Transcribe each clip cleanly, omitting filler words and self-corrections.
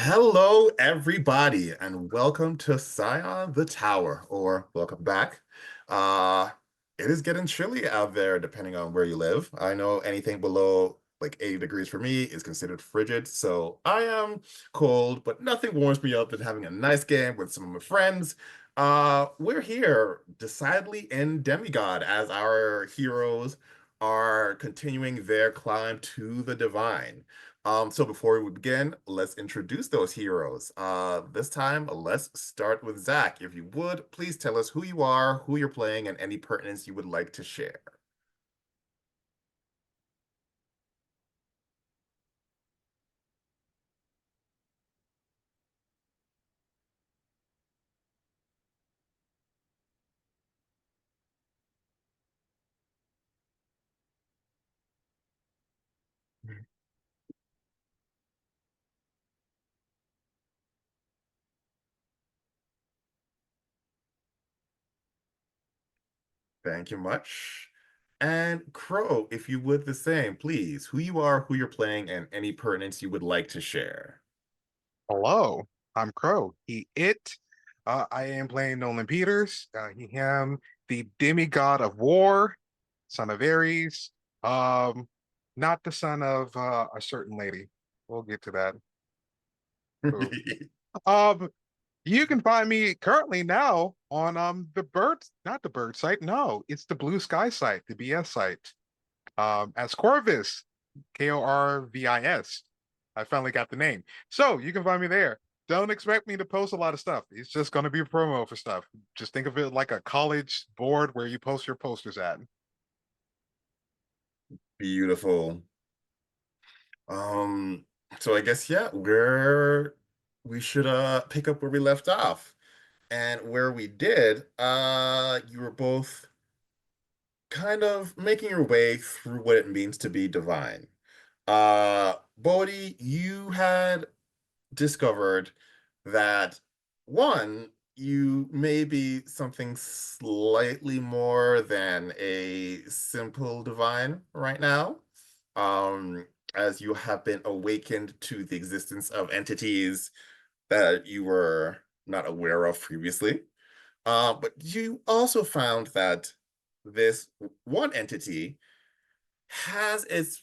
Hello, everybody, and welcome to Scion the Tower, or welcome back. Uh, it is getting chilly out there, depending on where you live. I know anything below like 80 degrees for me is considered frigid, so I am cold, but nothing warms me up than having a nice game with some of my friends. We're here decidedly in Demigod as our heroes are continuing their climb to the divine. So before we begin, let's introduce those heroes. This time, let's start with Zach. If you would, please tell us who you are, who you're playing, and any pertinence you would like to share. Thank you much. And Crow, if you would the same, please, who you are, who you're playing, and any pertinence you would like to share. Hello, I'm Crow. It. I am playing Nolan Peters. Him, the demigod of war, son of Ares. Um, Not the son of a certain lady. We'll get to that. Ooh. Um, you can find me currently now on the bird, not the bird site. No, it's the Blue Sky site, the BS site. As Corvus, Korvis. I finally got the name. So you can find me there. Don't expect me to post a lot of stuff. It's just going to be a promo for stuff. Just think of it like a college board where you post your posters at. Beautiful. Um, so I guess yeah, we should pick up where we left off. And where we did, you were both kind of making your way through what it means to be divine. Bodhi, you had discovered that one, you may be something slightly more than a simple divine right now. As you have been awakened to the existence of entities that you were not aware of previously. But you also found that this one entity has its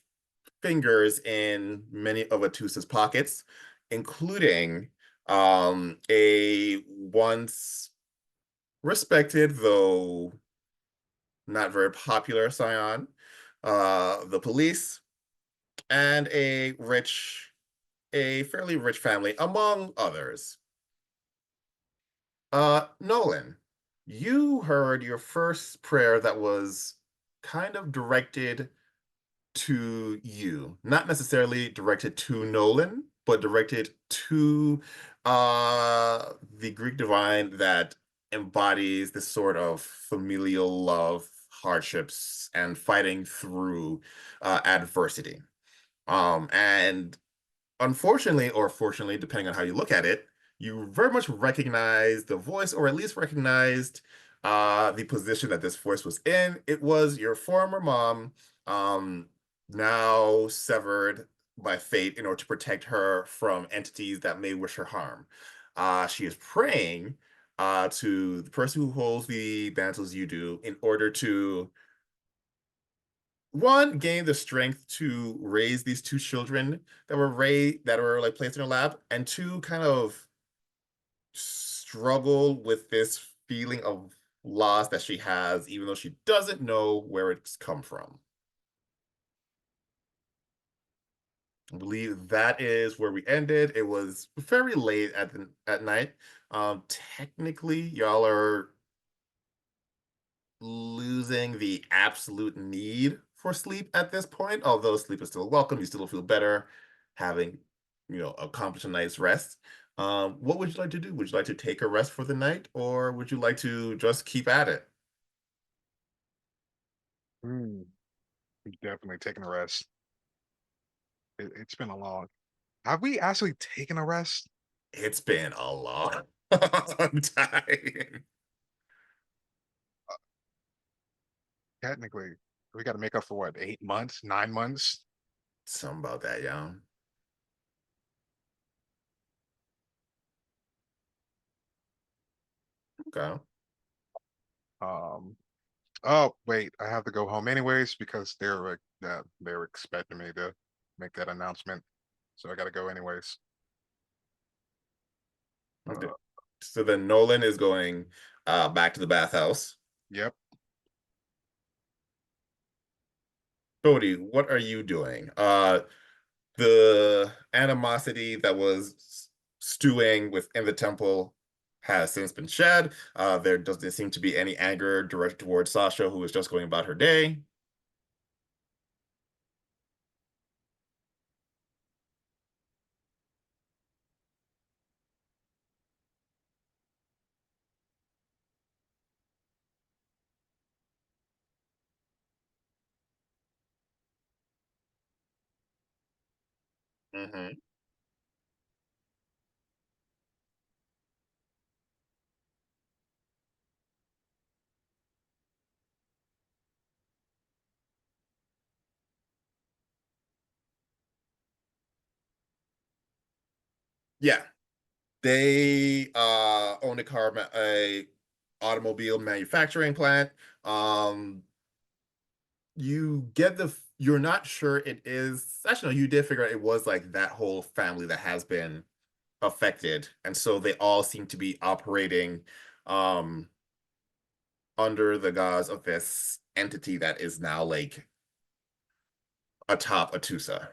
fingers in many of Atusa's pockets, including a once respected, though not very popular Scion, the police, and a fairly rich family, among others. Nolan, you heard your first prayer that was kind of directed to you, not necessarily directed to Nolan, but directed to the Greek divine that embodies this sort of familial love, hardships, and fighting through adversity. And unfortunately, or fortunately, depending on how you look at it, you very much recognize the voice, or at least recognized the position that this voice was in. It was your former mom, um, now severed by fate in order to protect her from entities that may wish her harm. She is praying to the person who holds the mantles you do in order to one, gain the strength to raise these two children that were like placed in her lap, and two, kind of struggle with this feeling of loss that she has, even though she doesn't know where it's come from. I believe that is where we ended. It was very late at night. Technically, y'all are losing the absolute need for sleep at this point, although sleep is still welcome. You still feel better having, accomplished a night's rest. What would you like to do? Would you like to take a rest for the night, or would you like to just keep at it? Hmm, definitely taking a rest. It's been a long. Have we actually taken a rest? It's been a long time. Technically, we got to make up for what, 8 months, 9 months? Something about that, yeah. Okay. Um, oh wait, I have to go home anyways because they're expecting me to make that announcement, so I gotta go anyways. Okay. Uh, So then Nolan is going back to the bathhouse. yep. Cody, what are you doing? The animosity that was stewing within the temple has since been shed. There doesn't seem to be any anger directed towards Sasha, who is just going about her day. Hmm. Yeah, they own a automobile manufacturing plant. Um, you get you're not sure it is actually no, you did figure out it was like that whole family that has been affected, and so they all seem to be operating um under the guise of this entity that is now like atop Atusa.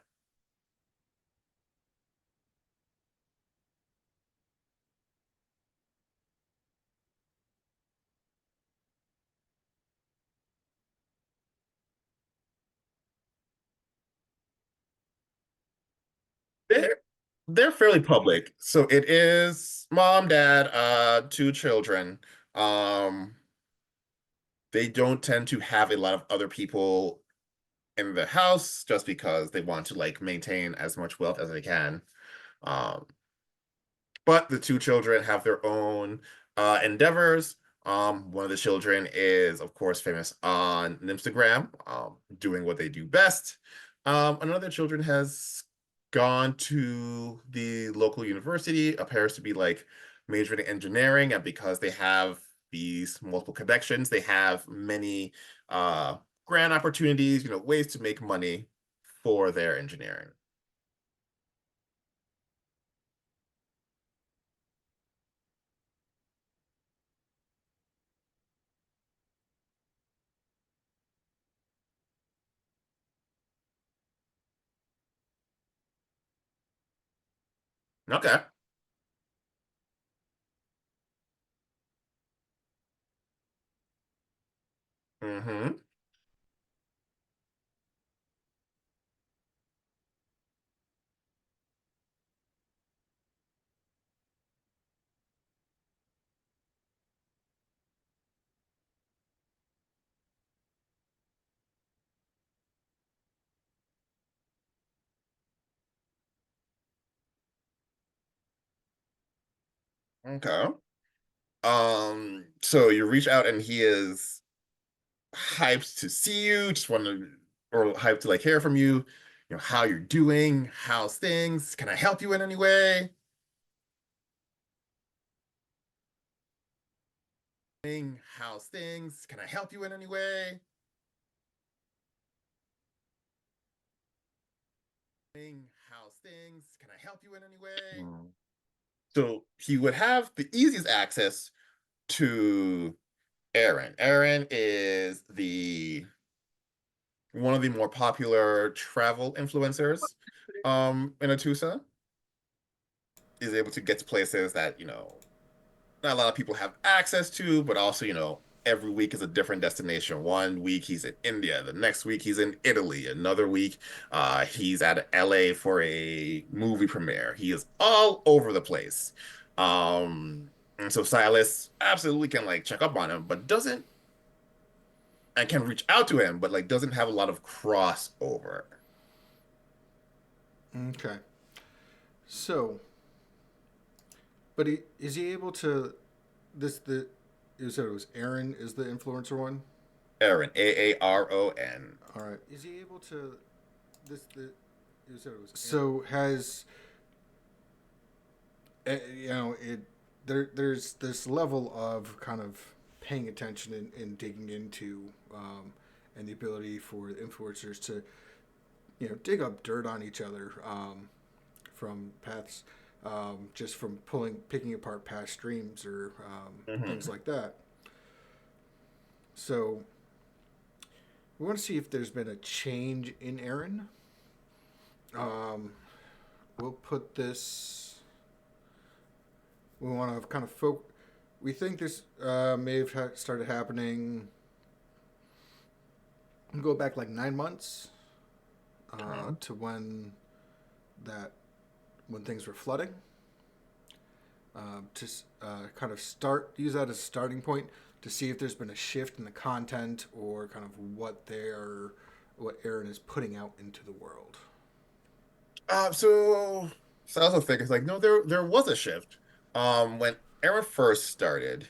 They're they're fairly public. So it is mom, dad, two children. Um, they don't tend to have a lot of other people in the house just because they want to like maintain as much wealth as they can. Um, but the two children have their own endeavors. One of the children is, of course, famous on Instagram, doing what they do best. Another children has gone to the local university, appears to be like majoring in engineering, and because they have these multiple connections, they have many uh, grant opportunities, ways to make money for their engineering. Okay. Mm-hmm. Okay. So you reach out and he is hyped to see you, just want to, or hyped to like hear from you, how you're doing, how's things, can I help you in any way? How's things, can I help you in any way? How's things, can I help you in any way? So he would have the easiest access to Aaron. Aaron is the one of the more popular travel influencers in Atusa, is able to get to places that, not a lot of people have access to, but also, every week is a different destination. One week he's in India, the next week he's in Italy, another week he's at LA for a movie premiere. He is all over the place. And so Silas absolutely can like check up on him, but doesn't and can reach out to him, but like doesn't have a lot of crossover. Okay. So, but is he able to? This the you said it was Aaron is the influencer one. Aaron, Aaron. All right. Is he able to? This the you said it was. So has you know it? there's this level of kind of paying attention and digging into, and the ability for influencers to dig up dirt on each other, from paths, just from picking apart past streams or things Mhm. like that. So we want to see if there's been a change in Aaron. Um, we'll put this. We want to kind of We think this may have started happening. Go back like 9 months, Okay. to that when things were flooding. To kind of use that as a starting point to see if there's been a shift in the content or kind of what Aaron is putting out into the world. So so I also think it's like no, there was a shift. When Aaron first started,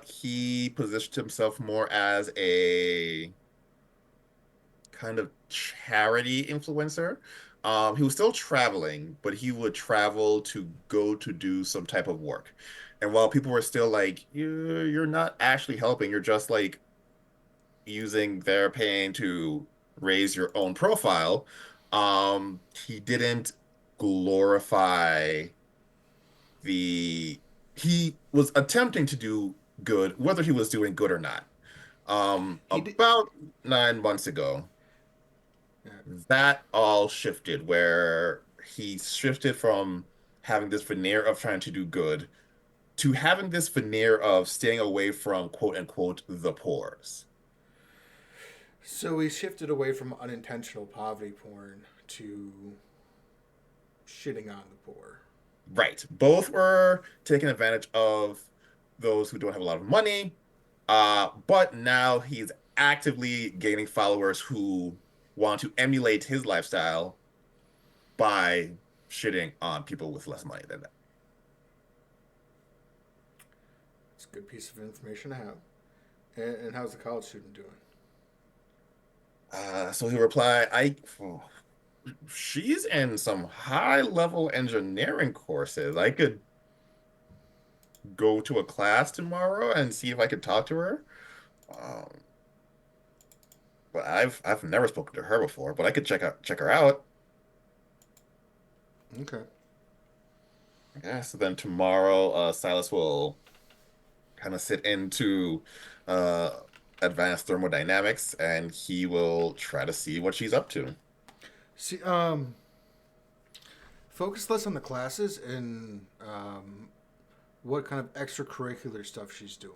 he positioned himself more as a kind of charity influencer. He was still traveling, but he would travel to go to do some type of work. And while people were still like, you're not actually helping, you're just like using their pain to raise your own profile, he didn't glorify the he was attempting to do good, whether he was doing good or not. He did. About 9 months ago, Yeah. that all shifted where he shifted from having this veneer of trying to do good to having this veneer of staying away from quote unquote the pores. So we shifted away from unintentional poverty porn to shitting on the poor. Right. Both were taking advantage of those who don't have a lot of money. But now he's actively gaining followers who want to emulate his lifestyle by shitting on people with less money than them. It's a good piece of information to have. And how's the college student doing? So he replied, she's in some high level engineering courses. I could go to a class tomorrow and see if I could talk to her. Um, but I've never spoken to her before, but I could check her out. Okay. Yeah, so then tomorrow, Silas will kind of sit into uh advanced thermodynamics and he will try to see what she's up to. See, focus less on the classes and what kind of extracurricular stuff she's doing.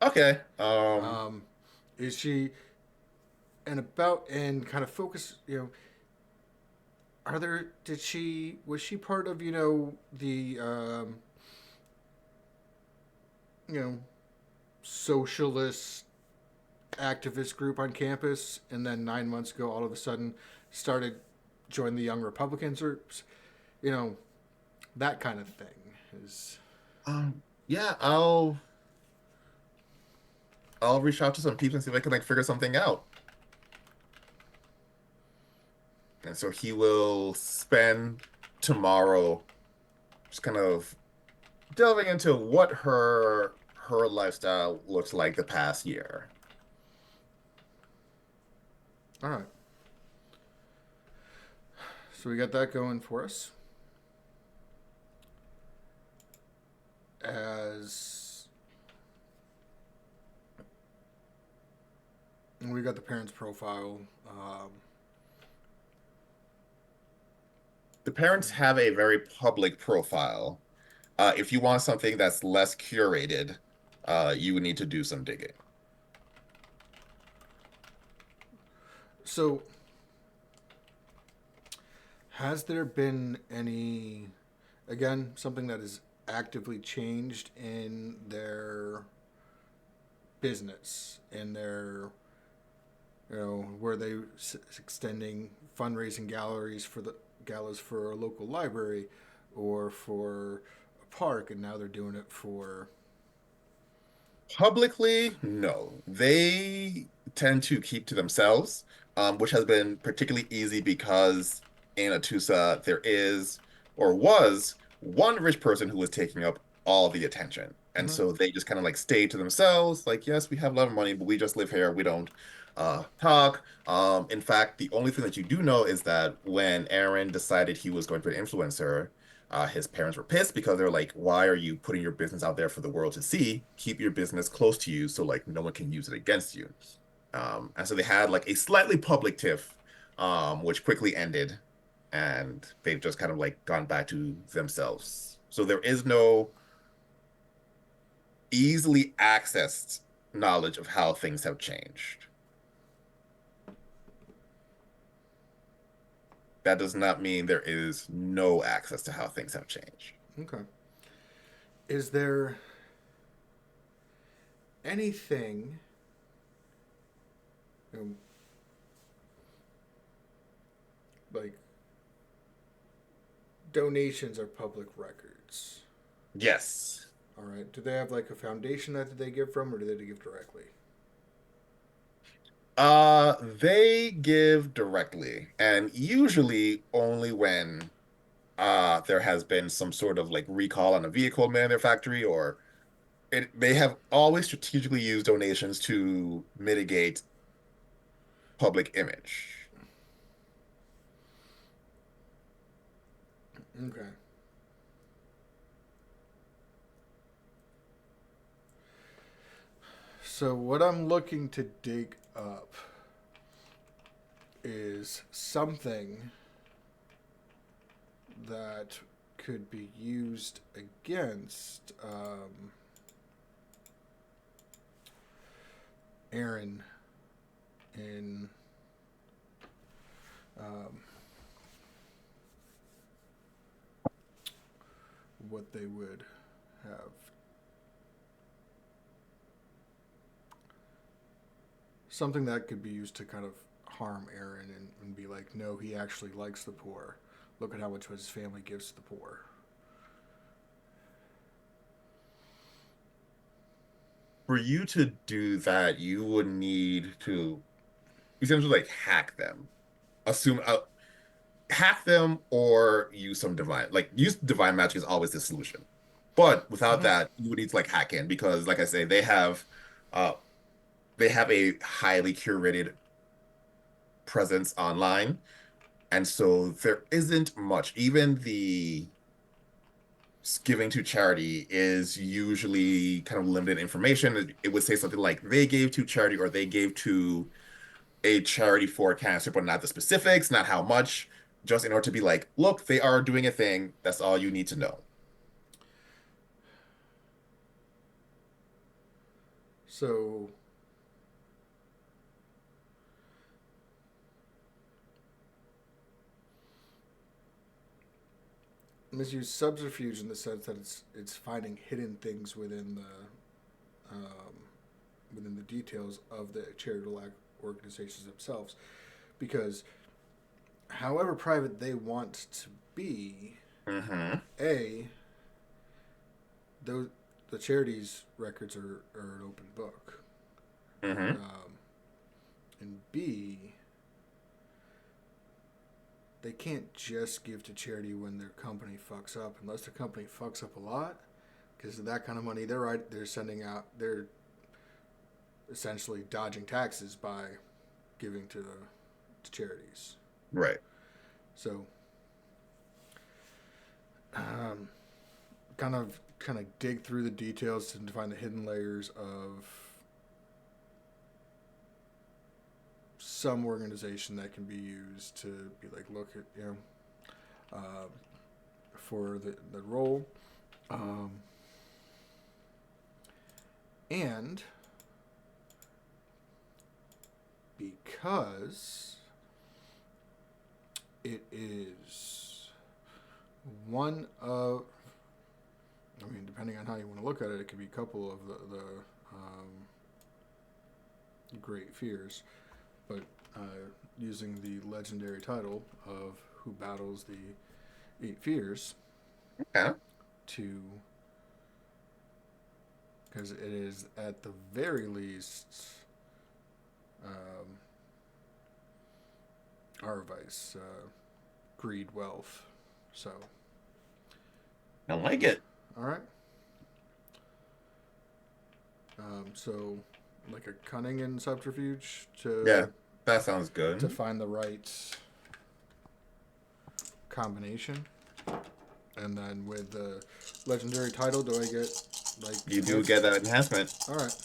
Okay. Um, is she and kind of focus? Are there? Did she was she part of the you know socialist activist group on campus, and then 9 months ago, all of a sudden, started join the Young Republicans, or you know that kind of thing is. Yeah, I'll reach out to some people and see if I can like figure something out. And so he will spend tomorrow just kind of delving into what her lifestyle looks like the past year. All right, so we got that going for us. As and we got the parents' profile. The parents have a very public profile. If you want something that's less curated, you would need to do some digging. So, has there been any, again, something that is actively changed in their business, in their, where they extending fundraising galleries for the galas for a local library or for a park, and now they're doing it for. Publicly, no. They tend to keep to themselves, which has been particularly easy because in Atusa there is or was one rich person who was taking up all the attention. And Mm-hmm. so they just kind of like stayed to themselves, like, yes, we have a lot of money, but we just live here. We don't talk. In fact, the only thing that you do know is that when Aaron decided he was going to be an influencer, his parents were pissed because they're like, why are you putting your business out there for the world to see? Keep your business close to you so like no one can use it against you. And so they had like a slightly public tiff, which quickly ended, and they've just kind of like gone back to themselves. So there is no easily accessed knowledge of how things have changed. That does not mean there is no access to how things have changed. Okay. Is there anything, you know, like donations are public records? Yes. All right. Do they have like a foundation that they give from, or do they give directly? They give directly, and usually only when there has been some sort of like recall on a vehicle made in their factory, or they have always strategically used donations to mitigate public image. Okay. So what I'm looking to dig up is something that could be used against Aaron in um, what they would have. Something that could be used to kind of harm Aaron and be like, no, he actually likes the poor. Look at how much his family gives to the poor. For you to do that, you would need to essentially like hack them. Assume hack them or use some divine use divine magic is always the solution. But without Mm-hmm. that, you would need to like hack in because like I say, uh they have a highly curated presence online. And so there isn't much. Even the giving to charity is usually kind of limited information. It would say something like they gave to charity or they gave to a charity for cancer, but not the specifics, not how much, just in order to be like, look, they are doing a thing. That's all you need to know. So misuse subterfuge in the sense that it's finding hidden things um, within the details of the charitable organizations themselves, because however private they want to be, Mm-hmm. a those the charities records are an open book, Mm-hmm. and b they can't just give to charity when their company fucks up unless their company fucks up a lot, because that kind of money they're sending out, they're essentially dodging taxes by giving to charities. Right. So um, kind of dig through the details to find the hidden layers of some organization that can be used to be like, look at, uh, for the role, um, and because it is one of, I mean, depending on how you want to look at it, it could be a couple of the great fears, but using the legendary title of Who Battles the Eight Fears Yeah. to, because it is at the very least um, our vice, greed, wealth. So I like it. All right. So, like a cunning and subterfuge Yeah, that sounds to good. find the right combination, and then with the legendary title, do I get like You do enhanced? get that enhancement. All right.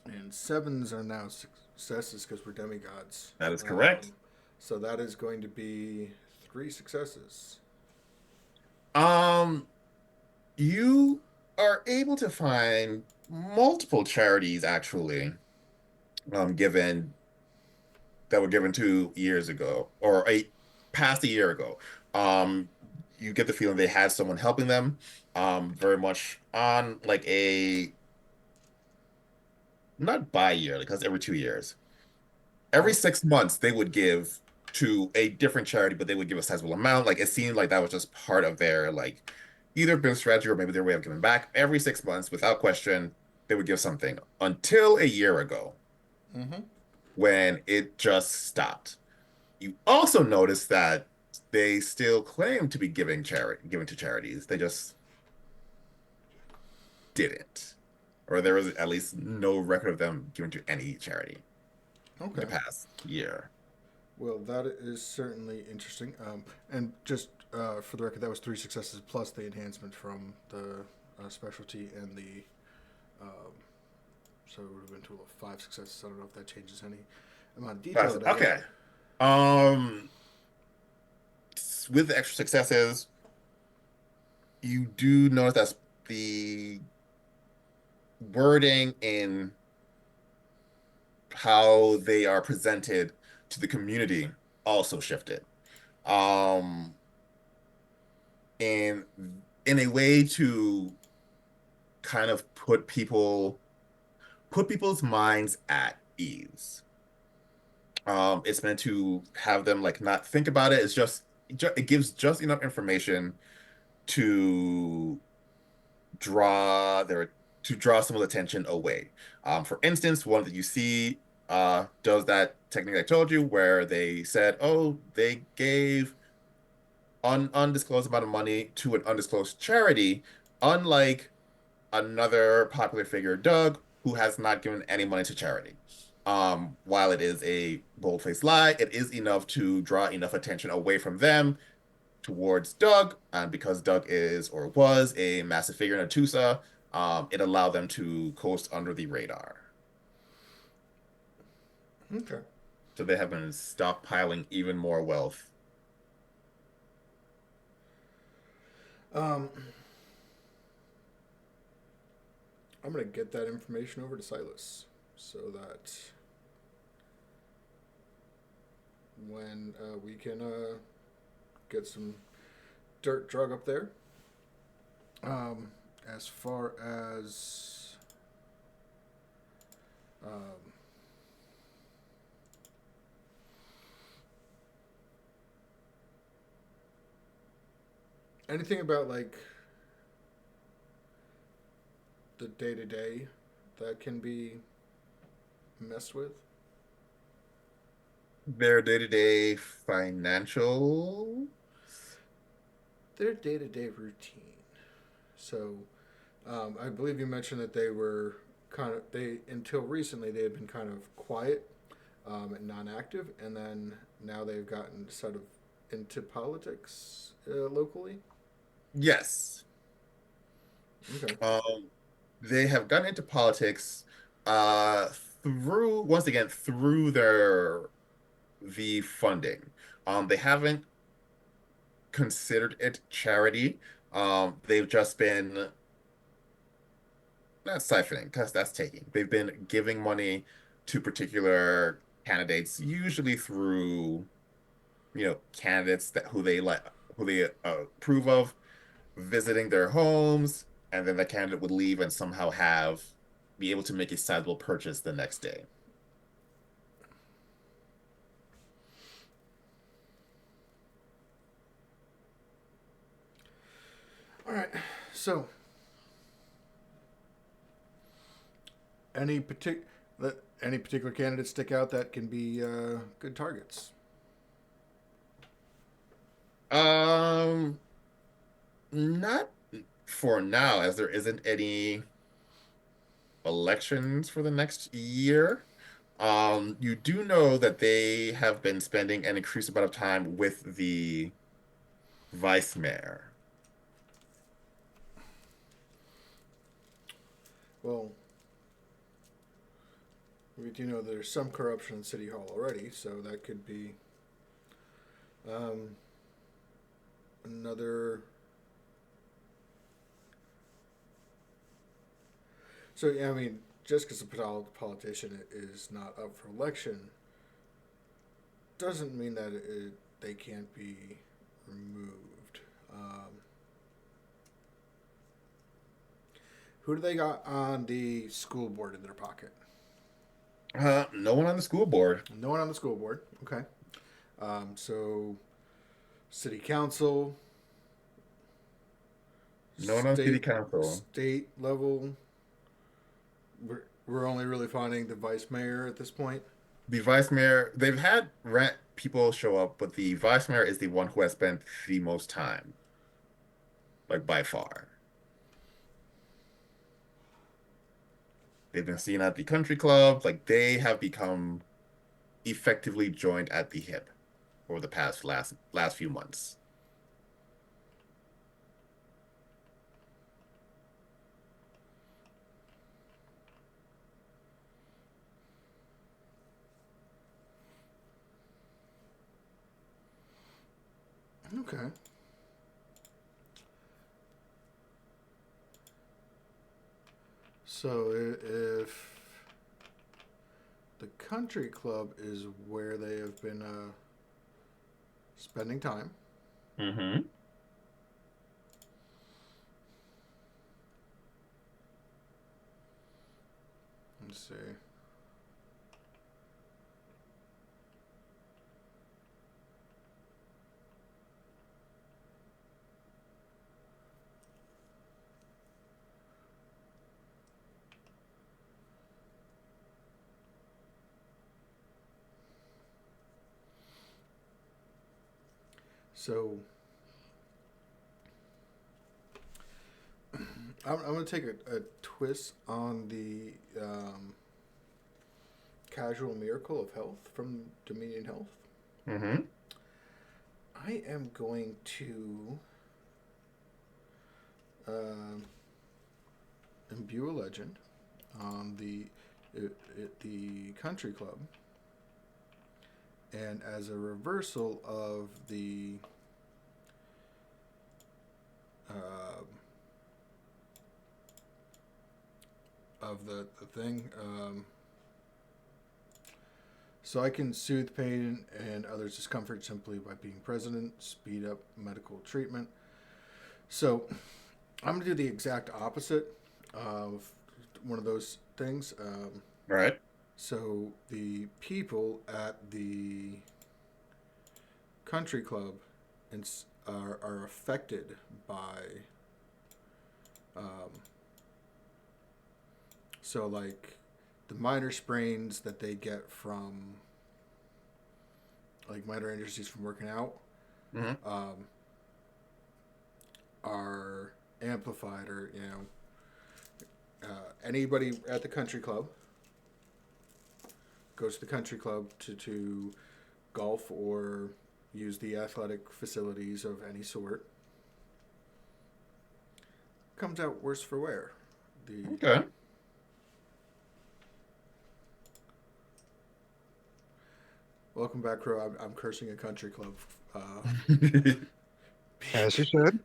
And sevens are now successes because we're demigods. That is correct. Um, so that is going to be three successes. Um, you are able to find multiple charities actually, given that were given 2 years ago or past a year ago. Um, you get the feeling they had someone helping them, very much on like a not bi-yearly because every 2 years. Every Oh, 6 months they would give to a different charity, but they would give a sizable amount. Like it seemed like that was just part of their like either business strategy or maybe their way of giving back. Every 6 months, without question, they would give something until a year ago mm-hmm. when it just stopped. You also notice that they still claim to be giving to charities. They just didn't. Or there was at least no record of them giving to any charity in the Okay. past year. Well, that is certainly interesting. And just for the record, that was three successes plus the enhancement from the specialty and the. Um, so it would have been a total of five successes. I don't know if that changes any amount of detail that I get. Okay. Um, with the extra successes, you do notice that the wording in how they are presented to the community also shifted. Um, and in a way to kind of put people's minds at ease. It's meant to have them like not think about it. It gives just enough information to draw their to draw some of the attention away. For instance, one that you see does that technique I told you where they said, oh, they gave undisclosed amount of money to an undisclosed charity, unlike another popular figure, Doug, who has not given any money to charity. While it is a bold-faced lie, it is enough to draw enough attention away from them towards Doug, and because Doug is or was a massive figure in Atusa, it allowed them to coast under the radar. Okay. So they have been stockpiling even more wealth. Um, I'm going to get that information over to Silas so that when we can get some dirt drug up there. As far as um, anything about like the day to day that can be messed with. Their day-to-day financial. Their day to day routine. So, I believe you mentioned that they were kind of they until recently they had been kind of quiet and non-active, and then now they've gotten sort of into politics locally. Yes. Okay. Um, they have gotten into politics uh through once again through their the funding. They haven't considered it charity. They've just been not siphoning because that's taking. They've been giving money to particular candidates, usually through candidates that who they approve of, visiting their homes, and then the candidate would leave and somehow have be able to make a sizable purchase the next day. All right. So, any particular Any particular candidates stick out that can be good targets? Um, Not for now, as there isn't any elections for the next year. You do know that they have been spending an increased amount of time with the vice mayor. Well, we do know there's some corruption in City Hall already, so that could be um, another. So yeah, I mean, just because a politician is not up for election doesn't mean that they can't be removed. Who do they got on the school board in their pocket? No one on the school board. No one on the school board. Okay. So city council, No one on city state council. state level. We're only really finding the vice mayor at this point. The vice mayor, they've had rent people show up, but the vice mayor is the one who has spent the most time, like by far. They've been seen at the country club, like they have become effectively joined at the hip over the past last few months. Okay. So if the country club is where they have been spending time, Mm-hmm. let's see. So I'm going to take a twist on the casual miracle of health from Dominion Health. Mm-hmm. I am going to um imbue a legend on the country club, and as a reversal uh, of the thing. So I can soothe pain and others' discomfort simply by being present, speed up medical treatment. So I'm gonna do the exact opposite of one of those things. Right. So the people at the country club are affected by um, so like the minor sprains that they get from like minor injuries from working out Mm-hmm. um, are amplified, or anybody at the country club goes to the country club to golf or use the athletic facilities of any sort, comes out worse for wear. The Okay. Welcome back, Crow. I'm cursing a country club, As you should.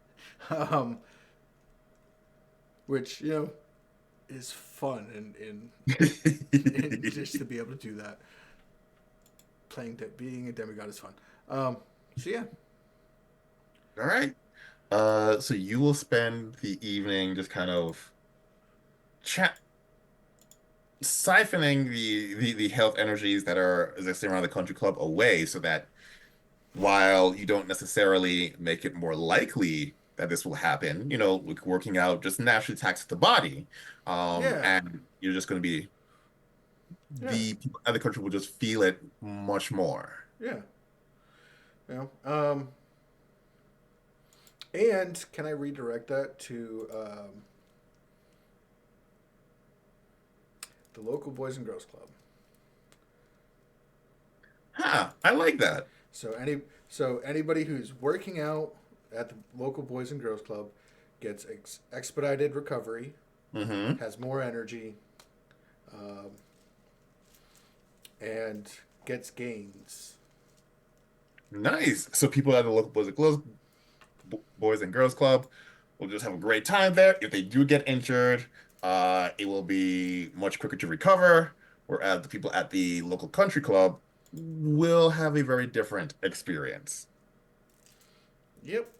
um, which is fun and just to be able to do that. Being a demigod is fun. So yeah, All right. So you will spend the evening just kind of chat siphoning the health energies that are existing around the country club away so that while you don't necessarily make it more likely that this will happen, working out just naturally taxes the body. yeah. And you're just going to be Yeah, the people in the country will just feel it much more. yeah. And can I redirect that to the local Boys and Girls Club? Huh, I like that. So anybody who's working out at the local Boys and Girls Club gets expedited recovery, Hmm. has more energy, um, and gets gains. Nice. So people at the local Boys and Girls Club will just have a great time there. If they do get injured, it will be much quicker to recover, whereas the people at the local country club will have a very different experience. Yep.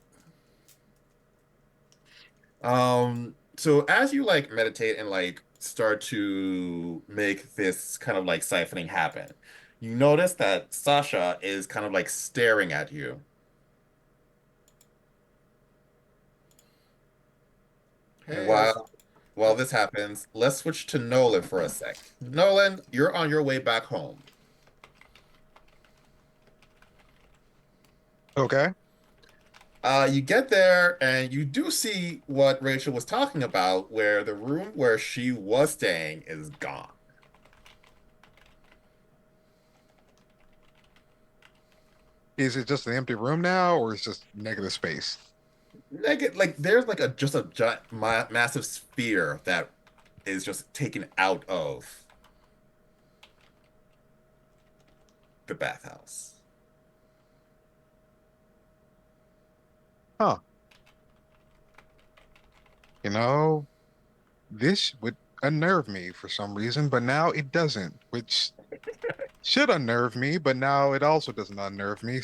So as you like meditate and like start to make this kind of like siphoning happen, you notice that Sasha is kind of like staring at you. And Hey, I was. while this happens, let's switch to Nolan for a sec. Nolan, you're on your way back home. Okay. You get there and you do see what Rachel was talking about, where the room where she was staying is gone. Is it just an empty room now, or is it just negative space? Like there's like a just a giant, massive sphere that is just taken out of the bathhouse. Huh. You know, this would unnerve me for some reason, but now it doesn't, which should unnerve me, but now it also doesn't unnerve me.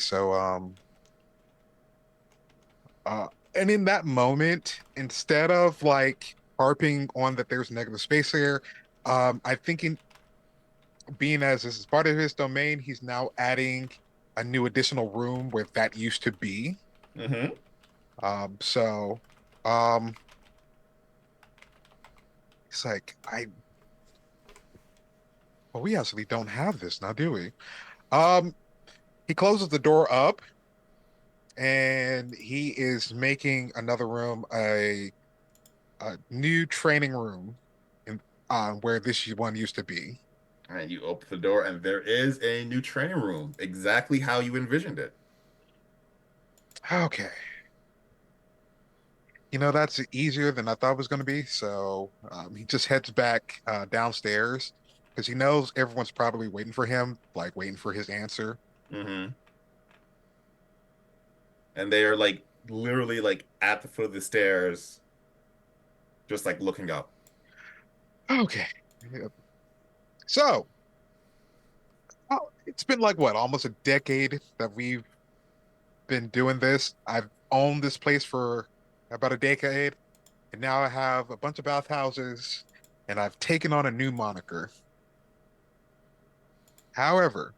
Uh, and in that moment, instead of like harping on that there's negative space there, I think in being as this is part of his domain, he's now adding a new additional room where that used to be. Hmm. Um, so, um, it's like well, we actually don't have this now, do we? Um, he closes the door up and he is making another room a new training room in where this one used to be. And you open the door, and there is a new training room, exactly how you envisioned it. Okay. That's easier than I thought it was going to be. So he just heads back downstairs because he knows everyone's probably waiting for him, like waiting for his answer. Hmm. And they are like literally like at the foot of the stairs, just like looking up. Okay. Yeah. So it's been like what, almost a decade that we've been doing this. I've owned this place for about a decade, and now I have a bunch of bathhouses, and I've taken on a new moniker. However,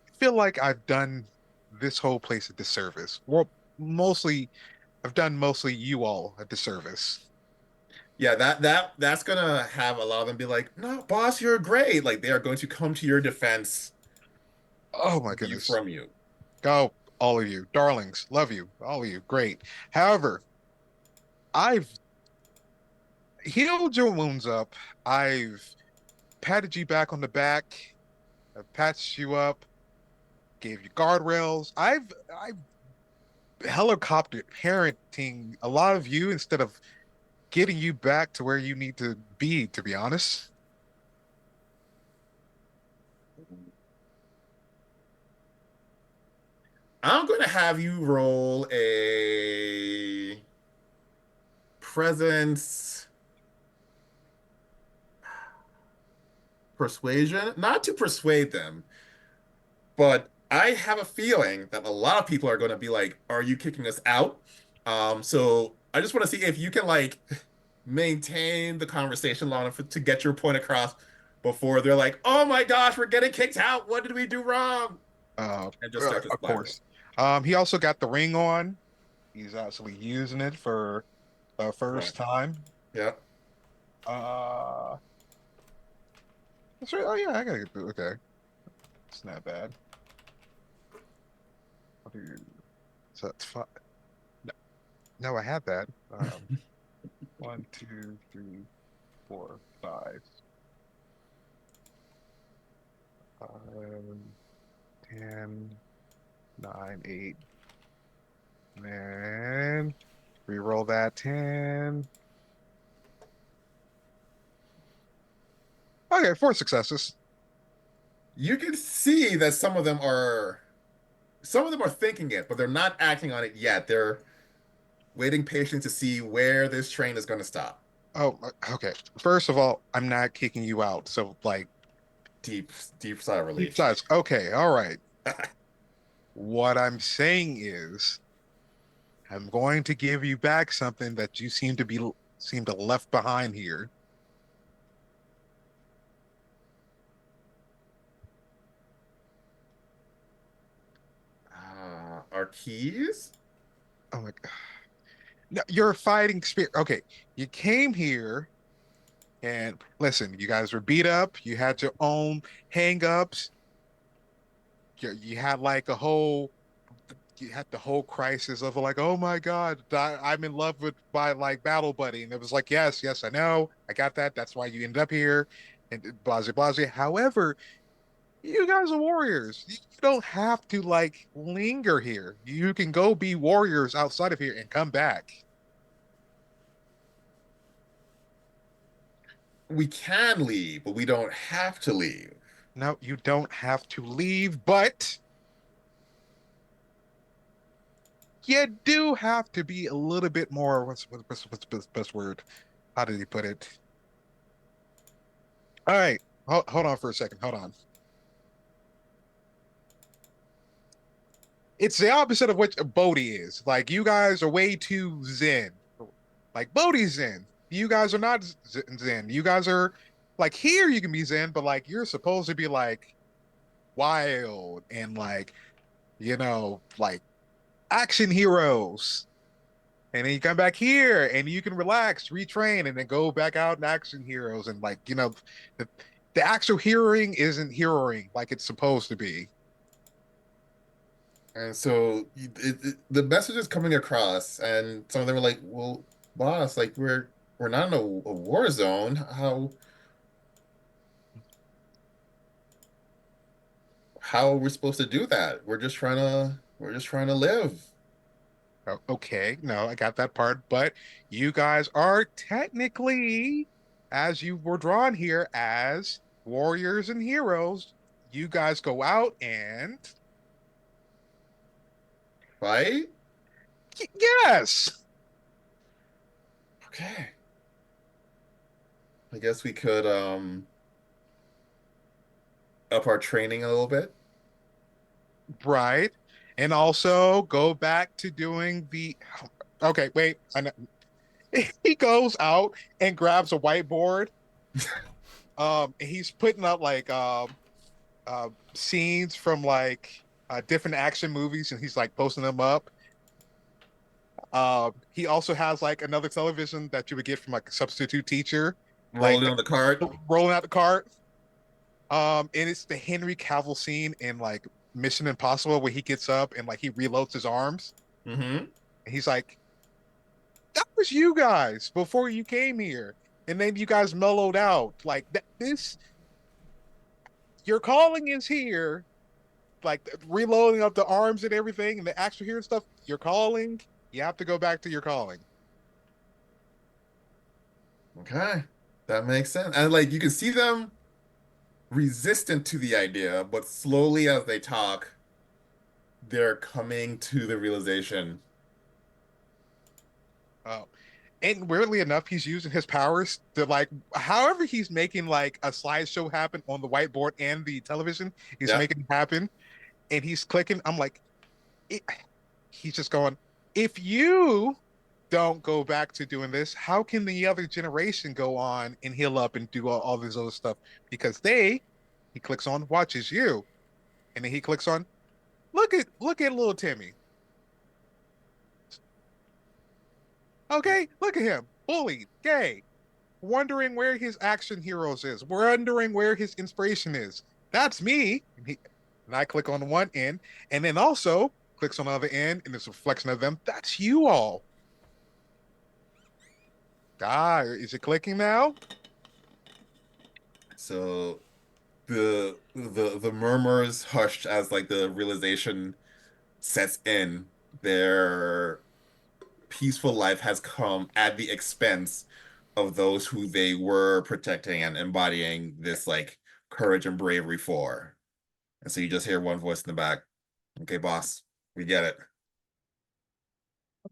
I feel like I've done this whole place a disservice. Well, mostly, I've done mostly you all a disservice. Yeah, that's gonna have a lot of them be like, "No, boss, you're great." Like they are going to come to your defense, Oh my view goodness. from you. Go, all of you, darlings, love you, all of you, great. However, I've healed your wounds up. I've patted you back on the back. I've patched you up, gave you guardrails. I've helicoptered parenting a lot of you instead of getting you back to where you need to be, to be honest. I'm going to have you roll a presence persuasion, not to persuade them, but I have a feeling that a lot of people are going to be like, "Are you kicking us out?" So I just want to see if you can like maintain the conversation long enough to get your point across before they're like, "Oh my gosh, we're getting kicked out. What did we do wrong?" And just start to Of spiral. course. He also got the ring on. He's actually using it for the Right. first time. Yeah. Uh, That's right. Oh yeah, I gotta get through. Okay, it's not bad. I'll do- So that's five. No, no, I had that. One, two, three, four, five, 10, 9, 8. And re-roll that 10. Okay, four successes. You can see that some of them are thinking it, but they're not acting on it yet. They're waiting patiently to see where this train is going to stop. Oh, okay. First of all, I'm not kicking you out. So, like, Deep, deep sigh of keep relief. sides. Okay, all right. What I'm saying is, I'm going to give you back something that you seem to left behind here. Our keys? Oh my God. No, you're a fighting spirit. Okay, you came here and listen, you guys were beat up. You had your own hang-ups. You had like a whole you had the whole crisis of like, oh my God, I'm in love with my like battle buddy. And it was like, yes, yes, I know. I got that. That's why you ended up here. And blase blase. However, you guys are warriors. You don't have to like linger here. You can go be warriors outside of here and come back. We can leave, but we don't have to leave. No, you don't have to leave, but you do have to be a little bit more. What's the best word? How did he put it? All right, hold on for a second. Hold on. It's the opposite of what Bodhi is. Like you guys are way too zen. Like Bodhi's zen. You guys are not zen. You guys are like here you can be zen, but like you're supposed to be like wild and like like action heroes. And then you come back here and you can relax, retrain, and then go back out and action heroes. And like, the, the actual heroing isn't heroing like it's supposed to be. And so the message is coming across, and some of them are like, "Well, boss, like we're not in a war zone. How are we supposed to do that? We're just trying to live." Okay, no, I got that part, but you guys are technically, as you were drawn here as warriors and heroes, you guys go out and Right? yes, Okay. I guess we could up our training a little bit. right, and also go back to doing the. Okay, wait, I know. He goes out and grabs a whiteboard. And he's putting up like scenes from like different action movies, and he's like posting them up. He also has like another television that you would get from like a substitute teacher, like Rolling on the cart. rolling out the cart. And it's the Henry Cavill scene in like Mission Impossible where he gets up and like he reloads his arms. Mm-hmm. And he's like, "That was you guys before you came here." And then you guys mellowed out. Like this, your calling is here. Like reloading up the arms and everything, and the actual hero stuff. Your calling, you have to go back to your calling. Okay. That makes sense. And like you can see them resistant to the idea, but slowly as they talk, they're coming to the realization. Uh, and weirdly enough, he's using his powers to like, however, he's making like a slideshow happen on the whiteboard and the television. He's Yeah. making it happen, and he's clicking. I'm like, it, he's just going. If you don't go back to doing this, how can the other generation go on and heal up and do all this other stuff? Because he clicks on watches you, and then he clicks on look at little Timmy. Okay, look at him, bullied, gay. wondering where his action heroes is, wondering where his inspiration is. That's me. And I click on one end, and then also clicks on the other end, and it's a reflection of them. That's you all. Ah, is it clicking now? So the murmurs hushed as like the realization sets in. Their peaceful life has come at the expense of those who they were protecting and embodying this like courage and bravery for. And so you just hear one voice in the back. Okay, boss, we get it.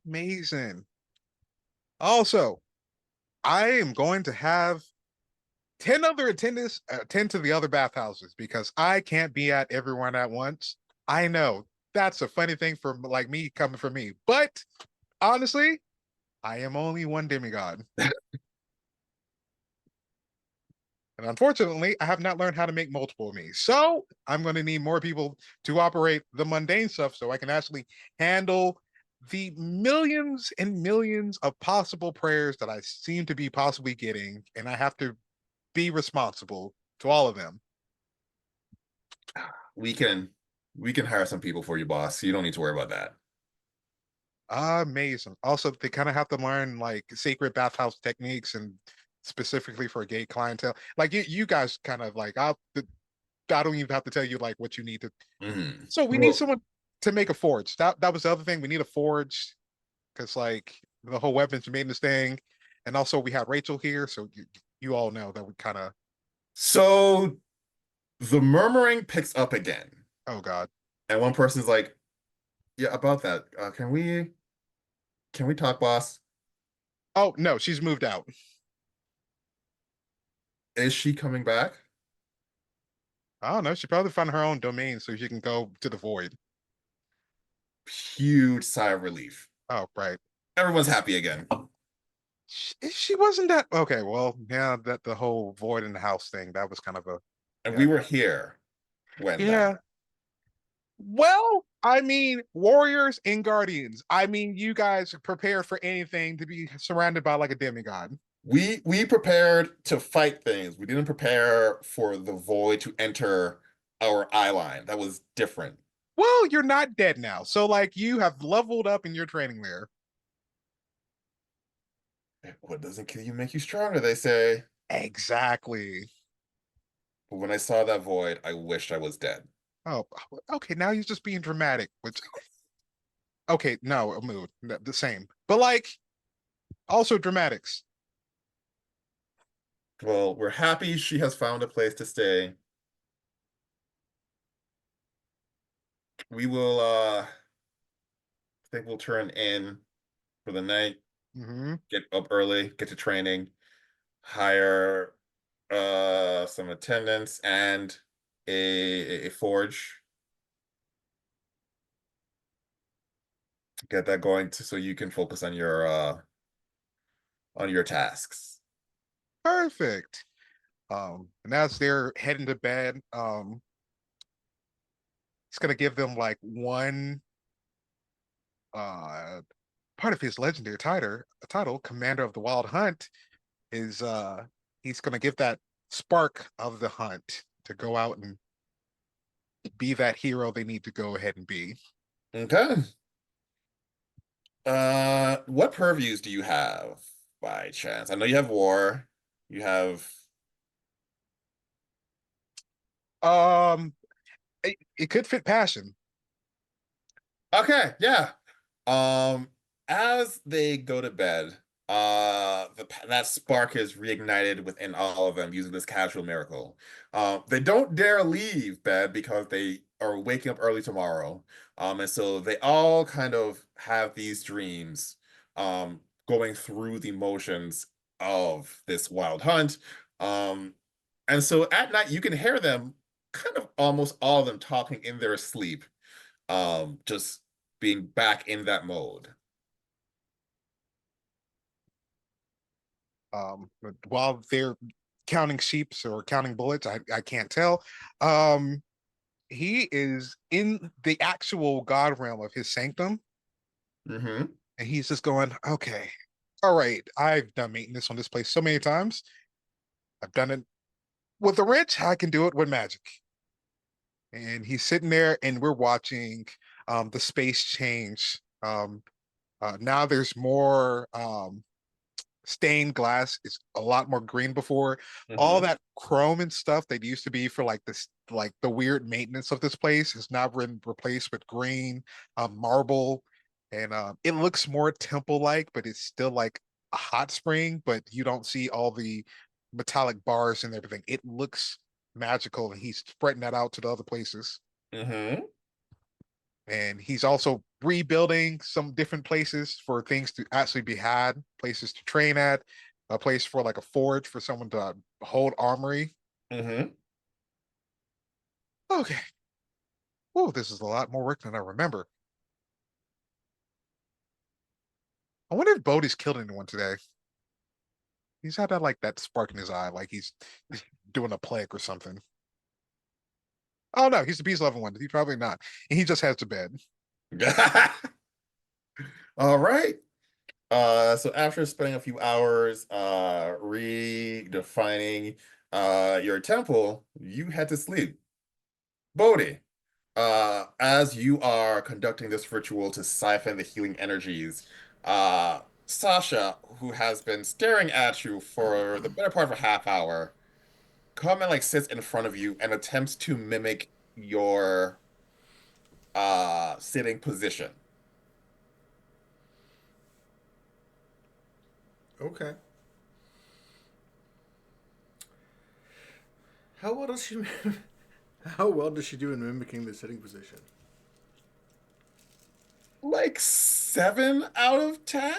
Amazing. Also, I am going to have 10 other attendants attend to the other bathhouses because I can't be at everyone at once. I know that's a funny thing for like me coming from me, but honestly, I am only one demigod. And unfortunately, I have not learned how to make multiple of me. So I'm going to need more people to operate the mundane stuff so I can actually handle the millions and millions of possible prayers that I seem to be possibly getting. And I have to be responsible to all of them. We can we can hire some people for you, boss. You don't need to worry about that. Amazing. Also, they kind of have to learn like sacred bathhouse techniques and specifically for gay clientele. Like you guys kind of like I don't even have to tell you like what you need to. So we need Well, someone to make a forge. That was the other thing. We need a forge because like the whole weapons maintenance thing, and also we have Rachel here, so you all know that we kind of. so the murmuring picks up again, Oh God. and one person's like, "Yeah, about that. Can we talk, boss? Oh no, she's moved out. Is she coming back?" I don't know. She probably found her own domain so she can go to the void. Huge sigh of relief. Oh right. Everyone's happy again. She wasn't that okay. Well, yeah, that the whole void in the house thing that was kind of a And we yeah, were here when that. yeah. Well, I mean, warriors and guardians. I mean, you guys are prepared for anything to be surrounded by like a demigod. We prepared to fight things. We didn't prepare for the void to enter our eye line. That was different. Well, you're not dead now, so like you have leveled up in your training there. What doesn't kill you make you stronger, they say. Exactly. But when I saw that void, I wished I was dead. Oh, okay. Now you're just being dramatic. Which okay, no, a mood, the same, but like also dramatics. Well, we're happy she has found a place to stay. We will I think we'll turn in for the night, Hmm. get up early, get to training, hire some attendants and a forge. Get that going so you can focus on your tasks. Perfect. And as they're heading to bed, it's gonna give them like one uh part of his legendary title, Commander of the Wild Hunt, is he's gonna give that spark of the hunt to go out and be that hero they need to go ahead and be. Okay. What purviews do you have by chance? I know you have war. You have Um, it could fit passion. okay, yeah. Um, as they go to bed, that spark is reignited within all of them using this casual miracle. They don't dare leave bed because they are waking up early tomorrow. And so they all kind of have these dreams, going through the motions of this wild hunt. Um, and so at night you can hear them, kind of almost all of them talking in their sleep, just being back in that mode. But while they're counting sheeps or counting bullets, I can't tell. Um, he is in the actual god realm of his sanctum, Mm-hmm. and he's just going, okay, All right, I've done maintenance on this place so many times. I've done it with a wrench. I can do it with magic. And he's sitting there, and we're watching the space change. Now there's more stained glass. It's a lot more green before. All Hmm. that chrome and stuff that used to be for like this, like the weird maintenance of this place, has now been replaced with green marble, and it looks more temple-like, but it's still like a hot spring. But you don't see all the metallic bars and everything. It looks magical, and he's spreading that out to the other places. Hmm. And he's also rebuilding some different places for things to actually be had, places to train at, a place for like a forge for someone to hold armory. Hmm. Okay. Oh, this is a lot more work than I remember. I wonder if Bodhi's killed anyone today. He's had that like that spark in his eye, like he's doing a plague or something. Oh no, he's the peace loving one. He's probably not. And he just has to bed. All right. So after spending a few hours redefining your temple, you head to sleep. Bodhi, as you are conducting this ritual to siphon the healing energies, Sasha, who has been staring at you for the better part of a half hour, come and like sits in front of you and attempts to mimic your sitting position. Okay. How well does she? How well does she do in mimicking the sitting position? Like 7 out of 10.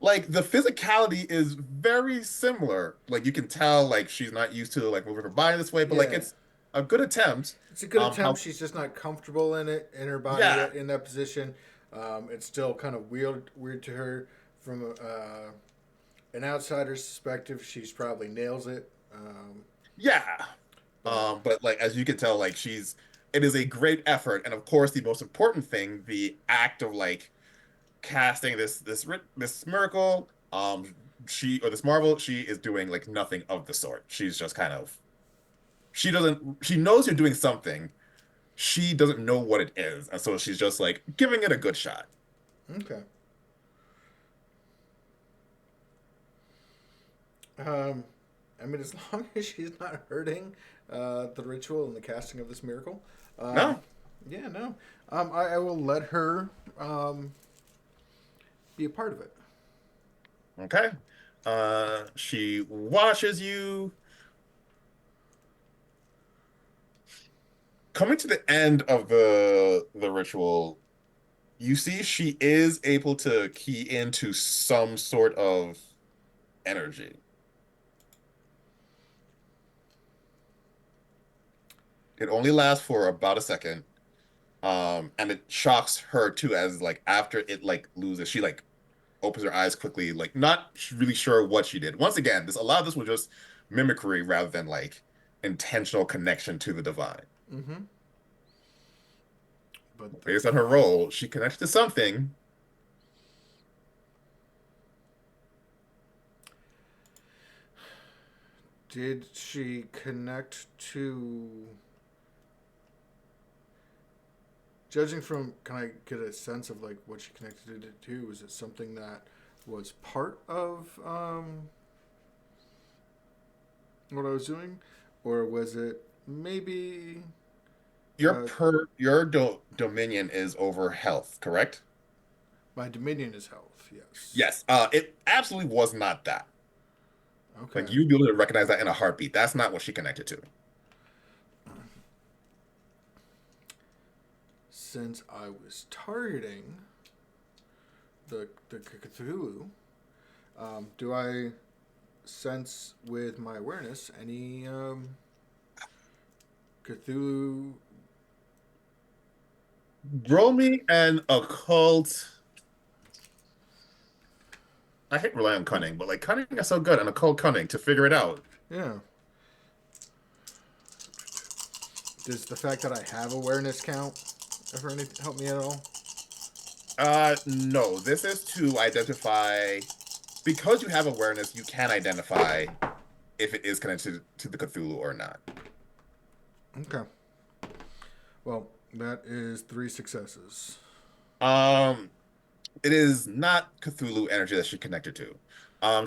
Like the physicality is very similar. Like you can tell like she's not used to like moving her body this way, but like Yeah, it's a good attempt. it's a good How attempt. She's just not comfortable in it, in her body yeah. yet, in that position. It's still kind of weird to her from an outsider's perspective. She's probably nails it. Yeah. But But like as you can tell, like it is a great effort. And of course, the most important thing, the act of like casting this miracle, she or this marvel, she is doing like nothing of the sort. She's just kind of she knows you're doing something. She doesn't know what it is. And so she's just like giving it a good shot. okay. Um, I mean, as long as she's not hurting the ritual and the casting of this miracle, um, No? yeah, no, I will let her be a part of it. Okay. She watches you. Coming to the end of the ritual, you see she is able to key into some sort of energy. It only lasts for about a second. And it shocks her too, as like after it like loses, she like opens her eyes quickly, like not really sure what she did. Once again, this a lot of this was just mimicry rather than like intentional connection to the divine. Mm-hmm. But the Based on her role, she connected to something. did she connect to? Judging from, can I get a sense of like what she connected it to? Was it something that was part of what I was doing, or was it maybe uh, Your dominion is over health, correct? my dominion is health? Yes. Yes. It absolutely was not that. Like Okay. you'd be able to recognize that in a heartbeat. That's not what she connected to. Since I was targeting the Cthulhu, do I sense with my awareness any Cthulhu? Roll me an occult. I hate relying on cunning, but like cunning is so good and occult cunning to figure it out. Yeah. Does the fact that I have awareness count ever help me at all? No, this is to identify because you have awareness, you can identify if it is connected to the Cthulhu or not. Okay. Well, that is 3 successes. Um, it is not Cthulhu energy that she connected to.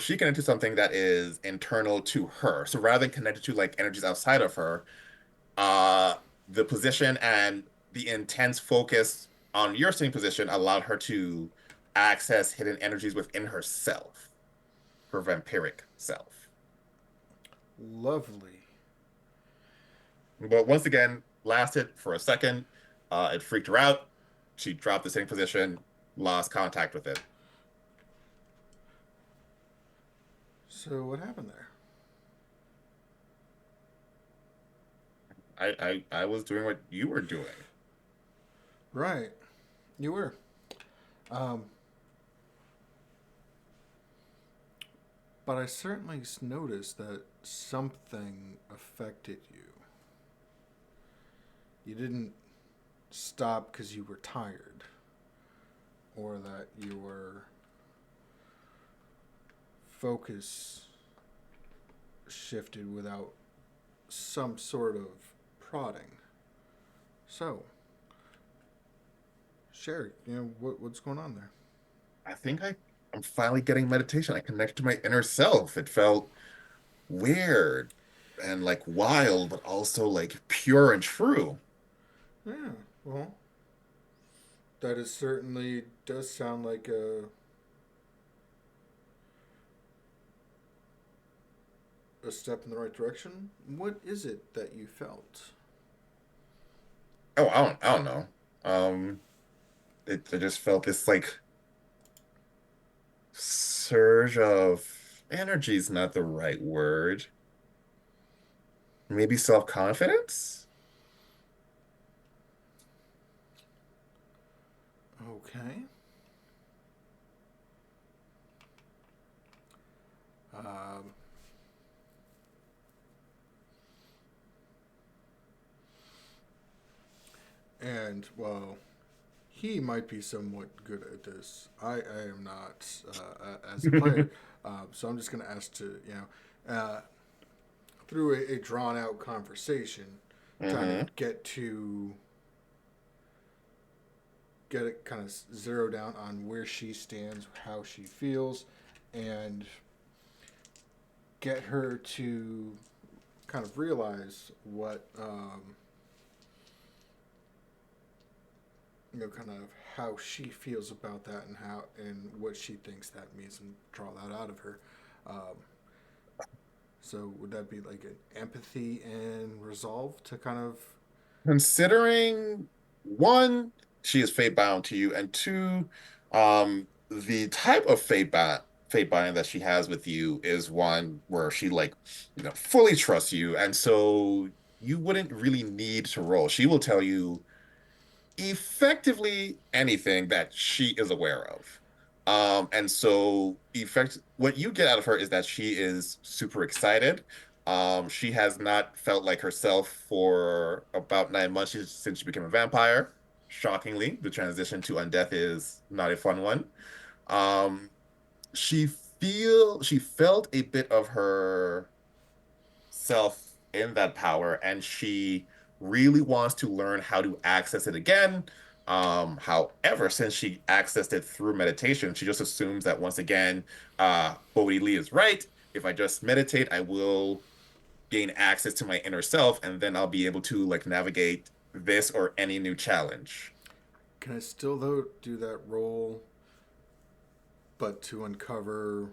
She connected to something that is internal to her. So rather than connected to like energies outside of her, uh, the position and the intense focus on your sitting position allowed her to access hidden energies within herself, her vampiric self. Lovely. But once again, lasted for a second. It freaked her out. She dropped the sitting position, lost contact with it. So what happened there? I was doing what you were doing. Right. You were. Um, but I certainly noticed that something affected you. You didn't stop because you were tired or that your focus shifted without some sort of prodding. So, share, what's going on there? I think I'm finally getting meditation. I connected to my inner self. It felt weird and like wild, but also like pure and true. Yeah, well, that is certainly does sound like a step in the right direction. What is it that you felt? Oh, I don't know. Um, I just felt this like surge of energy is not the right word. Maybe self-confidence? Okay. Um, and well, he might be somewhat good at this. I am not as a player, so I'm just going to ask to through a drawn out conversation, trying to Mm-hmm. get it kind of zero down on where she stands, how she feels, and get her to kind of realize what kind of how she feels about that and how and what she thinks that means and draw that out of her. Um, so would that be like an empathy and resolve to kind of Considering one, she is fate bound to you, and two, the type of fate binding that she has with you is one where she like, fully trusts you, and so you wouldn't really need to roll. She will tell you effectively anything that she is aware of. And so what you get out of her is that she is super excited. She has not felt like herself for about 9 months since she became a vampire. Shockingly, the transition to undeath is not a fun one. Um, she felt a bit of her self in that power, and she really wants to learn how to access it again. However, since she accessed it through meditation, she just assumes that once again, Bodhi Lee is right. If I just meditate, I will gain access to my inner self, and then I'll be able to like navigate this or any new challenge. can I still though do that role but to uncover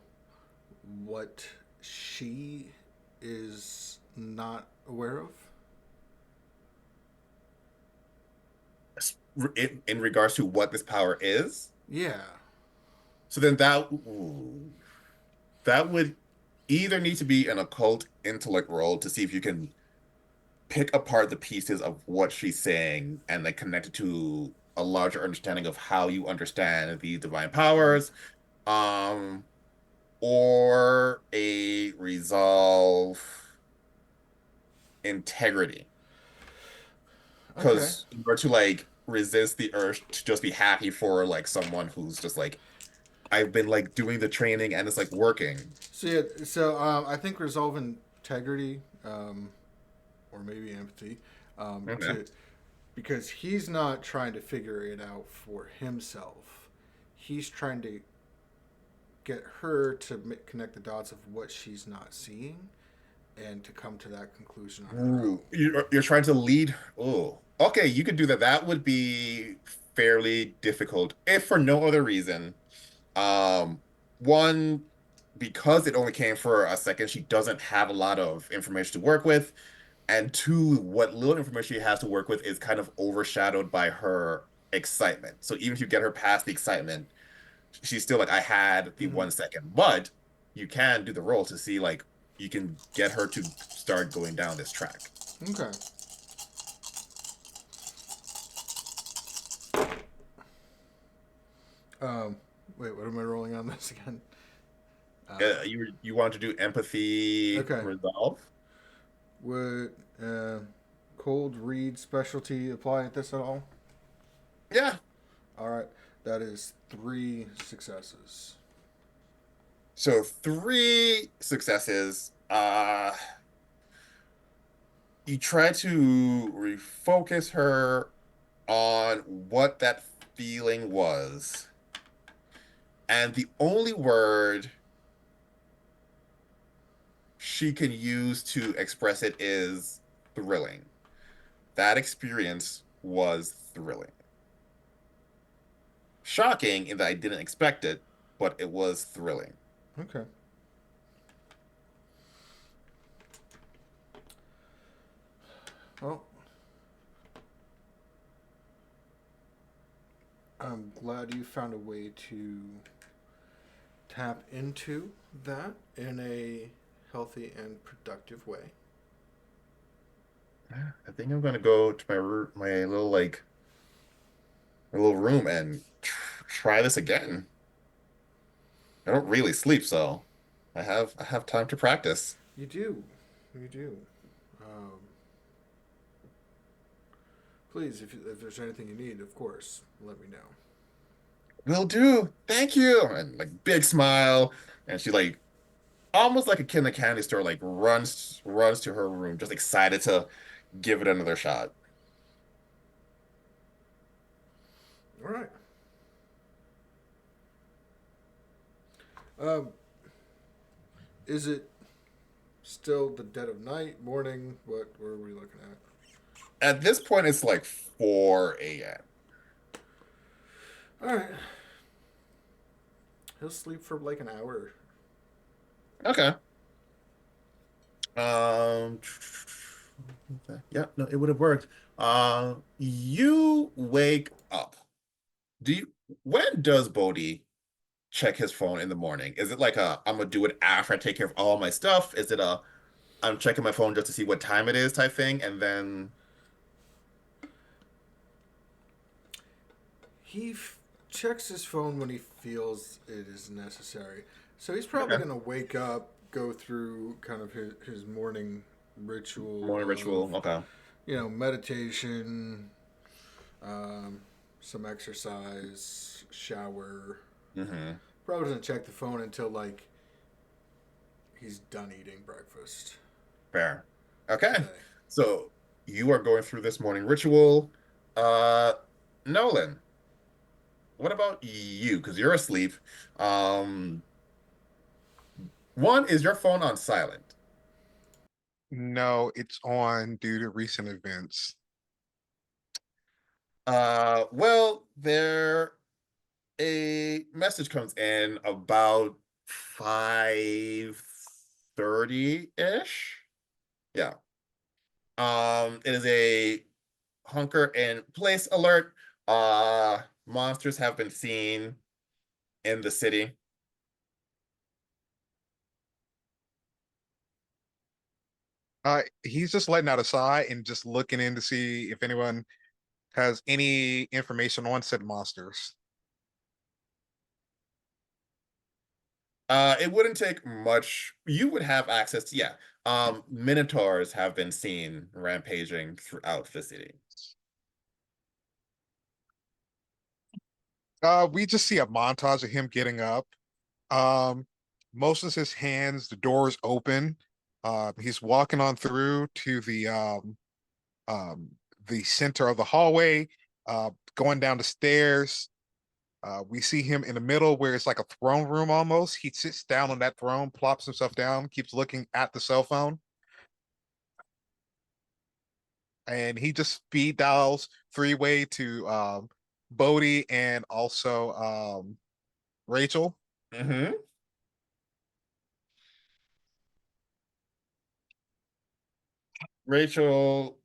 what she is not aware of? In regards to what this power is, Yeah. so then that would either need to be an occult intellect roll to see if you can pick apart the pieces of what she's saying and like connect it to a larger understanding of how you understand the divine powers, um, or a resolve integrity. Okay. Because in order to like resist the urge to just be happy for like someone who's just like I've been like doing the training and it's like working. So yeah, so I think resolve integrity, or maybe empathy, Okay. to because he's not trying to figure it out for himself. He's trying to get her to connect the dots of what she's not seeing and to come to that conclusion on her own. Ooh, you're trying to lead. Oh, okay, you could do that. That would be fairly difficult, if for no other reason. Um, one, because it only came for a second, she doesn't have a lot of information to work with. And two, what little information she has to work with is kind of overshadowed by her excitement. So even if you get her past the excitement, she's still like, I had the Mm-hmm. 1 second. But you can do the roll to see like you can get her to start going down this track. Okay. Um, Wait, what am I rolling on this again? You want to do empathy Okay. resolve? Would cold read specialty apply at this at all? Yeah. All right. That is 3 successes. So 3 successes. You try to refocus her on what that feeling was. And the only word she can use to express it is thrilling. That experience was thrilling. Shocking in that I didn't expect it, but it was thrilling. Okay. Well, I'm glad you found a way to tap into that in a healthy and productive way. I think I'm gonna go to my little like my little room and try this again. I don't really sleep, so I have time to practice. You do. You do. Um, Please, if there's anything you need, of course, let me know. Will do. Thank you. And like big smile. And she like almost like a kid in a candy store, like runs to her room, just excited to give it another shot. All right. Um, is it still the dead of night, morning? What are we looking at? At this point, it's like 4 a.m. All right. He'll sleep for like an hour. Okay. Um, yeah, no, it would have worked. You wake up. Do you, when does Bodhi check his phone in the morning? Is it like I'm gonna do it after I take care of all my stuff? Is it I'm checking my phone just to see what time it is type thing? And then, Checks his phone when he feels it is necessary. So he's probably okay, going to wake up, go through kind of his morning ritual morning of, ritual. Okay. meditation, um, some exercise, shower. Mm-hmm. Probably doesn't check the phone until like he's done eating breakfast Fair. for the Okay. day. So you are going through this morning ritual. Uh, Nolan, what about you? Because you're asleep. Um, one, is your phone on silent? No, it's on due to recent events. Well, there a message comes in about 5:30-ish. Yeah. It is a hunker in place alert. Monsters have been seen in the city. He's just letting out a sigh and just looking in to see if anyone has any information on said monsters. It wouldn't take much. You would have access to, yeah. Minotaurs have been seen rampaging throughout the city. We just see a montage of him getting up. Um, Motions his hands, the doors open. He's walking on through to um the center of the hallway, going down the stairs. We see him in the middle where it's like a throne room almost. He sits down on that throne, plops himself down, keeps looking at the cell phone, and he just speed dials three-way to Bodhi and also Rachel. Hmm. Rachel,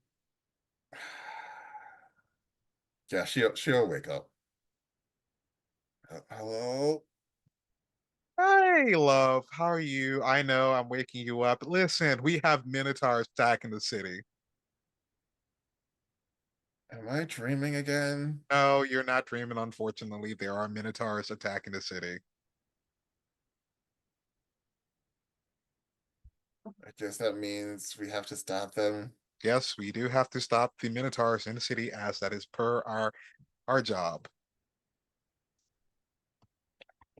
yeah, she'll wake up. Hello? Hey, love, how are you? I know I'm waking you up. Listen, we have Minotaurs attacking the city. Am I dreaming again? No, you're not dreaming, unfortunately. There are Minotaurs attacking the city. I guess that means we have to stop them. Yes, we do have to stop the Minotaurs in the city as that is per our job.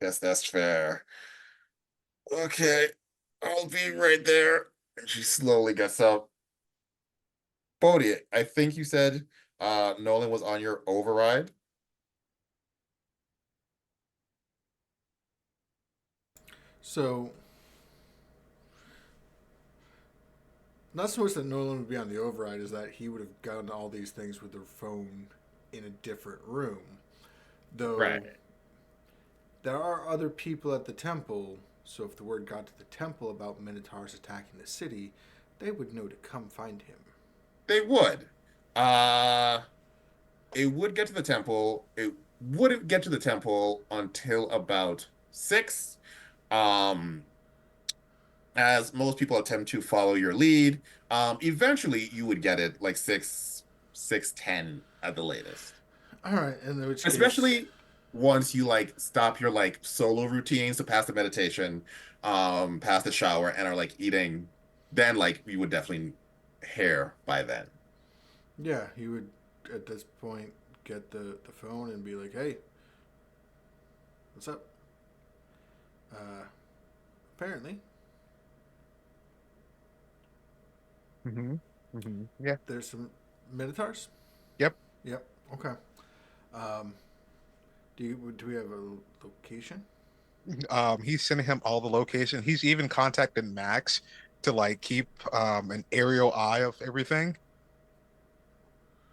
Guess that's fair. Okay, I'll be right there. And she slowly gets up. Bodhi, I think you said Nolan was on your override. So, not so much that Nolan would be on the override, is that he would have gotten all these things with their phone in a different room. Though Right. there are other people at the temple, so if the word got to the temple about Minotaurs attacking the city, they would know to come find him. They would. Uh it would get to the temple. It wouldn't get to the temple until about 6. Um, as most people attempt to follow your lead. Eventually you would get it like 6:10 at the latest. All right, in which case, Especially once you like stop your like solo routines to pass the meditation, pass the shower, and are like eating, then like you would definitely hair by then. yeah, he would at this point get the phone and be like, "Hey, what's up?" Uh, Apparently, Yeah. there's some Minotaurs. Yep. Yep. Okay. Um, do we have a location? He's sending him all the location. He's even contacted Max to like keep an aerial eye of everything.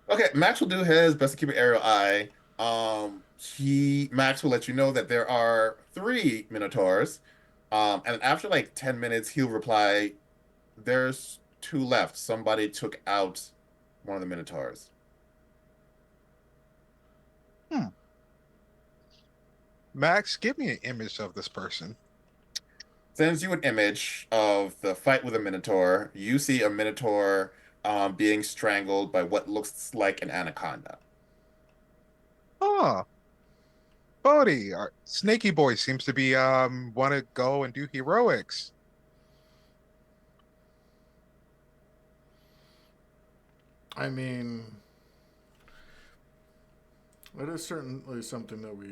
Okay, Max will do his best to keep an aerial eye. Max will let you know that there are 3 Minotaurs. And after like 10 minutes, he'll reply, "There's 2 left. Somebody took out one of the Minotaurs." Hmm. Max, give me an image of this person. Sends you an image of the fight with a Minotaur. You see a Minotaur being strangled by what looks like an anaconda. Oh, Bodhi, our Snaky Boy seems to be want to go and do heroics. I mean, it is certainly something that we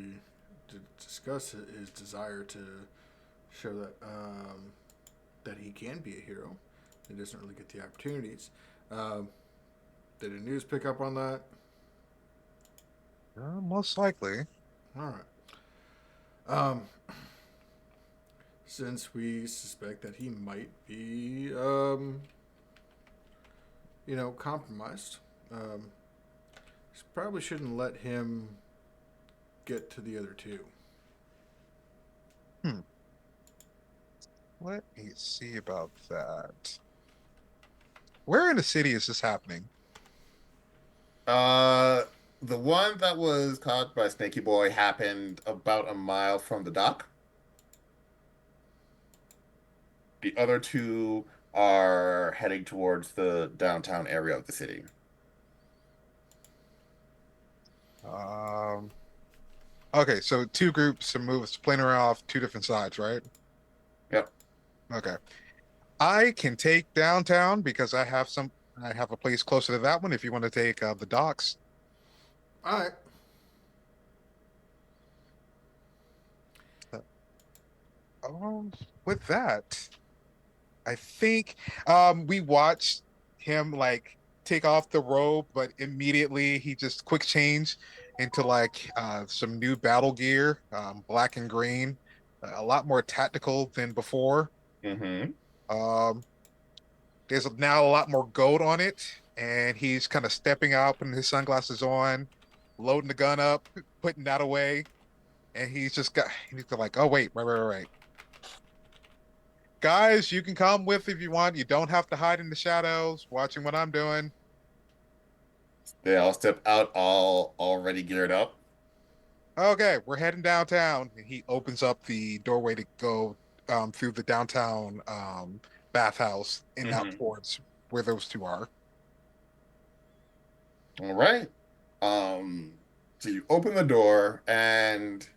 did discuss. His desire to show that he can be a hero. He doesn't really get the opportunities. Um, did the news pick up on that? Most likely. All right. Um, since we suspect that he might be, compromised, um, probably shouldn't let him get to the other two. Hmm. Let me see about that. Where in the city is this happening? Uh, the one that was caught by Snaky Boy happened about a mile from the dock. The other 2 are heading towards the downtown area of the city. Um, okay, so two groups are moving, splitting off two different sides, right? Yep. Okay. I can take downtown because I have a place closer to that one if you want to take the docks. All right. Um, with that, I think we watched him like take off the robe, but immediately he just quick change into like some new battle gear, black and green, a lot more tactical than before. Mm-hmm. Um, there's now a lot more gold on it, and he's kind of stepping out, putting his sunglasses on, loading the gun up, putting that away, and he's like, oh wait, right. Guys, you can come with if you want. You don't have to hide in the shadows, watching what I'm doing. They all step out, all already geared up. Okay, we're heading downtown. And he opens up the doorway to go through the downtown bathhouse and out Mm-hmm. towards where those two are. All right. So you open the door and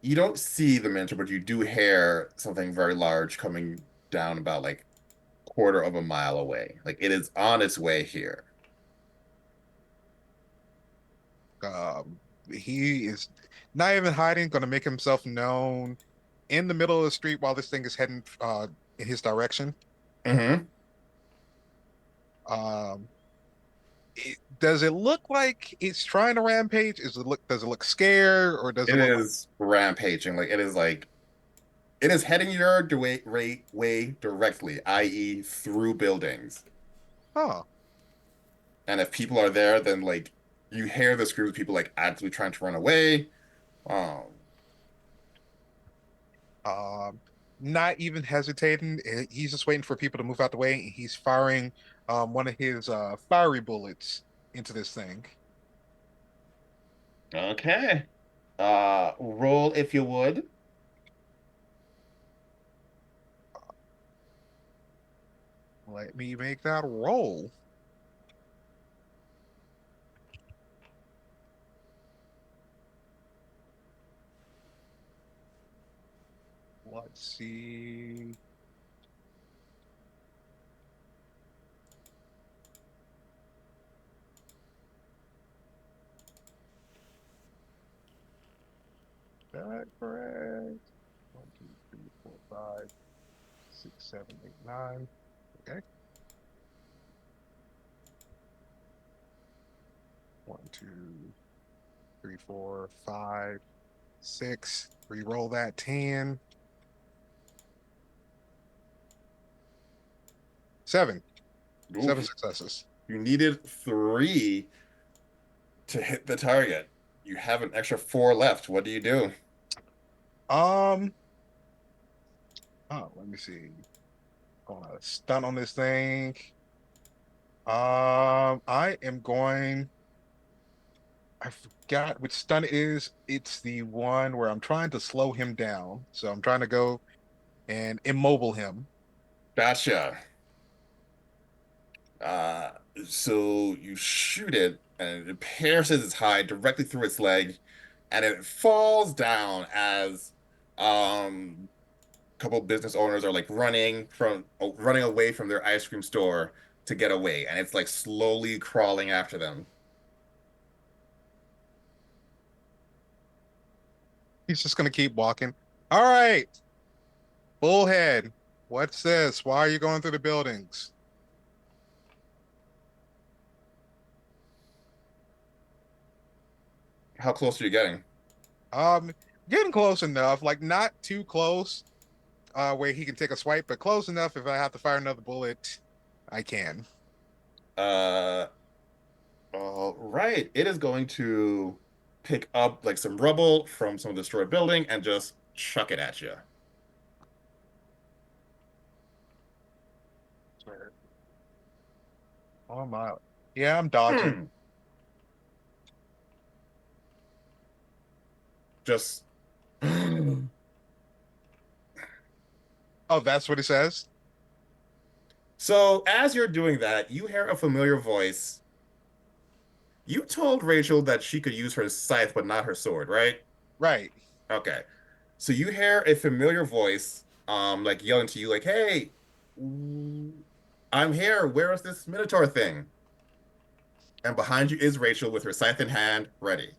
you don't see the Minotaur, but you do hear something very large coming down about like quarter of a mile away. Like it is on its way here. Um, he is not even hiding, going to make himself known in the middle of the street while this thing is heading in his direction. Mm-hmm. Um, does it look like it's trying to rampage? Does it look scared, or does it It look like, is rampaging. Like it is heading your way directly, i.e., through buildings. huh? And if people are there, then like you hear the screams of people like actively trying to run away. Um, Um, Not even hesitating. He's just waiting for people to move out the way, and he's firing one of his fiery bullets into this thing. okay. Roll if you would. Let me make that roll. Let's see. That correct? One, two, three, four, five, six, seven, eight, nine. Okay. One, two, three, four, five, six. Reroll that 10. Seven. Seven Oof. successes. You needed three to hit the target. You have an extra four left. What do you do? Um, let me see. Gonna stun on this thing. I am going. I forgot which stun it is. It's the one where I'm trying to slow him down. So I'm trying to go and immobile him. Gotcha. Uh, so you shoot it, and it pierces its hide directly through its leg, and it falls down as a couple business owners are like running away from their ice cream store to get away, and it's like slowly crawling after them. He's just gonna keep walking. All right, bullhead. What's this? Why are you going through the buildings? How close are you getting? Um, Getting close enough, like not too close, where he can take a swipe, but close enough if I have to fire another bullet, I can. Uh, all right. It is going to pick up like some rubble from some destroyed building and just chuck it at you. Oh my. Yeah, I'm dodging. Hmm. Just Oh, that's what he says? so as you're doing that, you hear a familiar voice. You told Rachel that she could use her scythe, but not her sword, right? Right. Okay. So you hear a familiar voice, like yelling to you, like, "Hey, I'm here. Where is this Minotaur thing?" And behind you is Rachel with her scythe in hand, ready.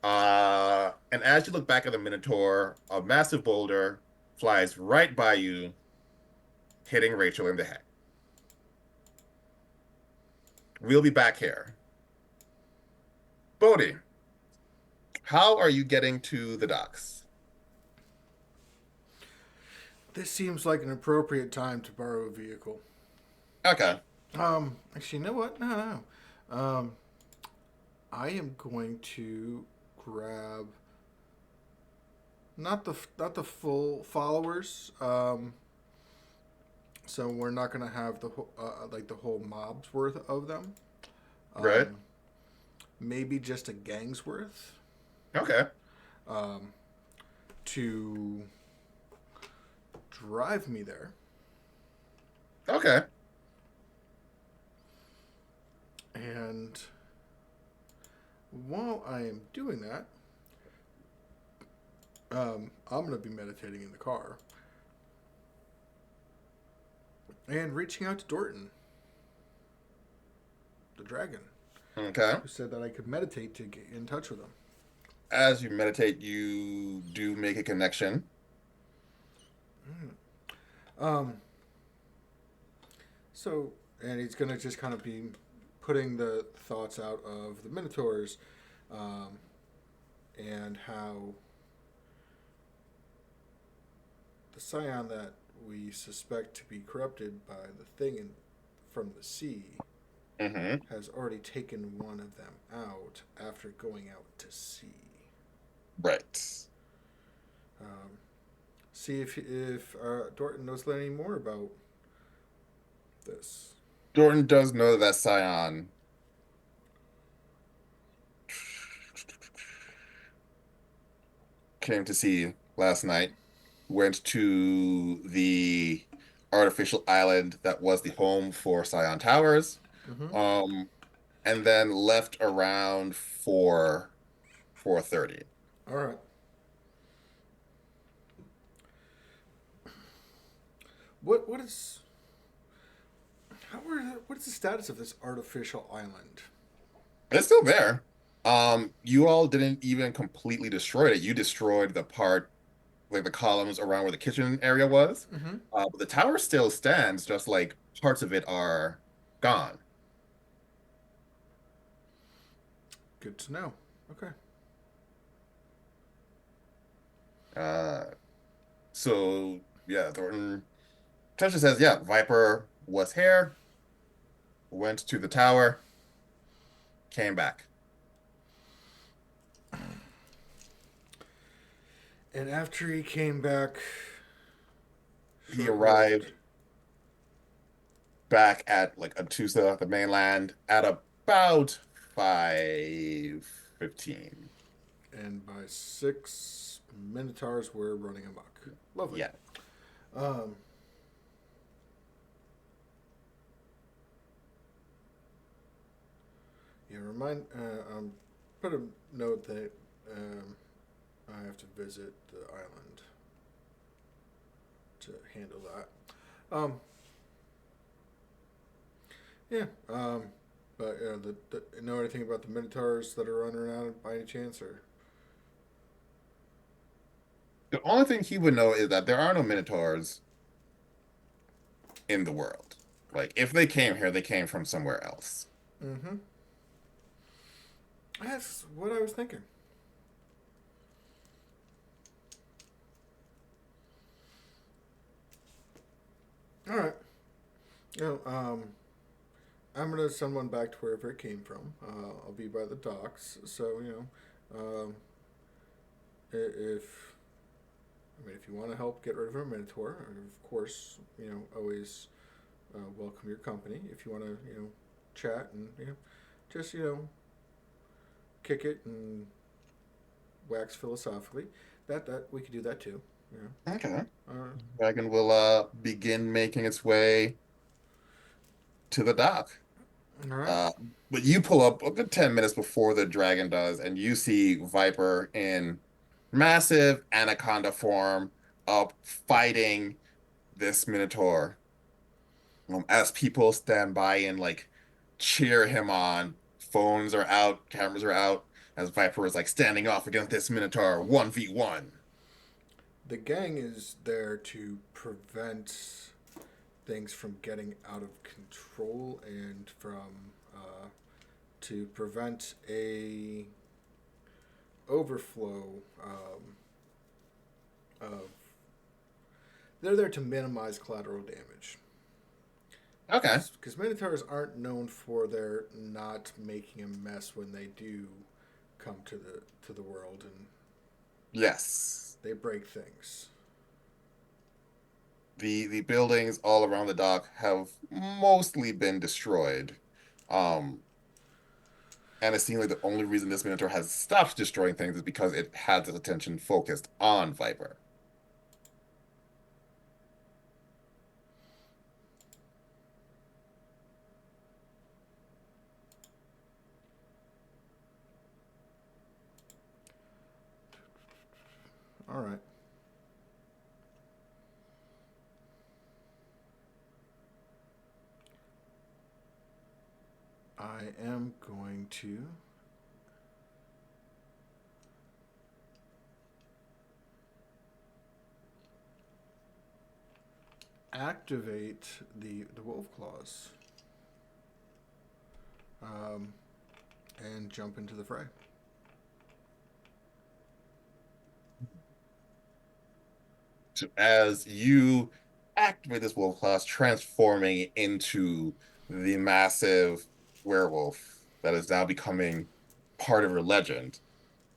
And as you look back at the Minotaur, a massive boulder. flies right by you, hitting Rachel in the head. We'll be back here. Bodhi, how are you getting to the docks? This seems like an appropriate time to borrow a vehicle. Okay, Actually, you know what? No, no. I am going to grab not the full followers. So we're not going to have like the whole mob's worth of them. right. Um, Maybe just a gang's worth. Okay, Um, to drive me there. okay. And while I am doing that, I'm going to be meditating in the car and reaching out to Dorton, the dragon, Okay. who said that I could meditate to get in touch with him. As you meditate, you do make a connection. Um, so, and he's going to just kind of be putting the thoughts out of the Minotaurs um, and how the Scion that we suspect to be corrupted by the thing from the sea Mm-hmm. has already taken one of them out after going out to sea. Right. Um, See if Dorton knows any more about this. Jordan does know that Scion came to see last night, went to the artificial island that was the home for Scion Towers, Mm-hmm. um, and then left around 4:30. All right. What is what is the status of this artificial island? It's still there. You all didn't even completely destroy it. You destroyed the part, like the columns around where the kitchen area was. Mm-hmm. But the tower still stands, just like parts of it are gone. Good to know. Okay. Uh, so yeah, Thornton Tesha says, yeah, Viper was here, went to the tower, came back. And after he came back, He short-lived. arrived back at like Antusa, the mainland, at about 5:15. And by 6, Minotaurs were running amok. Lovely. Yeah. Um, yeah, put a note that I have to visit the island to handle that. Yeah, but know anything about the Minotaurs that are running around by any chance, or The only thing he would know is that there are no Minotaurs in the world. Like, if they came here, they came from somewhere else. mm-hmm. That's what I was thinking. All right. You know, I'm gonna send one back to wherever it came from. I'll be by the docks, so if if you want to help get rid of a minotaur, of course, always welcome your company. If you want to, chat and just kick it and wax philosophically, that we could do that too. Okay. Uh, Dragon will begin making its way to the dock. all right. Uh, but you pull up a good 10 minutes before the dragon does, and you see Viper in massive anaconda form up fighting this Minotaur. As people stand by and like cheer him on, phones are out, cameras are out, as Viper is like standing off against this Minotaur 1v1. the gang is there to prevent things from getting out of control and from to prevent a overflow of. They're there to minimize collateral damage. Okay. Because Minotaurs aren't known for their not making a mess when they do come to the world, and Yes. they break things. The buildings all around the dock have mostly been destroyed. Um, and it seems like the only reason this Minotaur has stopped destroying things is because it has its attention focused on Viper. All right. I am going to activate the wolf claws and jump into the fray. So as you activate this wolf class, transforming into the massive werewolf that is now becoming part of your legend,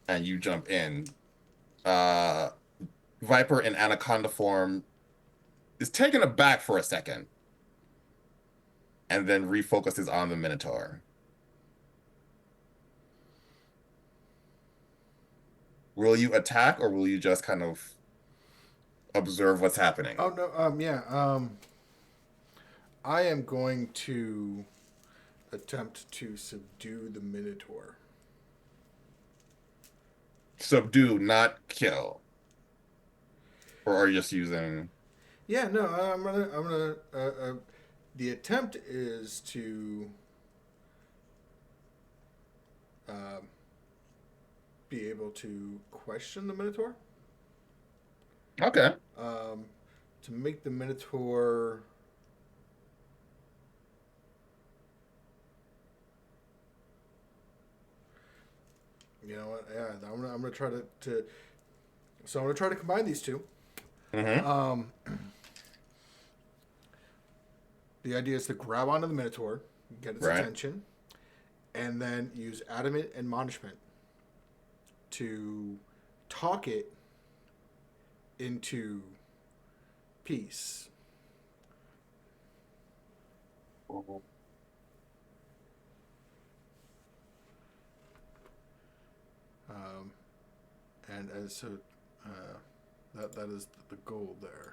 and you jump in, uh, Viper in anaconda form is taken aback for a second and then refocuses on the Minotaur. Will you attack or will you just kind of observe what's happening? Oh no, yeah, I am going to attempt to subdue the Minotaur. Subdue, not kill. Or are you just using. Yeah, no, I'm gonna. The attempt is to uh, be able to question the Minotaur. Okay. Um, to make the Minotaur. You know what? Yeah, I'm gonna try to. So I'm gonna try to combine these two. Mm-hmm. Um, the idea is to grab onto the Minotaur, get its Right. attention, and then use adamant admonishment to talk it into peace. Um, and as so, that is the goal there.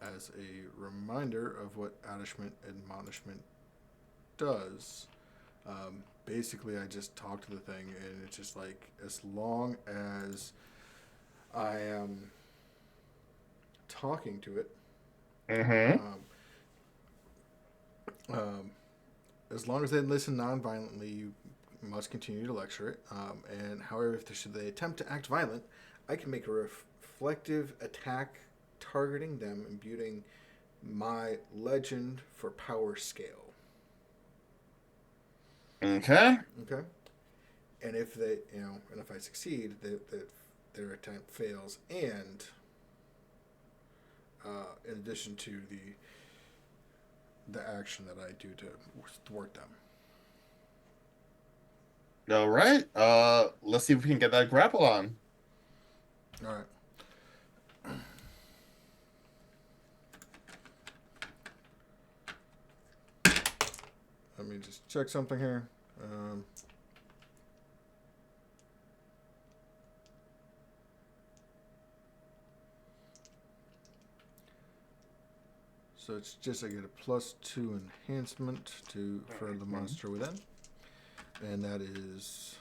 As a reminder of what admonishment does, basically I just talk to the thing, and it's just like as long as I am talking to it, Mm-hmm. um, um, as long as they listen non-violently, you must continue to lecture it. And however, if should they attempt to act violent, I can make a reflective attack targeting them, imbuing my legend for power scale. Okay. Okay. And if they, and if I succeed, their attempt fails, and in addition to the action that I do to thwart them. All right. Let's see if we can get that grapple on. All right. Let me just check something here. So it's just I get a +2 enhancement for the monster within, and that is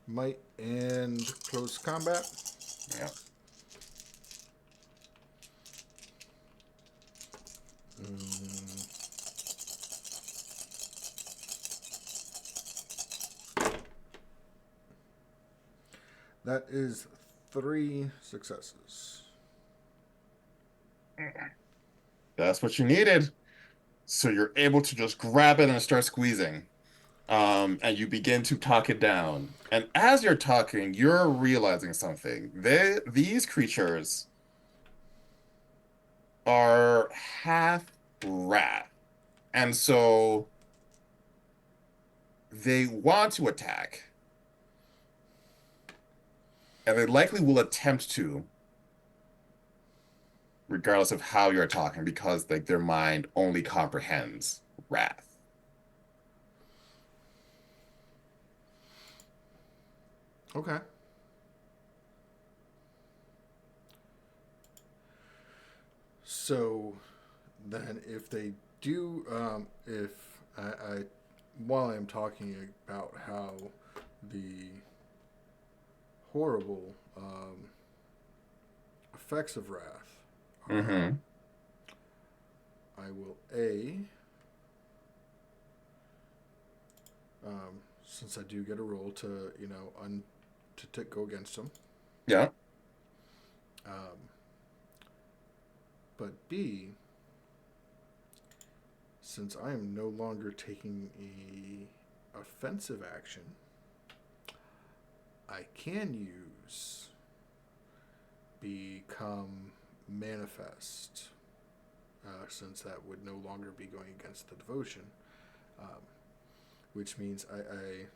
might and close combat. Yeah. That is 3 successes. That's what you needed. So you're able to just grab it and start squeezing. And you begin to talk it down. And as you're talking, you're realizing something. These creatures are half rat. And so they want to attack, and they likely will attempt to, regardless of how you're talking, because like their mind only comprehends wrath. Okay. So then, if they do, if I while I'm talking about how the horrible effects of wrath are, Mm-hmm. I will since I do get a roll to to go against them, Yeah. um, but B, since I am no longer taking a offensive action, I can use become manifest, since that would no longer be going against the devotion, um, which means I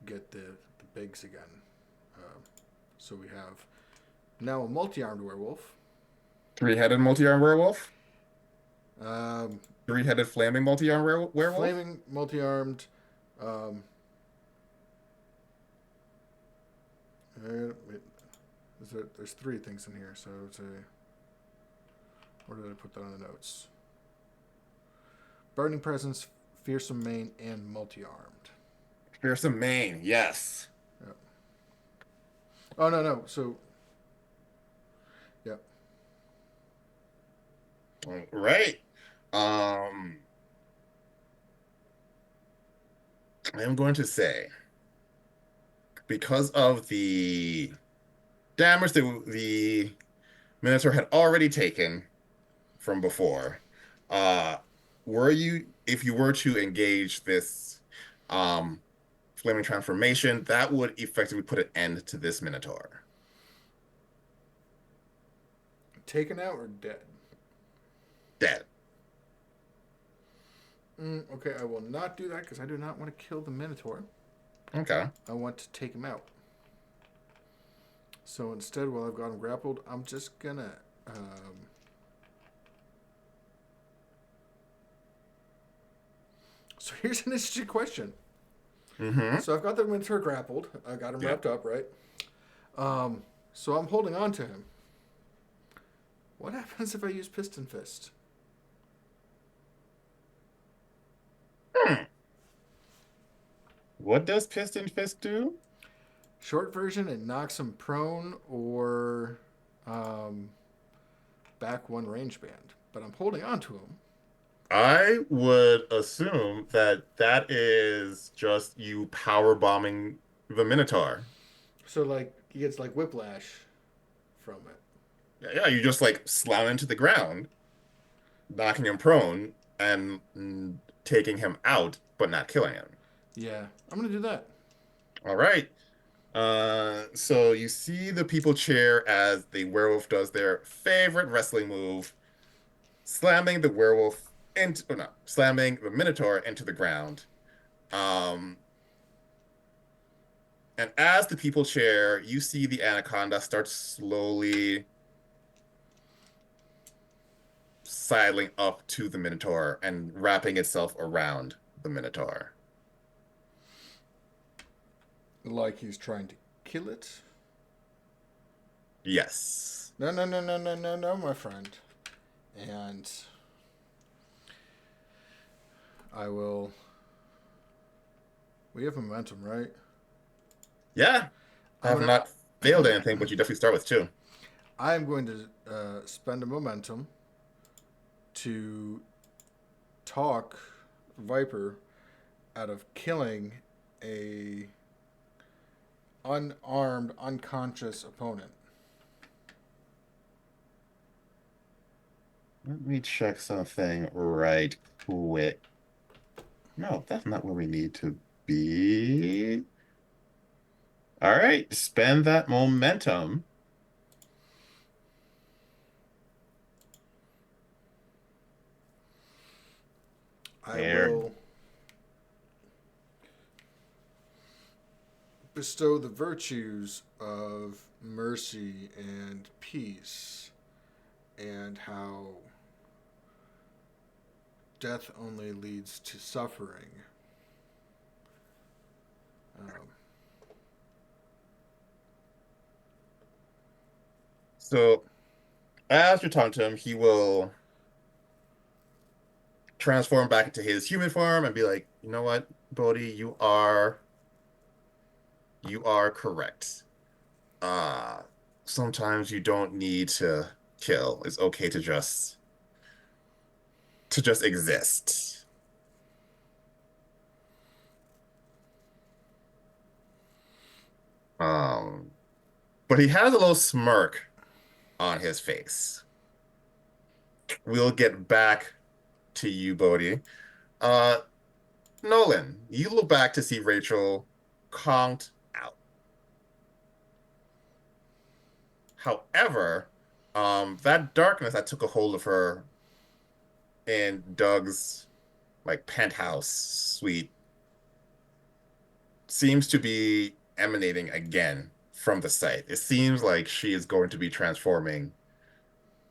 get the bigs again. So we have now a multi-armed werewolf, Three-headed multi-armed werewolf. um, Three-headed flaming multi-armed werewolf. flaming multi-armed. Um, wait, there's 3 things in here, so it's a. Where did I put that on the notes? Burning Presence, Fearsome Mane, and Multi-Armed. Fearsome mane. Yes. Yep. Oh, no, no. So, yep. All right. Um, I am going to say, because of the damage that the Minotaur had already taken from before, uh, were you, if you were to engage this um flaming transformation, that would effectively put an end to this Minotaur. Taken out or dead? Dead. Okay, I will not do that because I do not want to kill the Minotaur. Okay. I want to take him out. So instead, while I've got him grappled, I'm just gonna. So here's an interesting question. Mm-hmm. So I've got the Minotaur grappled. I got him Yeah. wrapped up, right? So I'm holding on to him. What happens if I use Piston Fist? Hmm. What does Piston Fist do? Short version, it knocks him prone or um, back 1 range band. But I'm holding on to him. I would assume that that is just you power bombing the Minotaur. So, like, he gets, like, whiplash from it. Yeah, yeah, you just like slam into the ground, knocking him prone and taking him out, but not killing him. Yeah, I'm going to do that. All right. So you see the people cheer as the werewolf does their favorite wrestling move, slamming the werewolf into, oh no, slamming the Minotaur into the ground. Um, and as the people cheer, you see the anaconda start slowly sidling up to the Minotaur and wrapping itself around the Minotaur. Like he's trying to kill it. Yes. No, no, no, no, no, no, no, my friend. And I will. We have momentum, right? Yeah. I I'm have gonna. not failed anything, but you definitely start with two. I am going to spend a momentum to talk Viper out of killing a unarmed, unconscious opponent. Let me check something right quick. No, that's not where we need to be. All right, spend that momentum. I There. will bestow the virtues of mercy and peace, and how death only leads to suffering. Um, So as you're talking to him, he will transform back into his human form and be like, you know what, Bodhi, you are correct. Uh, Sometimes you don't need to kill. It's okay to just exist. Um, but he has a little smirk on his face. We'll get back to you, Bodhi. Uh, Nolan, you look back to see Rachel conked out. However, that darkness that took a hold of her in Doug's like penthouse suite seems to be emanating again from the site. It seems like she is going to be transforming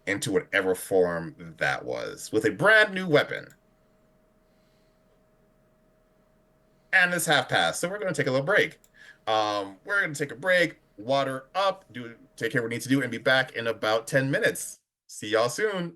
into whatever form that was with a brand new weapon. And it's half past, so we're going to take a little break. We're going to take a break, water up, take care of what we need to do, and be back in about 10 minutes. See y'all soon.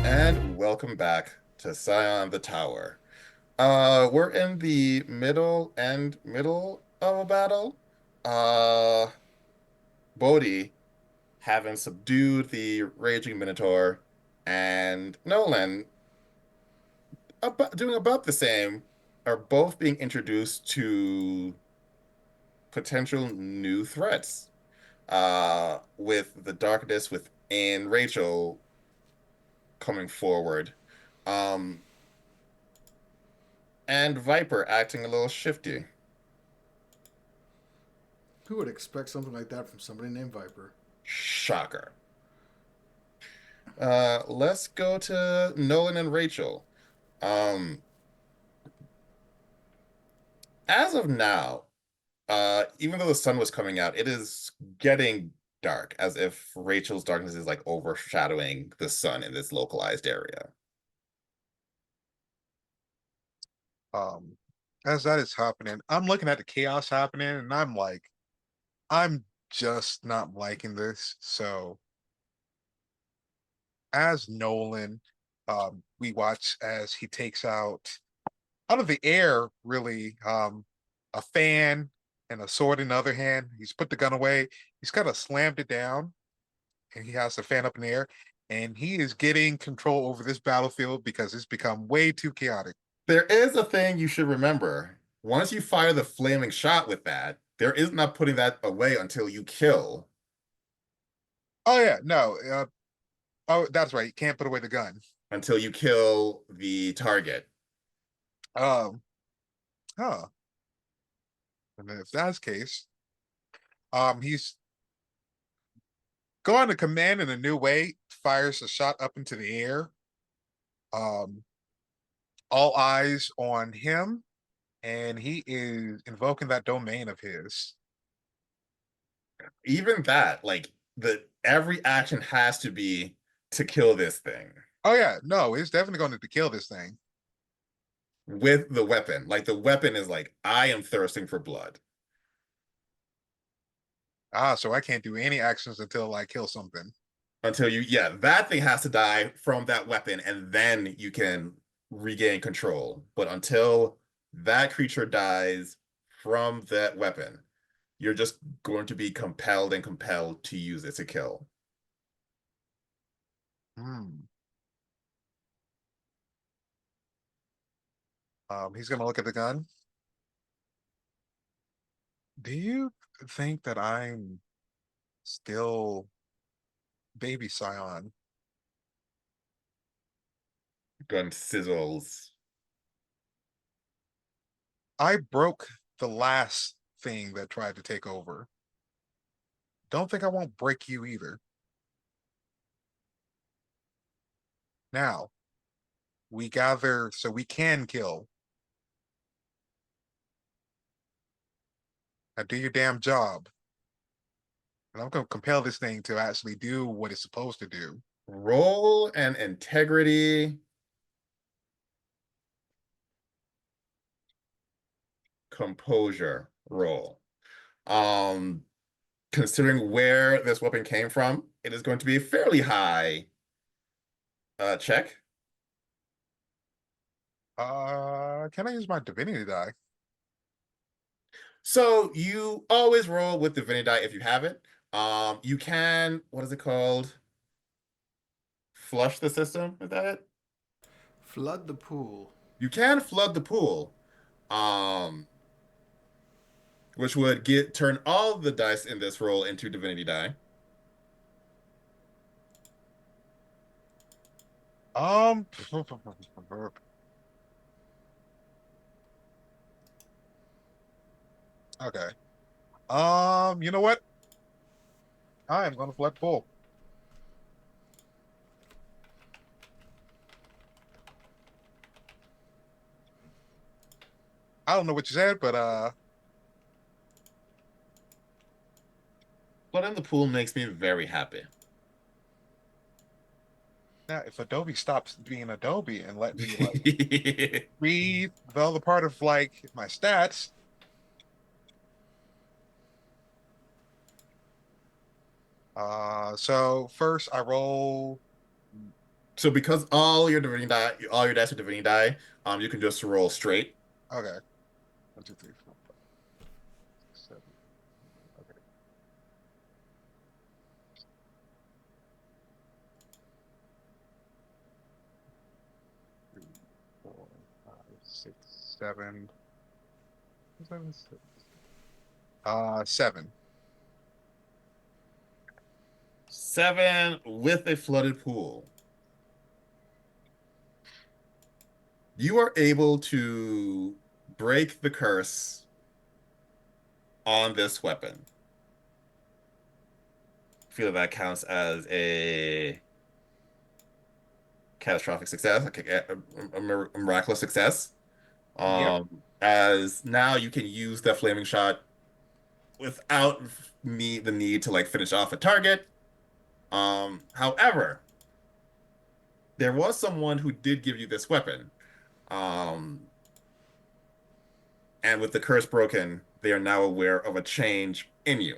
And welcome back to Scion the Tower. We're in the middle of a battle. Uh, Bodhi having subdued the Raging Minotaur, and Nolan doing about the same, are both being introduced to potential new threats. With the darkness within Rachel coming forward. Um, and Viper acting a little shifty. Who would expect something like that from somebody named Viper? Shocker. Let's go to Nolan and Rachel. Um, as of now, even though the sun was coming out, it is getting dark, as if Rachel's darkness is like overshadowing the sun in this localized area. Um, as that is happening, I'm looking at the chaos happening, and I'm like, I'm just not liking this. So, as Nolan, we watch as he takes out of the air, really, a fan and a sword in the other hand. He's put the gun away. He's kind of slammed it down, and he has the fan up in the air, and he is getting control over this battlefield because it's become way too chaotic. There is a thing you should remember. Once you fire the flaming shot with that, there is not putting that away until you kill. Oh yeah, no. Oh, that's right. You can't put away the gun. until you kill the target. Um, huh. And if that's the case, he's going to command in a new way, fires a shot up into the air. Um, all eyes on him, and he is invoking that domain of his. Even that, like the every action has to be to kill this thing Oh yeah, no, it's definitely going to kill this thing. with the weapon. Like the weapon is like, I am thirsting for blood. So I can't do any actions until I kill something. Until you, yeah, that thing has to die from that weapon, and then you can regain control. But until that creature dies from that weapon, you're just going to be compelled and compelled to use it to kill. Hmm. He's gonna look at the gun. Do you think that I'm still baby Scion? Gun sizzles. I broke the last thing that tried to take over. Don't think I won't break you either. Now, we gather so we can kill. Now do your damn job. And I'm gonna compel this thing to actually do what it's supposed to do. Roll and integrity, composure roll. Um, Considering where this weapon came from, it is going to be a fairly high check. Can I use my divinity die? So you always roll with Divinity die if you have it. You can, what is it called? Flush the system, is that it? Flood the pool. You can flood the pool, which would get turn all the dice in this roll into Divinity die. Um, okay. You know what? I am gonna flood full. I don't know what you said, but Flooding the pool makes me very happy. now if Adobe stops being Adobe and let me like read the other part of like my stats, so first I roll. So because all your divinity die, all your dice are divinity die, you can just roll straight. Okay, 1, 2, 3, 4, 5, 6, 7. Okay. 3, 4, 5, 6, 7. 7, 6. 7. 7 with a flooded pool. You are able to break the curse on this weapon. I feel that counts as a catastrophic success, like a miraculous success. Yep. As now you can use the flaming shot without the need to like finish off a target. However, there was someone who did give you this weapon. Um, and with the curse broken, they are now aware of a change in you.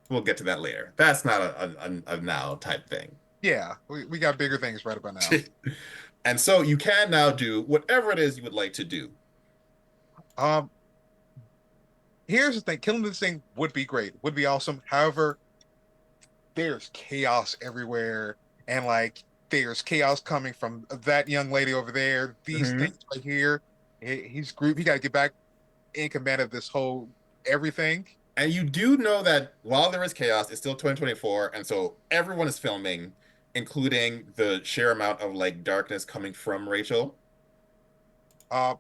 We'll get to that later. That's not a now type thing. Yeah, we got bigger things right about now. And so you can now do whatever it is you would like to do. Um, Here's the thing: killing this thing would be great, would be awesome. However, there's chaos everywhere, and like there's chaos coming from that young lady over there. These things Mhm. right here. He's group. He got to get back in command of this whole everything. And you do know that while there is chaos, it's still 2024, and so everyone is filming. including the sheer amount of like darkness coming from Rachel. Uh,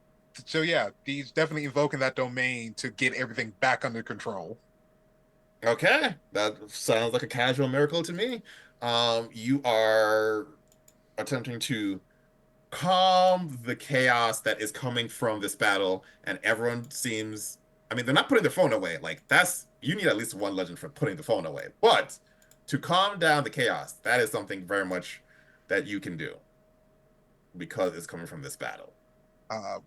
so yeah, he's definitely invoking that domain to get everything back under control. Okay, that sounds like a casual miracle to me. You are attempting to calm the chaos that is coming from this battle, and everyone seems, I mean, they're not putting their phone away. Like, that's, you need at least one legend for putting the phone away. But to calm down the chaos, that is something very much that you can do because it's coming from this battle. Uh,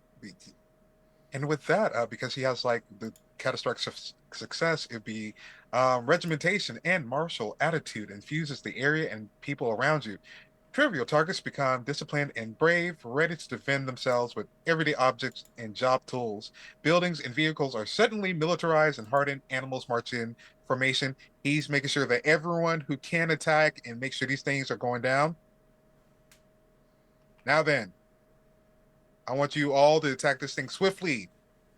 and with that, because he has like the catastrophic success, it'd be regimentation and martial attitude infuses the area and people around you. Trivial targets become disciplined and brave, ready to defend themselves with everyday objects and job tools. Buildings and vehicles are suddenly militarized and hardened. Animals march in formation. He's making sure that everyone who can attack and make sure these things are going down. Now then, I want you all to attack this thing swiftly,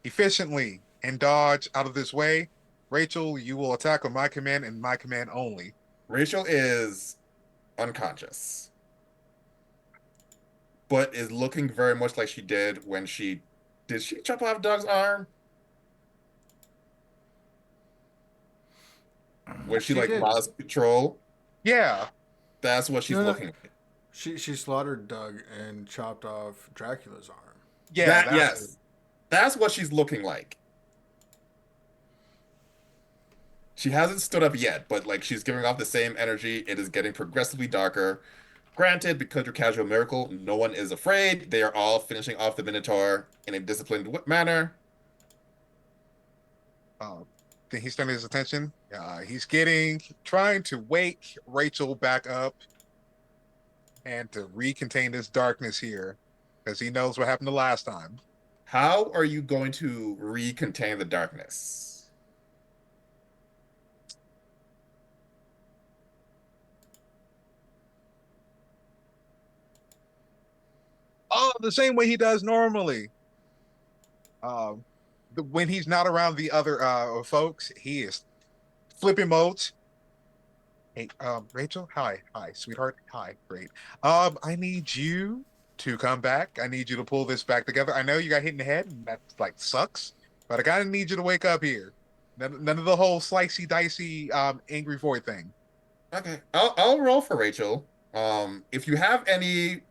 efficiently, and dodge out of this way. Rachel, you will attack on my command and my command only. Rachel is unconscious, but is looking very much like she did when did she chop off Doug's arm? When she She like did. lost control? Yeah, That's what she's No, no. looking like. She slaughtered Doug and chopped off Dracula's arm. yeah, That, that's it. yes, that's what she's looking like. She hasn't stood up yet, but like she's giving off the same energy. It is getting progressively darker. Granted, because you're casual miracle, no one is afraid. They are all finishing off the Minotaur in a disciplined manner. Uh, then he's turning his attention. He's getting trying to wake Rachel back up and to recontain this darkness here because he knows what happened the last time. How are you going to recontain the darkness? Oh, the same way he does normally. Um, when he's not around the other folks, he is flipping modes. Hey, Rachel, hi, sweetheart, hi, great. I need you to come back. I need you to pull this back together. I know you got hit in the head, and that like sucks, but I gotta need you to wake up here. None of the whole slicey dicey angry void thing. Okay, I'll roll for Rachel. If you have any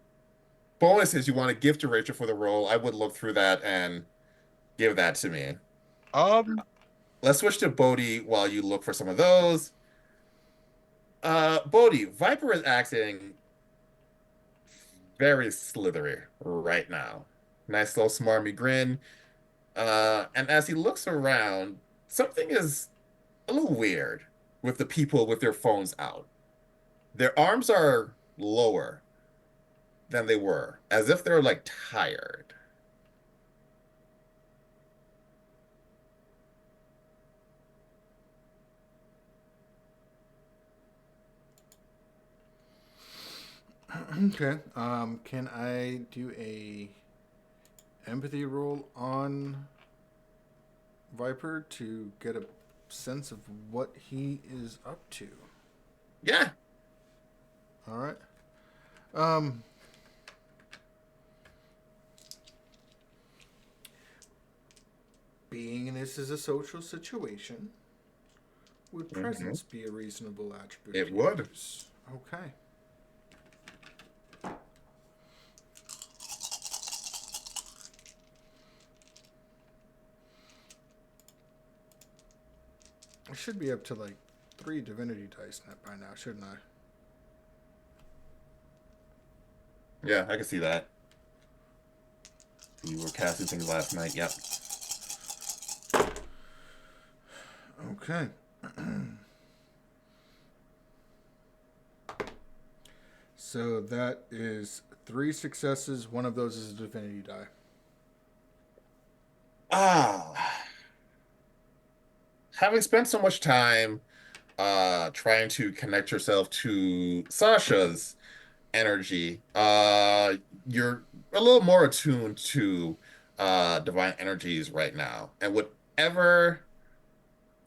bonuses you want to give to Rachel for the role, I would look through that and give that to me. Um, Let's switch to Bodhi while you look for some of those. Bodhi, Viper is acting very slithery right now. Nice little smarmy grin. And as he looks around, something is a little weird with the people with their phones out. Their arms are lower than they were, as if they're like tired. Okay. Can I do a empathy roll on Viper to get a sense of what he is up to? Yeah. All right. Um, being this is a social situation, would Mhm. presence be a reasonable attribute It to would. use? Okay. I should be up to like 3 divinity dice net by now, shouldn't I? Yeah, I can see that. You were casting things last night. Yep. Okay. So that is 3 successes. One of those is a divinity die. Ah, having spent so much time trying to connect yourself to Sasha's energy, you're a little more attuned to divine energies right now. And whatever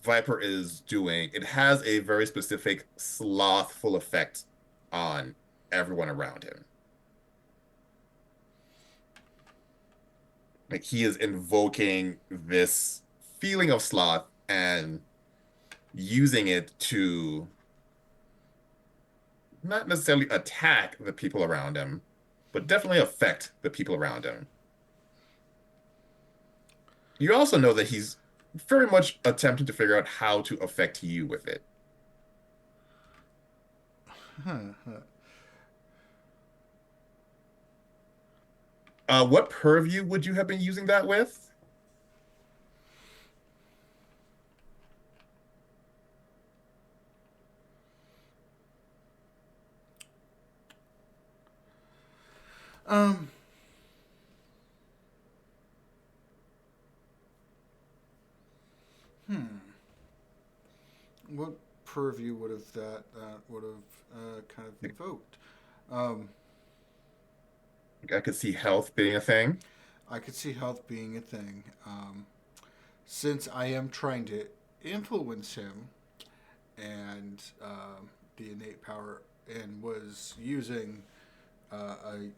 Viper is doing, it has a very specific slothful effect on everyone around him. Like he is invoking this feeling of sloth and using it to not necessarily attack the people around him, but definitely affect the people around him. You also know that he's very much attempting to figure out how to affect you with it. Huh. What purview would you have been using that with? Um. Hmm. What purview would have that would have kind of invoked? Um. I could see health being a thing. I could see health being a thing. Since I am trying to influence him and the innate power, and was using a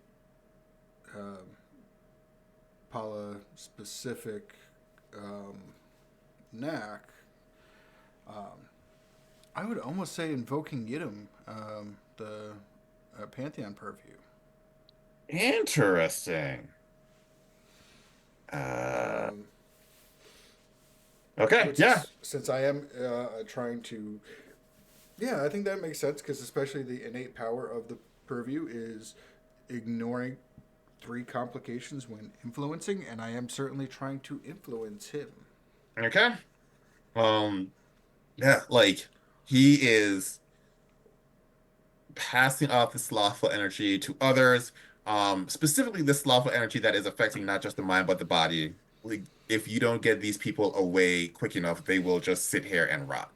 Pala specific um, knack, um, I would almost say invoking Yidam, the Pantheon purview. Interesting. Uh, Um, okay, which yeah. is since I am trying to, yeah, I think that makes sense because especially the innate power of the purview is ignoring three complications when influencing, and I am certainly trying to influence him. Okay. Um, yeah, like he is passing off this slothful energy to others, specifically this slothful energy that is affecting not just the mind but the body. Like, if you don't get these people away quick enough, they will just sit here and rot.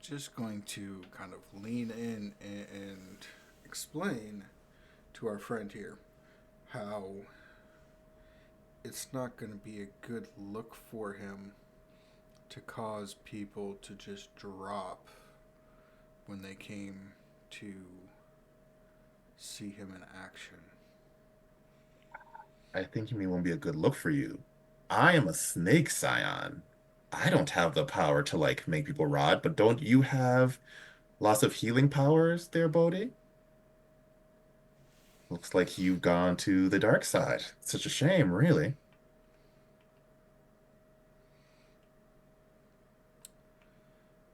Just going to kind of lean in and explain to our friend here how it's not going to be a good look for him to cause people to just drop when they came to see him in action. I think you mean won't be a good look for you. I am a snake scion. I don't have the power to like make people rot, but don't you have lots of healing powers there, Bodhi? Looks like you've gone to the dark side. Such a shame, really.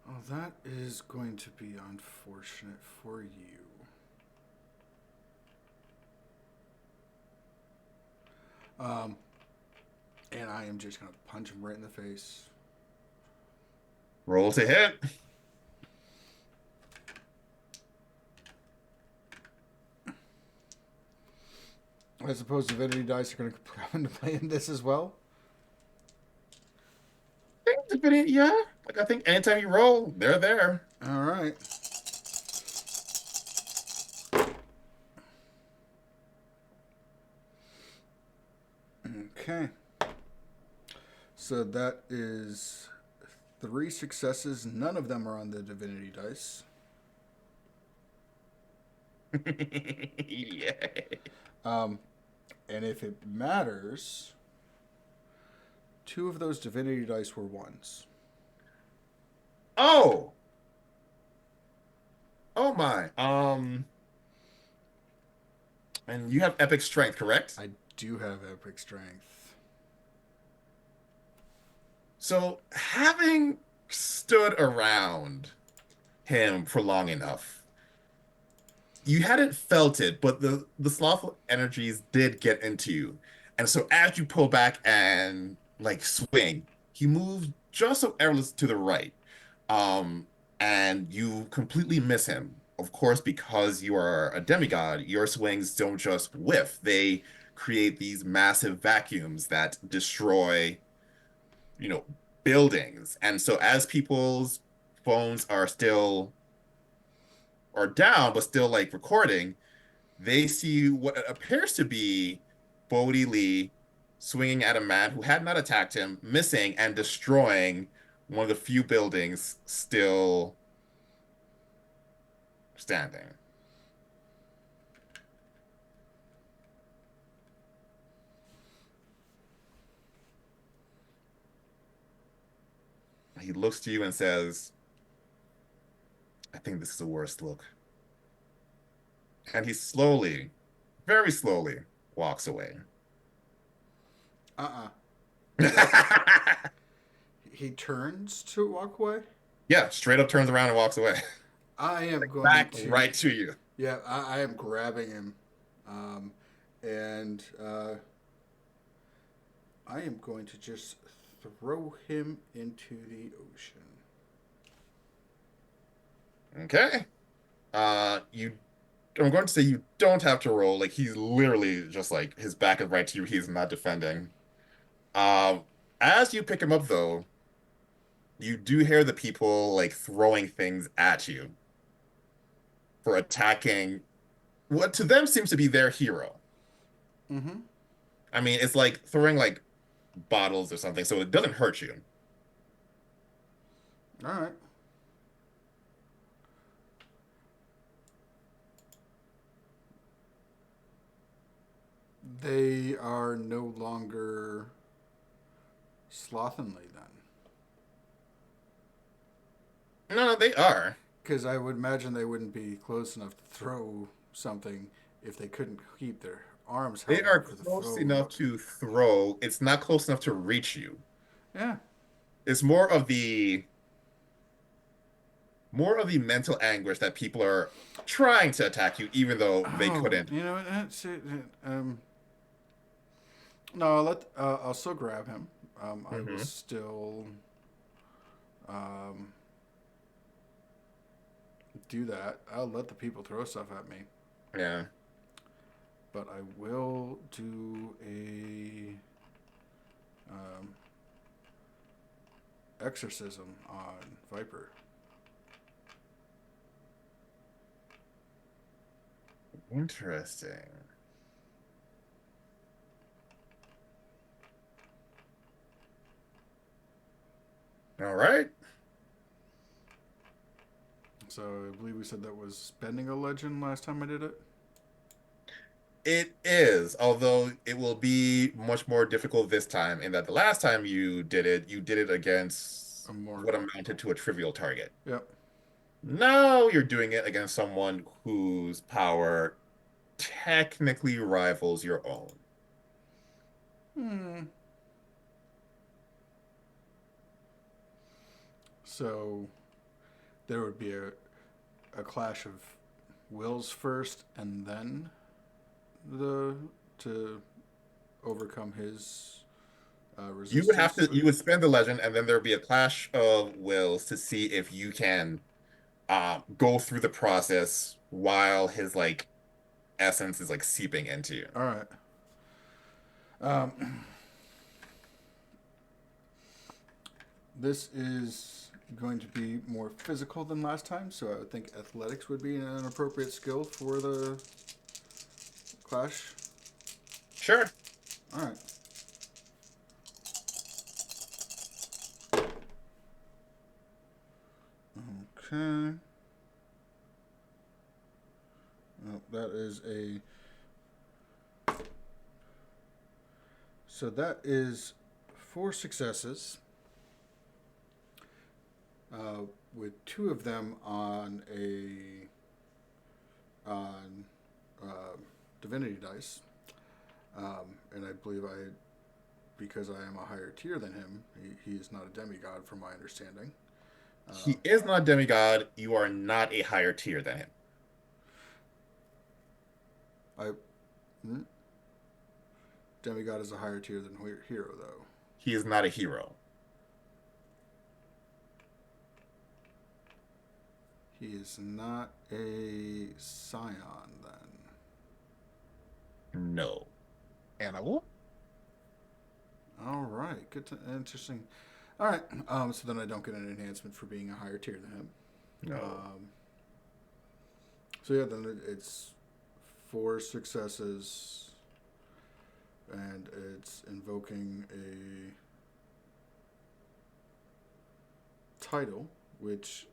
Oh, that is going to be unfortunate for you. Um, and I am just going to punch him right in the face. Roll to hit. I suppose divinity dice are going to come into play in this as well. Yeah. Like I think anytime you roll, they're there. All right. Okay. So that is three successes. None of them are on the divinity dice. Yeah. Um, and if it matters, two of those divinity dice were ones. Oh. Oh my. And you have epic strength, correct? I do have epic strength. So having stood around him for long enough, you hadn't felt it, but the slothful energies did get into you. And so as you pull back and like swing, he moves just so errorless to the right. Um, and you completely miss him. Of course, because you are a demigod, your swings don't just whiff. They create these massive vacuums that destroy, you know, buildings. And so as people's phones are down, but still like recording, they see what appears to be Bodhi Lee swinging at a man who had not attacked him, missing and destroying one of the few buildings still standing. He looks to you and says, I think this is the worst look. And he slowly, very slowly, walks away. Uh-uh. He turns to walk away. Yeah, straight up turns around and walks away. I am going Back to. right to you. Yeah, I am grabbing him, um, and I am going to just throw him into the ocean. Okay. You I'm going to say you don't have to roll. Like he's literally just like his back is right to you. He's not defending. Um, as you pick him up though, you do hear the people like throwing things at you for attacking what to them seems to be their hero. Mm-hmm. I mean, it's like throwing like bottles or something, so it doesn't hurt you. All right. They are no longer slovenly then. No, they are. Because I would imagine they wouldn't be close enough to throw something if they couldn't keep their arms They held are out for the close throw enough motion. to throw. It's not close enough to reach you. Yeah. It's more of the mental anguish that people are trying to attack you, even though they Oh, couldn't. you know, that's it. No, I'll still grab him. I will Hmm. still um, do that. I'll let the people throw stuff at me, Yeah. but I will do a um, exorcism on Viper. Interesting. All right. So I believe we said that was spending a legend last time I did it. It is, although it will be much more difficult this time in that the last time you did it against A more. what amounted to a trivial target. Yep. Now you're doing it against someone whose power technically rivals your own. Hmm. So there would be a clash of wills first, and then the to overcome his resistance. You would spend the legend, and then there would be a clash of wills to see if you can go through the process while his like essence is like seeping into you. All right. Um, this is going to be more physical than last time, so I would think athletics would be an appropriate skill for the clash. Sure. All right. Okay. Well, that is a. So that is 4 successes, with 2 of them on divinity dice, and I believe because I am a higher tier than him, he is not a demigod, from my understanding. Uh, He is not a demigod. You are not a higher tier than him. I hmm? Demigod is a higher tier than hero, though. He is not a hero. He is not a Scion then. No. Animal. All right, interesting. All right, so then I don't get an enhancement for being a higher tier than him. No. So yeah, then it's 4 successes and it's invoking a title, which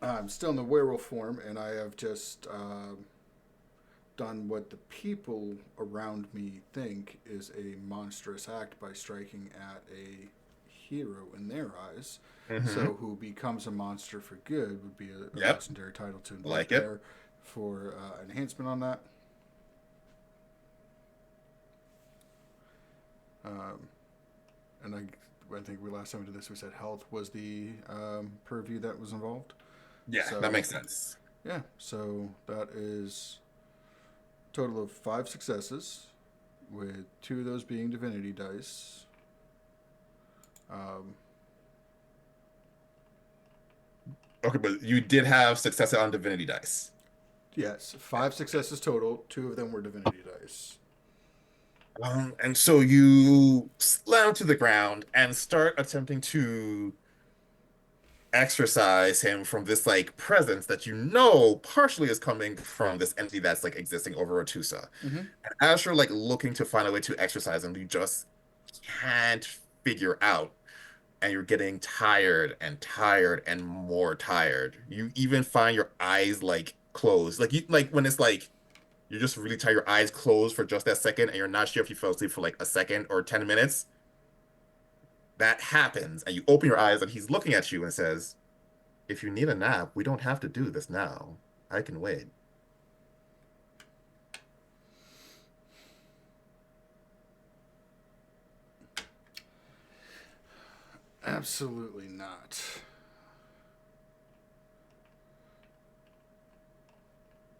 I'm still in the werewolf form, and I have just done what the people around me think is a monstrous act by striking at a hero in their eyes. Mm-hmm. So, who becomes a monster for good would be a Yep. legendary title to invoke Like it. there for enhancement on that. Um, and I think we last time we did this, we said health was the purview that was involved. Yeah, that So, makes sense. yeah, so that is a total of 5 successes, with 2 of those being divinity dice. Um, Okay, but you did have success on divinity dice. yes, 5 successes total. 2 of them were divinity dice. And so you slam to the ground and start attempting to exorcise him from this like presence that you know partially is coming from this entity that's like existing over Ratusa. Mm-hmm. And as you're like looking to find a way to exorcise him, you just can't figure out. And you're getting tired and tired and more tired. You even find your eyes like closed. Like you like when it's like you're just really tired, your eyes closed for just that second, and you're not sure if you fell asleep for like a second or 10 minutes. That happens, and you open your eyes, and he's looking at you and says, if you need a nap, we don't have to do this now. I can wait. Absolutely not.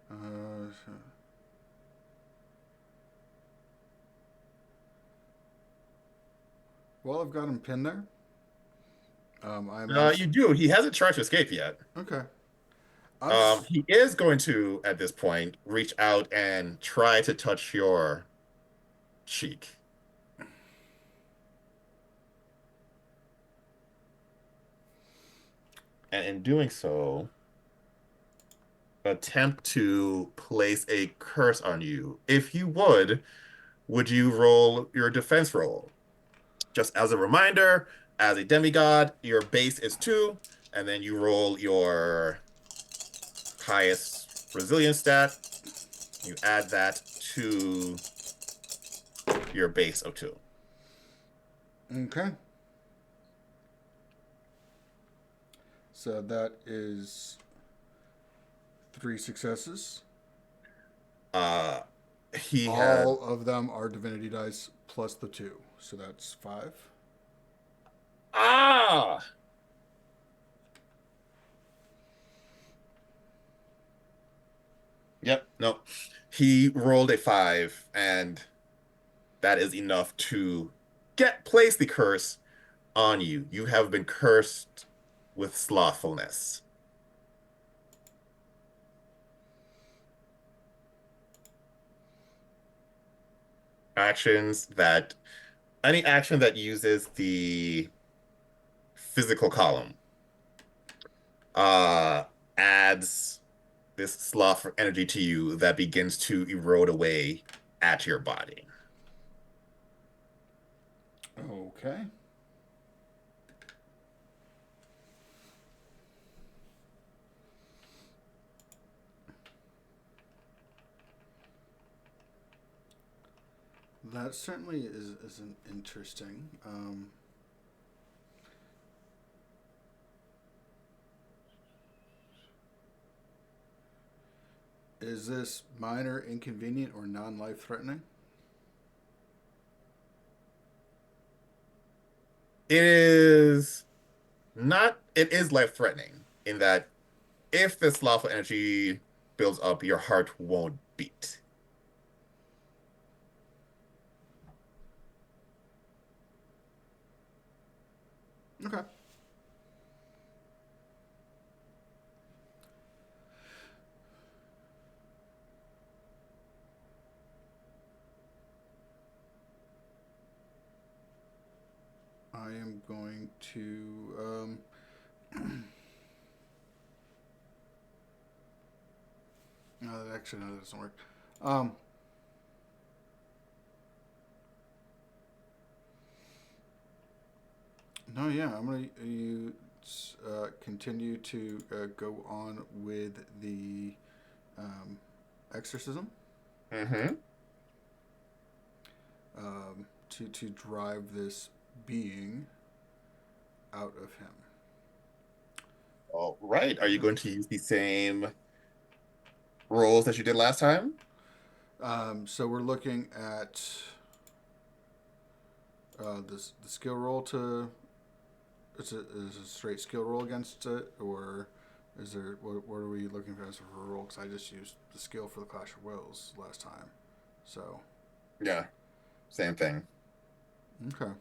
So, well, I've got him pinned there. I'm also You do. He hasn't tried to escape yet. okay. I'm He is going to, at this point, reach out and try to touch your cheek. And in doing so, attempt to place a curse on you. If you would you roll your defense roll? Just as a reminder, as a demigod, your base is 2, and then you roll your highest resilience stat. You add that to your base of 2. okay. So that is 3 successes. Uh, he had All of them are divinity dice plus the 2, so that's 5. ah, yep, no, he rolled a 5, and that is enough to place the curse on you. You have been cursed with slothfulness. Actions that Any action that uses the physical column uh adds this sloth energy to you that begins to erode away at your body. Okay. That certainly is an interesting. Is this minor, inconvenient, or non-life threatening? It is not, it is life threatening in that if this slothful energy builds up, your heart won't beat. Okay. I am going to. No, actually, no, that doesn't work. Um, No, yeah, I'm gonna you continue to go on with the um, exorcism Mm-hmm. to drive this being out of him. All right. Are you Okay. going to use the same roles that you did last time? So we're looking at the skill roll to is a straight skill roll against it, or is there what are we looking for as a roll? Because I just used the skill for the Clash of Wills last time. So Yeah, same thing. okay.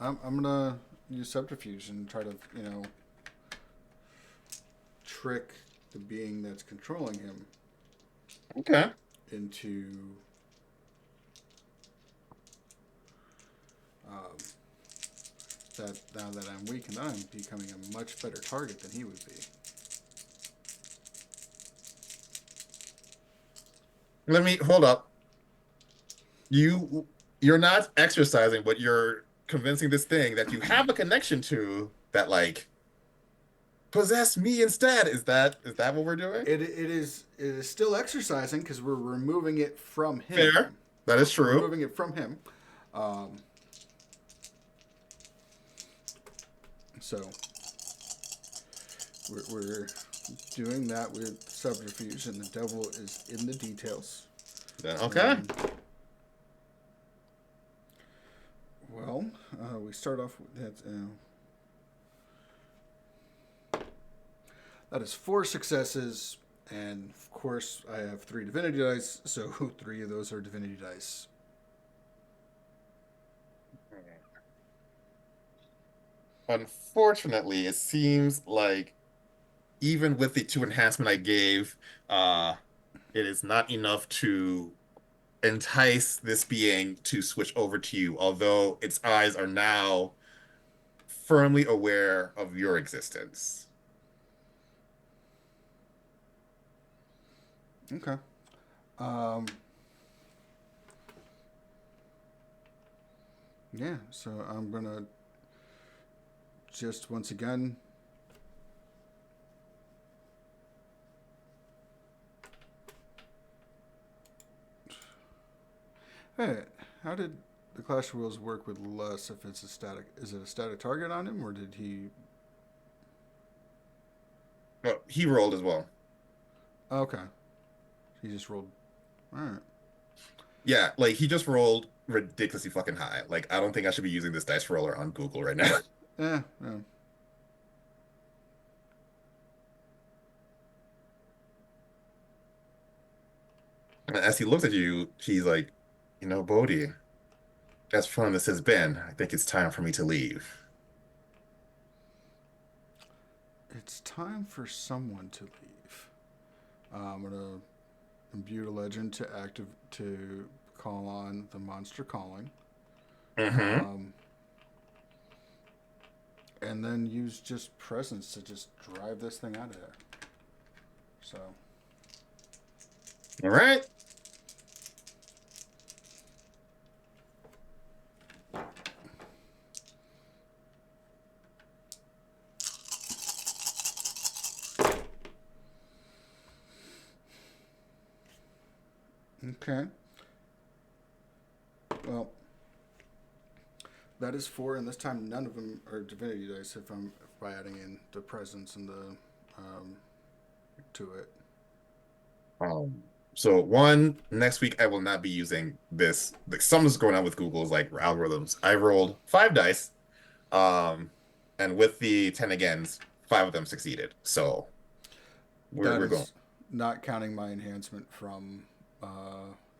I'm gonna use subterfuge and try to trick the being that's controlling him Okay. into um, that now that I'm weak and I'm becoming a much better target than he would be. Let me hold up. You you're not exercising, but you're convincing this thing that you have a connection to that like possess me instead. Is that what we're doing? It is still exercising because we're removing it from Fair. him. That is We're true. removing it from him. Um, so we're doing that with subterfuge, and the devil is in the details. Then okay. Um, well, we start off with that. That is four successes, and of course, I have three divinity dice, so three of those are divinity dice. Unfortunately, it seems like even with the two enhancement I gave, uh, it is not enough to entice this being to switch over to you, although its eyes are now firmly aware of your existence. Okay. Um, yeah, so I'm gonna just once again. Hey, how did the Clash of Wills work with less if it's a static? Is it a static target on him, or did he? Oh, he rolled as well. Okay, he just rolled. All right. Yeah, like he just rolled ridiculously fucking high. Like I don't think I should be using this dice roller on Google right now. Yeah. As he looks at you, he's like, Bodhi, as fun as this has been, I think it's time for me to leave. It's time for someone to leave. I'm gonna imbue a legend to call on the monster calling, Mm-hmm. um, and then use just presence to just drive this thing out of there. So All right. okay, well that is four, and this time none of them are divinity dice. If I'm by adding in the presence and the to it. Um, so one, next week I will not be using this. Like something's going on with Google's like algorithms. I rolled five dice, um, and with the 10 agains, five of them succeeded. So we're That we're going. is not counting my enhancement from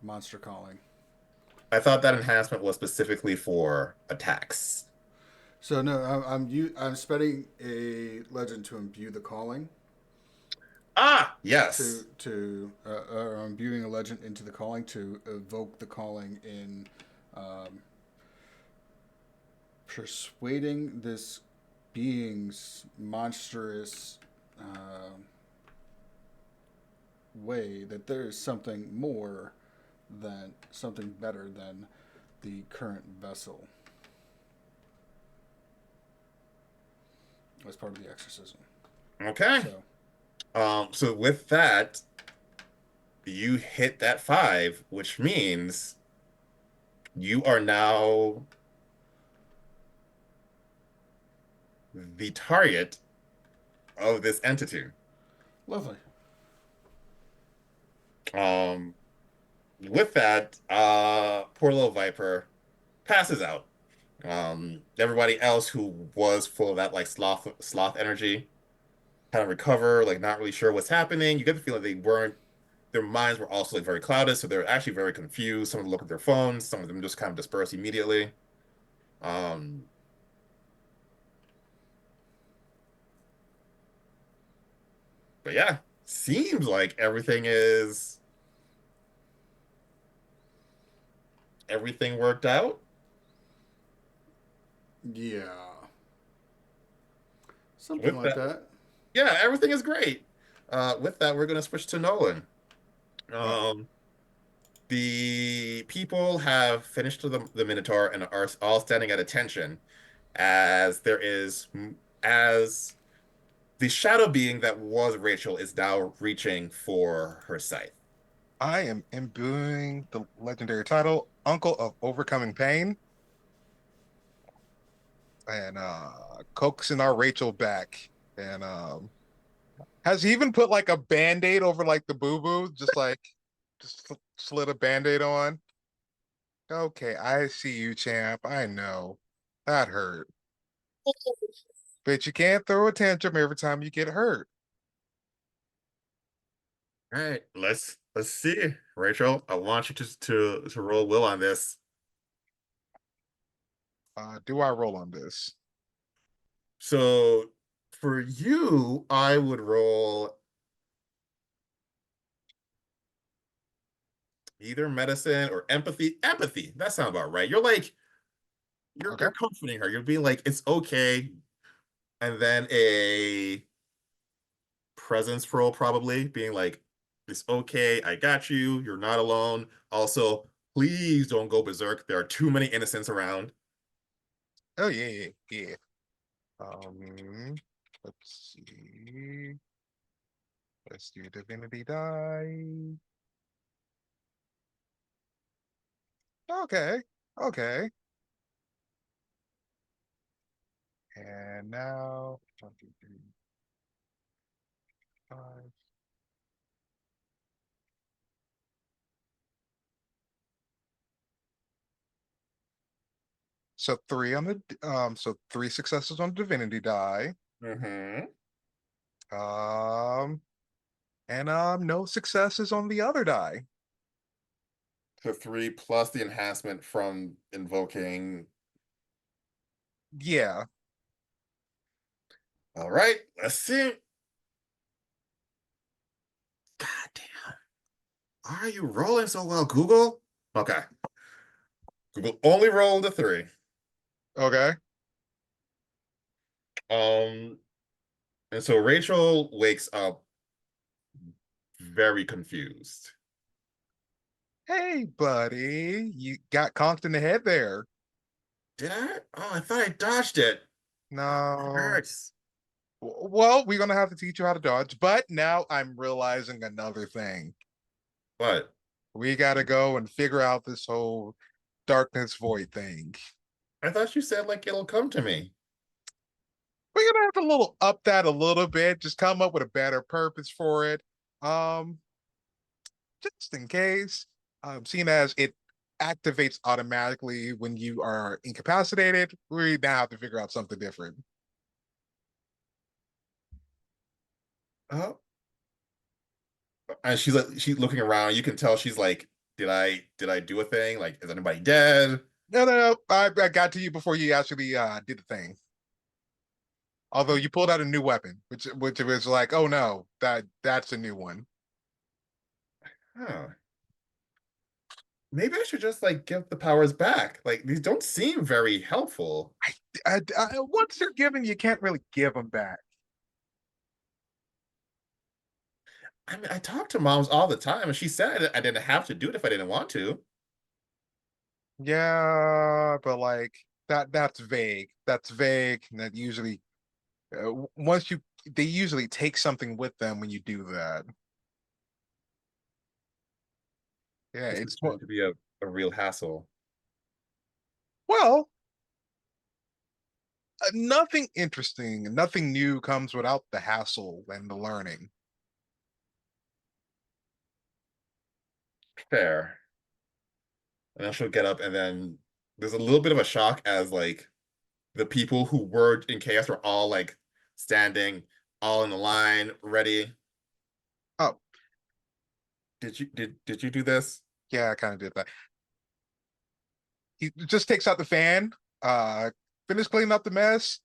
monster calling. I thought that enhancement was specifically for attacks. So no, I'm spending a legend to imbue the calling Ah, yes. I'm imbuing a legend into the calling to evoke the calling in um, persuading this being's monstrous way that there is something more than something better than the current vessel as part of the exorcism. Okay. So, So with that, you hit that 5, which means you are now the target of this entity. lovely. Um, with that, poor little Viper passes out. Everybody else who was full of that like sloth energy kind of recover, like not really sure what's happening. You get the feeling they weren't, their minds were also like very clouded, so they're actually very confused. Some of them look at their phones, some of them just kind of disperse immediately. Um, but yeah, seems like everything worked out. Yeah. Something With like that, that. yeah, everything is great. With that, we're gonna switch to Nolan. All right. Um, the people have finished the Minotaur and are all standing at attention as there is as the shadow being that was Rachel is now reaching for her scythe. I am imbuing the legendary title, Uncle of Overcoming Pain, and coaxing our Rachel back. And has he even put like a band-aid over like the boo-boo? Just slid a band-aid on. Okay, I see you, champ. I know. That hurt. But you can't throw a tantrum every time you get hurt. All right, let's see, Rachel. I want you to roll will on this. Do I roll on this? So for you, I would roll either medicine or empathy. Empathy. That sounds about right. You're like Okay. you're comforting her. You're being like it's okay, and then a presence roll probably being like it's okay. I got you. You're not alone. Also, please don't go berserk. There are too many innocents around. Oh yeah, yeah, yeah. Um, let's see. Let's do divinity die. Okay, okay. And now 1, 2, 3, 5. So so 3 successes on the divinity die. Mm-hmm. Um, and no successes on the other die. So 3 plus the enhancement from invoking. Yeah. All right, let's see. God damn. Why are you rolling so well, Google? Okay. Google only rolled a 3. Okay. Um, and so Rachel wakes up very confused. Hey, buddy, you got conked in the head there. Did I? Oh, I thought I dodged it. Oh, that No. hurts. Well, we're gonna have to teach you how to dodge, but now I'm realizing another thing. What? We gotta go and figure out this whole darkness void thing. I thought you said like it'll come to me. We're gonna have to little up that a little bit, just come up with a better purpose for it. Um, just in case. Seeing as it activates automatically when you are incapacitated, we now have to figure out something different. Oh, and she's looking around. You can tell she's like, did I do a thing? Like, is anybody dead? No, no, no. I got to you before you actually did the thing. Although you pulled out a new weapon, which was like, oh no, that's a new one. Huh. Maybe I should just like give the powers back. Like these don't seem very helpful. Once they're given, you can't really give them back. I mean, I talk to moms all the time, and she said I didn't have to do it if I didn't want to. Yeah, but like that's vague. That's vague. And that usually once you they usually take something with them when you do that. Yeah, This it's is going to be a real hassle. well, nothing interesting, nothing new comes without the hassle and the learning. Fair. And then she'll get up, and then there's a little bit of a shock as like the people who were in chaos were all like standing, all in the line, ready. Oh, Did you do this? yeah, I kind of did that. He just takes out the fan, uh, finish cleaning up the mess,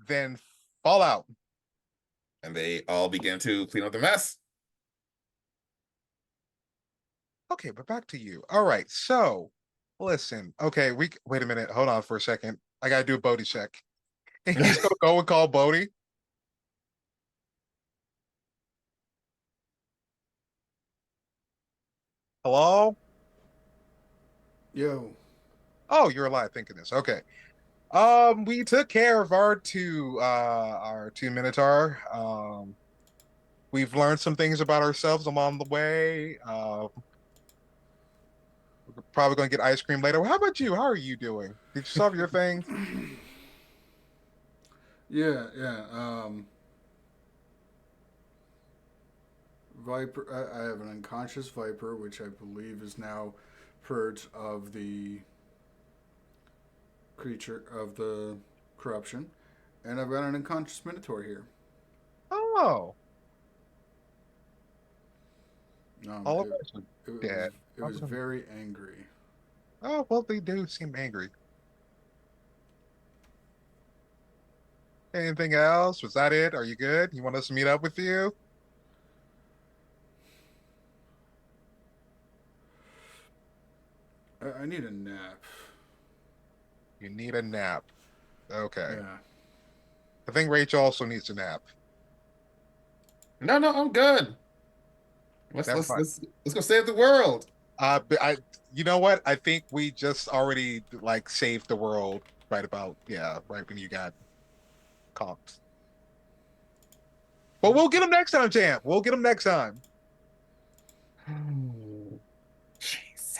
then fall out. And they all begin to clean up the mess. Okay, but back to you. All right, so listen. Okay, we wait a minute. Hold on for a second. I gotta do a Bodhi check. He's gonna go and call Bodhi. Hello? Yo, Oh, you're alive. Thinking this. Okay. We took care of our two Minotaur. We've learned some things about ourselves along the way. We're probably gonna get ice cream later. How about you? How are you doing? Did you solve your thing? yeah, yeah. Viper. I have an unconscious Viper, which I believe is now purged of the creature of the corruption, and I've got an unconscious Minotaur here. Oh, Um, all of it, us are it was dead. it was very angry. Oh, well, they do seem angry. Anything else? Was that it? Are you good? You want us to meet up with you? I need a nap. You need a nap. Okay. Yeah. I think Rachel also needs a nap. No, no, I'm good. Let's Never let's mind. let's let's go save the world. But you know what? I think we just already like saved the world right about, yeah, right when you got caught. But we'll get them next time, champ. We'll get them next time. Oh, Jesus.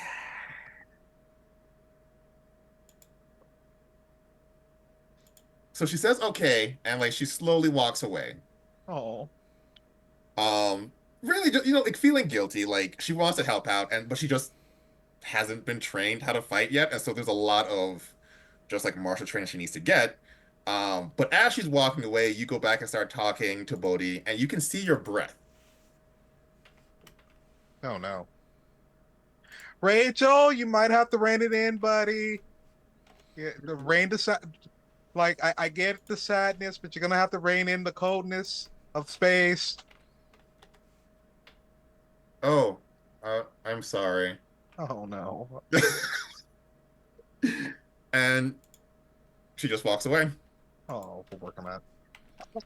So she says okay, and like she slowly walks away. Oh, Really, just, like feeling guilty, like she wants to help out, and but she just hasn't been trained how to fight yet, and so there's a lot of just like martial training she needs to get. But as she's walking away, you go back and start talking to Bodhi, and you can see your breath. no, no. Rachel, you might have to rein it in, buddy. Yeah, the rein the like I get the sadness, but you're gonna have to rein in the coldness of space. Oh, I'm sorry. Oh no. And she just walks away. Oh, we'll work on that.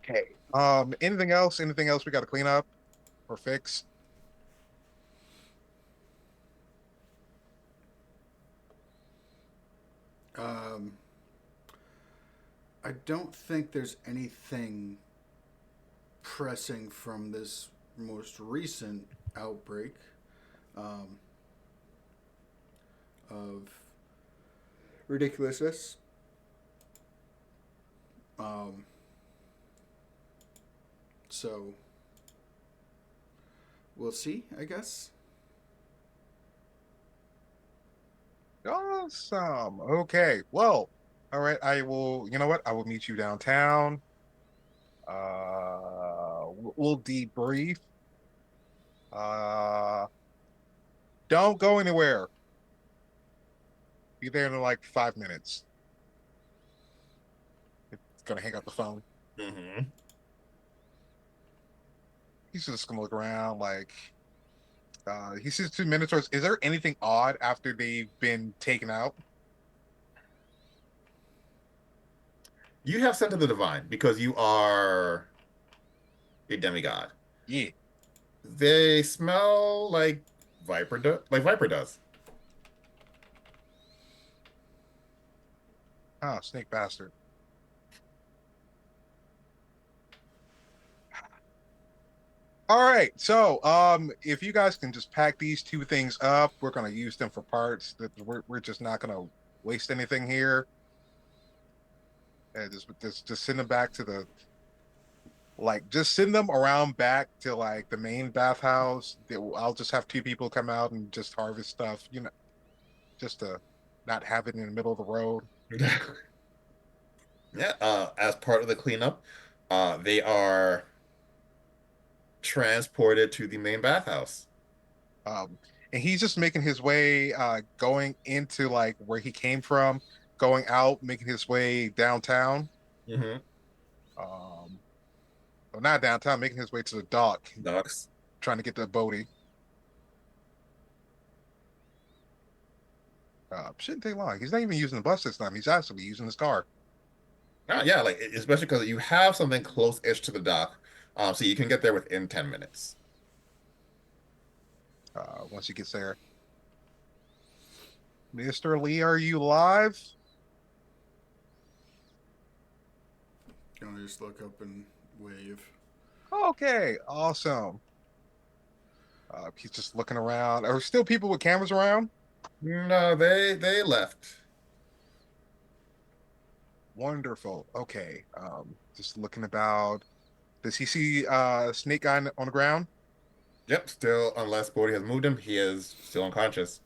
Okay. Anything else? Anything else we got to clean up or fix? Um, I don't think there's anything pressing from this most recent outbreak um, of ridiculousness. Um, so we'll see, I guess. Awesome. Okay. Well, all right. I will. You know what? I will meet you downtown. We'll debrief. Uh, don't go anywhere. Be there in like 5 minutes. It's gonna hang up the phone. Hmm. He's just gonna look around like he sees two minotaurs. Is there anything odd after they've been taken out? You have Scent of the Divine because you are a demigod. Yeah. They smell like Viper does. Oh, snake bastard. All right. So, if you guys can just pack these two things up, we're gonna use them for parts. That we're just not gonna waste anything here. And just send them back to the just send them around back to like the main bathhouse. I'll just have two people come out and just harvest stuff, just to not have it in the middle of the road. Yeah, as part of the cleanup, they are transported to the main bathhouse. Um, and he's just making his way, going into like where he came from, going out, making his way downtown. Hmm. Um, well, not downtown, making his way to the dock, Ducks. trying to get the boatie. Shouldn't take long. He's not even using the bus this time. He's actually using his car. Yeah, like especially because you have something close-ish to the dock, so you can get there within 10 minutes. Once he gets there, Mr. Lee, are you live? Gonna just look up and wave. Okay, awesome. He's just looking around. Are there still people with cameras around? No, they left. Wonderful. Okay. Just looking about. Does he see Snake Guy on the ground? Yep, still, unless Bodhi has moved him, he is still unconscious.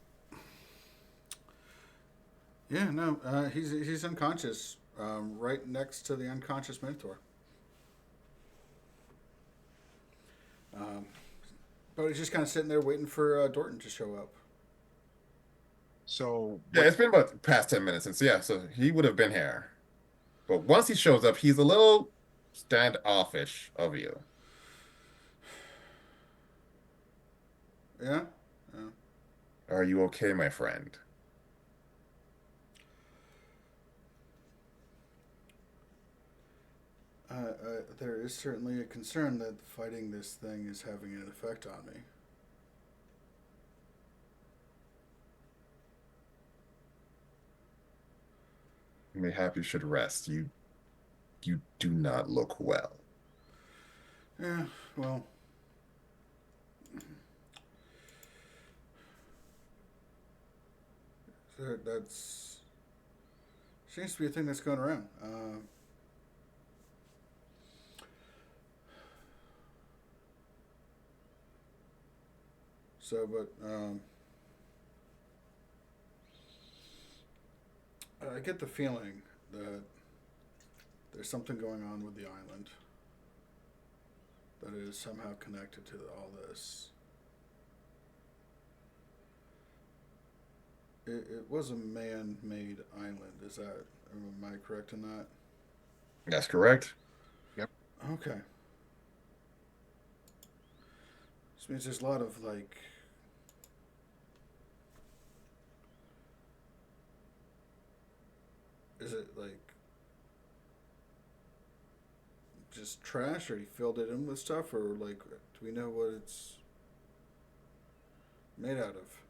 Yeah, no, he's unconscious, right next to the unconscious Minotaur. Um, but he's just kind of sitting there waiting for Dorton to show up. So Yeah, what? it's been about past 10 minutes since, yeah, so he would have been here. But once he shows up, he's a little standoffish of you. Yeah, yeah. Are you okay, my friend? There is certainly a concern that fighting this thing is having an effect on me. Mayhap you should rest. You do not look well. Yeah, well, that's seems to be a thing that's going around. But I get the feeling that there's something going on with the island that is somehow connected to all this. It was a man-made island. Is that? Am I correct in that? That's correct. Yep. Okay. This means there's a lot of like. Is it like just trash, or he filled it in with stuff, or like, do we know what it's made out of?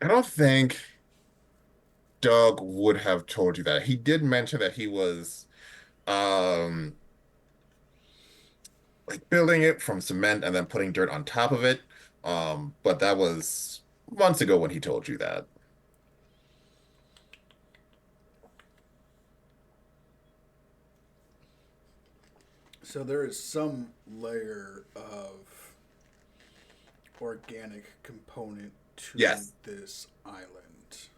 I don't think Doug would have told you that. He did mention that he was um like building it from cement and then putting dirt on top of it. But that was months ago when he told you that. So there is some layer of organic component to Yes, this island.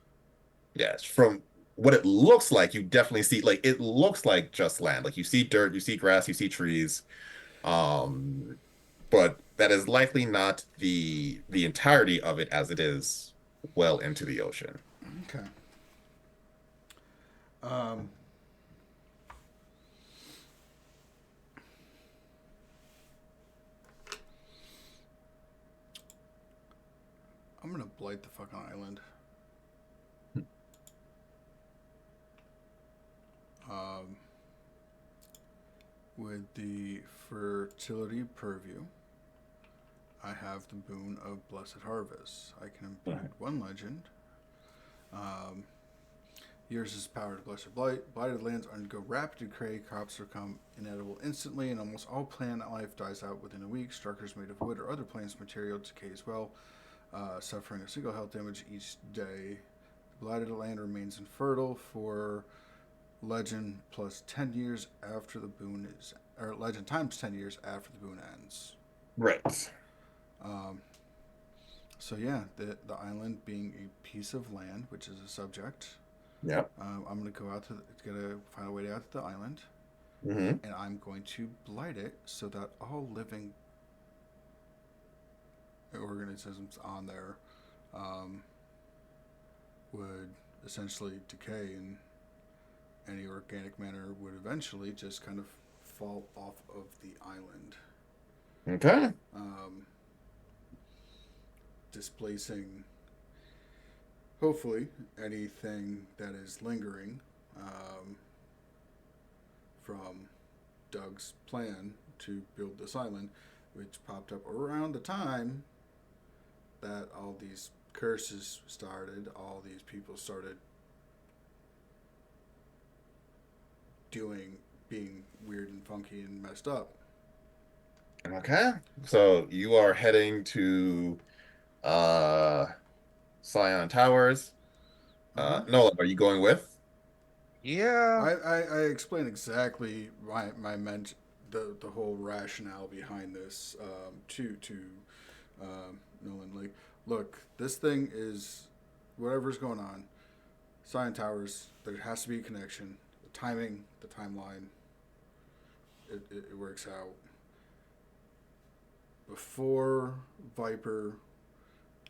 yes. From what it looks like, you definitely see like it looks like just land. Like you see dirt, you see grass, you see trees. Um, but that is likely not the entirety of it as it is well into the ocean. Okay. Um, I'm gonna blight the fucking island. Um, with fertility purview, I have the boon of Blessed Harvest. I can Mhm. imbued one legend. Um, Yours power to Blessed Blight. Blighted lands undergo rapid decay. Crops become inedible instantly, and almost all plant life dies out within a week. Structures made of wood or other plants material decay as well, suffering a single health damage each day. The blighted land remains infertile for legend plus 10 years after the boon is, or legend times 10 years after the boon ends. Right. Um, so yeah, the island being a piece of land, which is a subject, Yep. I'm gonna go out to gonna find a way out to the island, Hmm. and I'm going to blight it so that all living organisms on there um, would essentially decay, and any organic matter would eventually just kind of fall off of the island, Okay. um, displacing hopefully anything that is lingering um, from Doug's plan to build this island, which popped up around the time that all these curses started, all these people started doing, being weird and funky and messed up. Okay. So you are heading to uh Scion Towers. Mm-hmm. Nolan, are you going with? Yeah. I explained exactly the whole rationale behind this to Nolan. Like, look, this thing is whatever's going on. Scion Towers, there has to be a connection. The timing, the timeline, it works out. Before Viper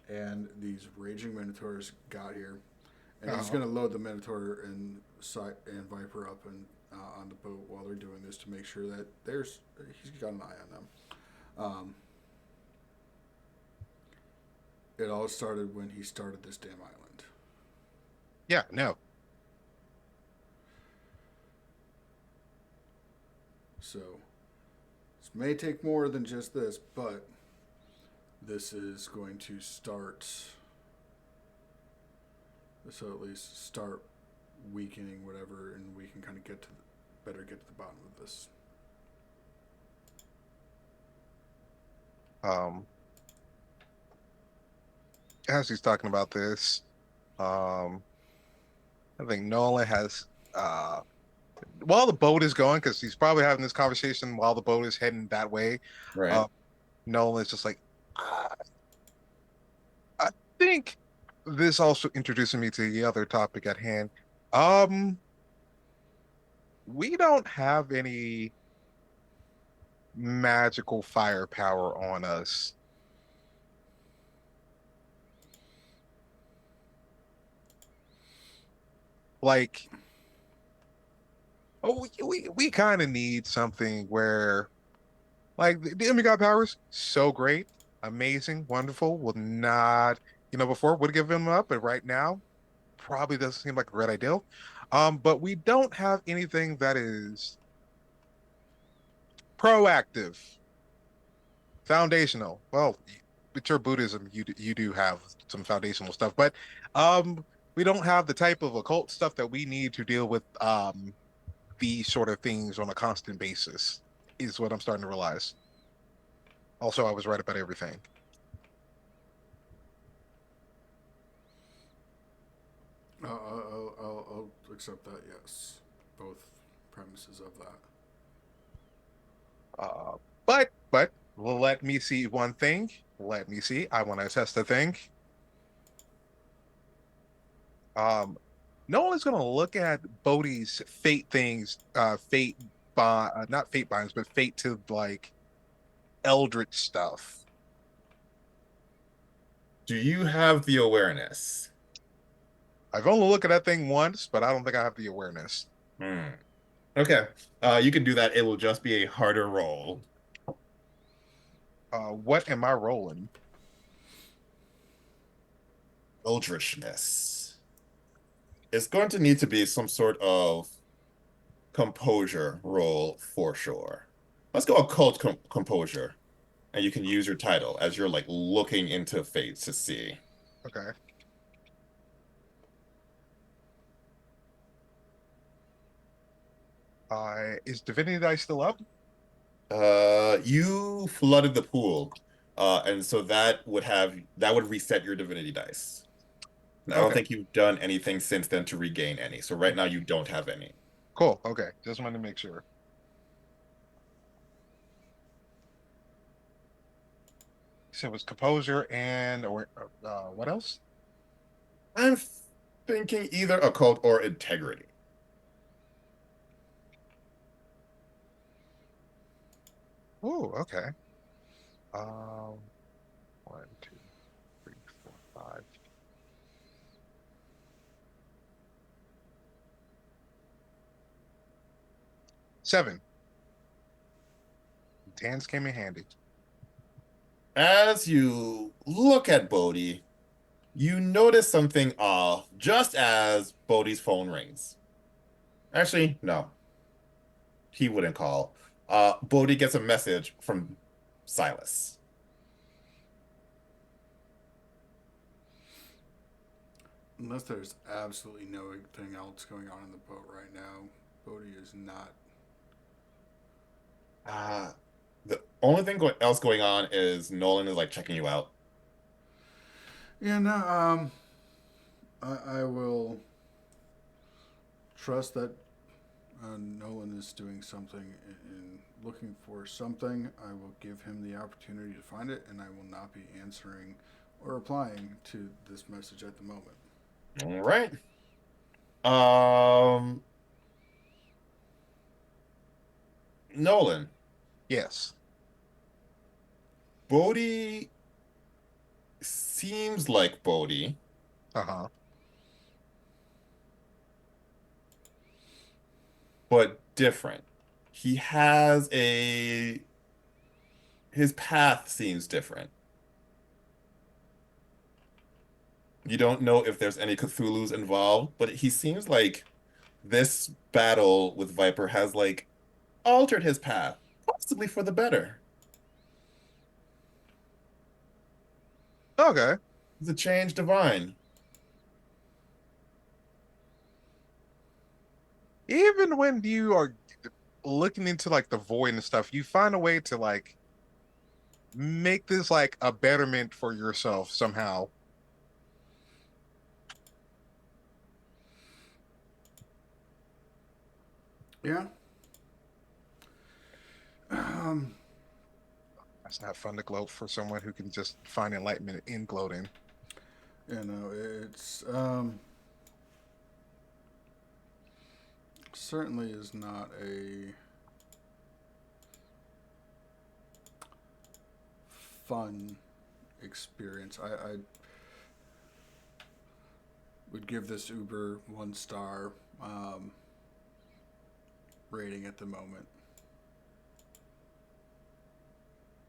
and these raging Minotaurs got here, and he's Uh, going to load the Minotaur and Viper up and on the boat while they're doing this to make sure that he's got an eye on them. Um, it all started when he started this damn island. yeah, no. So this may take more than just this, but this is going to start. So at least start weakening whatever, and we can kind of better get to the bottom of this. Um, as he's talking about this, um, I think Nolan has while the boat is going, because he's probably having this conversation while the boat is heading that way. Right. Uh, Nolan's just like, I, I think this also introducing me to the other topic at hand. Um, we don't have any magical firepower on us. Like, oh, we kind of need something where, like, the Demigod powers, so great, amazing, wonderful, will not, before would give him up, but right now, probably doesn't seem like a great idea. But we don't have anything that is proactive, foundational. Well, with your Buddhism, you do have some foundational stuff, but we don't have the type of occult stuff that we need to deal with these sort of things on a constant basis, is what I'm starting to realize. Also, I was right about everything. I'll accept that. Yes, both premises of that. Uh, but let me see one thing. Let me see. I want to test the thing. Um, no one's going to look at Bodhi's fate things, not fate binds, but fate to like eldritch stuff. Do you have the awareness? I've only looked at that thing once, but I don't think I have the awareness. Hmm. Okay. You can do that. It will just be a harder roll. What am I rolling? Eldritchness. It's going to need to be some sort of composure roll for sure. Let's go occult composure, and you can use your title as you're like looking into fates to see. Okay. Is Divinity Dice still up? You flooded the pool, and so that would reset your divinity dice. And I don't Okay. think you've done anything since then to regain any. So right now you don't have any. Cool. Okay. Just wanted to make sure. So it was composure and or what else? I'm thinking either occult or integrity. Oh, okay. Um, one, two, three, four, five, 7. Tans came in handy. As you look at Bodhi, you notice something off just as Bodhi's phone rings. Actually, no, he wouldn't call. Bodhi gets a message from Silas. Unless there's absolutely no thing else going on in the boat right now, Bodhi is not. Uh, the only thing else going on is Nolan is like checking you out. Yeah, no. I will trust that Nolan is doing something in looking for something. I will give him the opportunity to find it, and I will not be answering or replying to this message at the moment. All right. Um, Nolan, Yes. Bodhi seems like Bodhi, Uh-huh. but different. He has a his path seems different. You don't know if there's any Cthulhu's involved, but he seems like this battle with Viper has like altered his path, possibly for the better. Okay. It's a change divine. Even when you are looking into like the void and stuff, you find a way to like make this like a betterment for yourself somehow. Yeah. Um, That's not fun to gloat for someone who can just find enlightenment in gloating. you know, it's certainly is not a fun experience. I would give this Uber 1 star rating at the moment.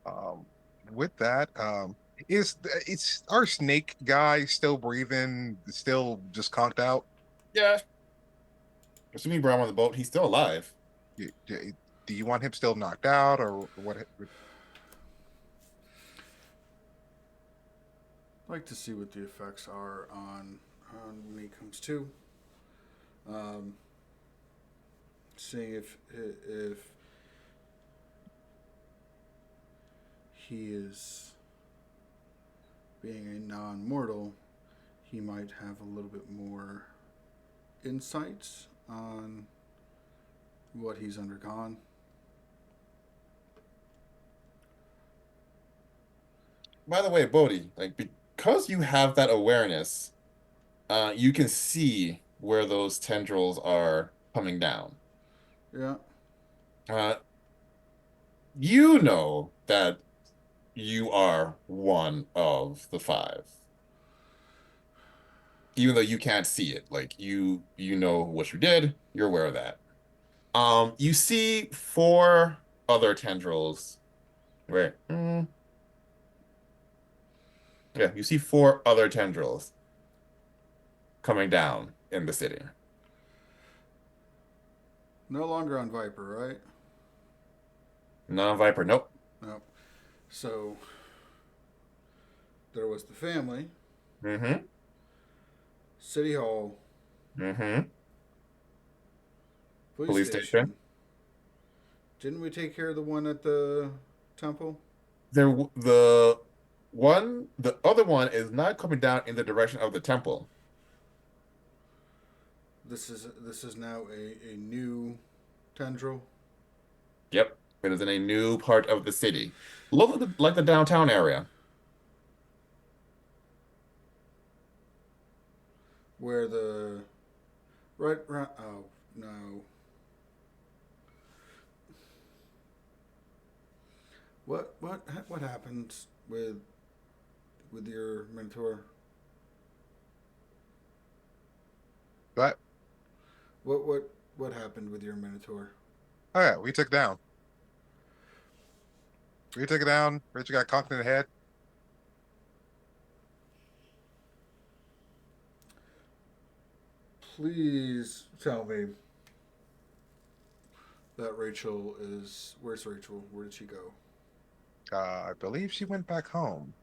Um, with that, is our snake guy still breathing, still just conked out? Yeah, assuming Brown on the boat, he's still alive. Do you want him still knocked out or what? I'd like to see what the effects are on when he comes to. Um, Seeing if he is being a non-mortal, he might have a little bit more insights on what he's undergone. By the way, Bodhi, like because you have that awareness, you can see where those tendrils are coming down. Yeah, Uh, you know that you are one of the five, even though you can't see it. Like you know what you did. You're aware of that. You see four other tendrils. Right. Yeah, you see four other tendrils coming down in the city. no longer on Viper, right? Non-Viper. Nope. No. So there was the family, Mm-hmm. city hall, Mm-hmm. police Police station. station. Didn't we take care of the one at the temple? The other one is not coming down in the direction of the temple. This is now a new tendril Yep. It is in a new part of the city. Look like the downtown area. where the right. Oh no. What happened with your mentor? But What happened with your Minotaur? oh yeah, we took it down. We took it down. Rachel got conked in the head. Please tell me that Rachel is. Where's Rachel? Where did she go? I believe she went back home.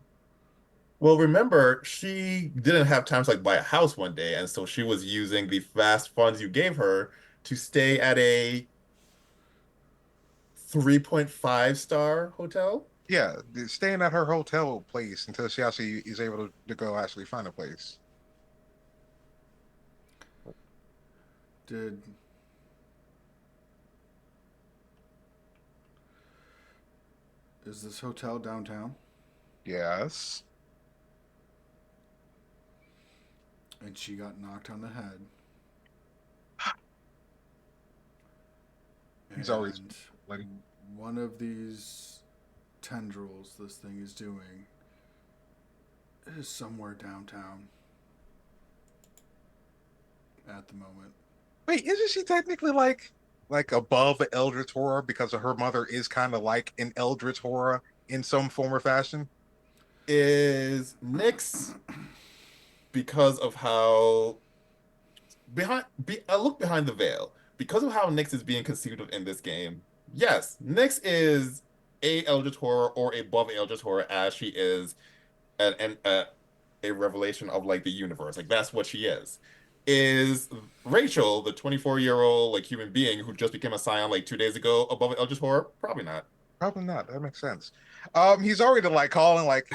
Well, remember, she didn't have time to like buy a house one day, and so she was using the fast funds you gave her to stay at a 3.5-star hotel. Yeah, staying at her hotel place until she actually is able to go actually find a place. Did is this hotel downtown? Yes, And she got knocked on the head. he's always And letting. one of these tendrils this thing is doing is somewhere downtown at the moment. Wait, isn't she technically like above Eldritch horror because of her mother is kind of like an Eldritch horror in some form or fashion? Is Nyx because of how I look behind the veil because of how Nyx is being conceived of in this game. Yes, Nyx is a Eldritch horror or above Eldritch horror as she is a revelation of like the universe. Like that's what she is. Is Rachel, the 24-year-old like human being who just became a Scion like 2 days ago, above Eldritch horror? Probably not. Probably not. That makes sense. He's already like calling like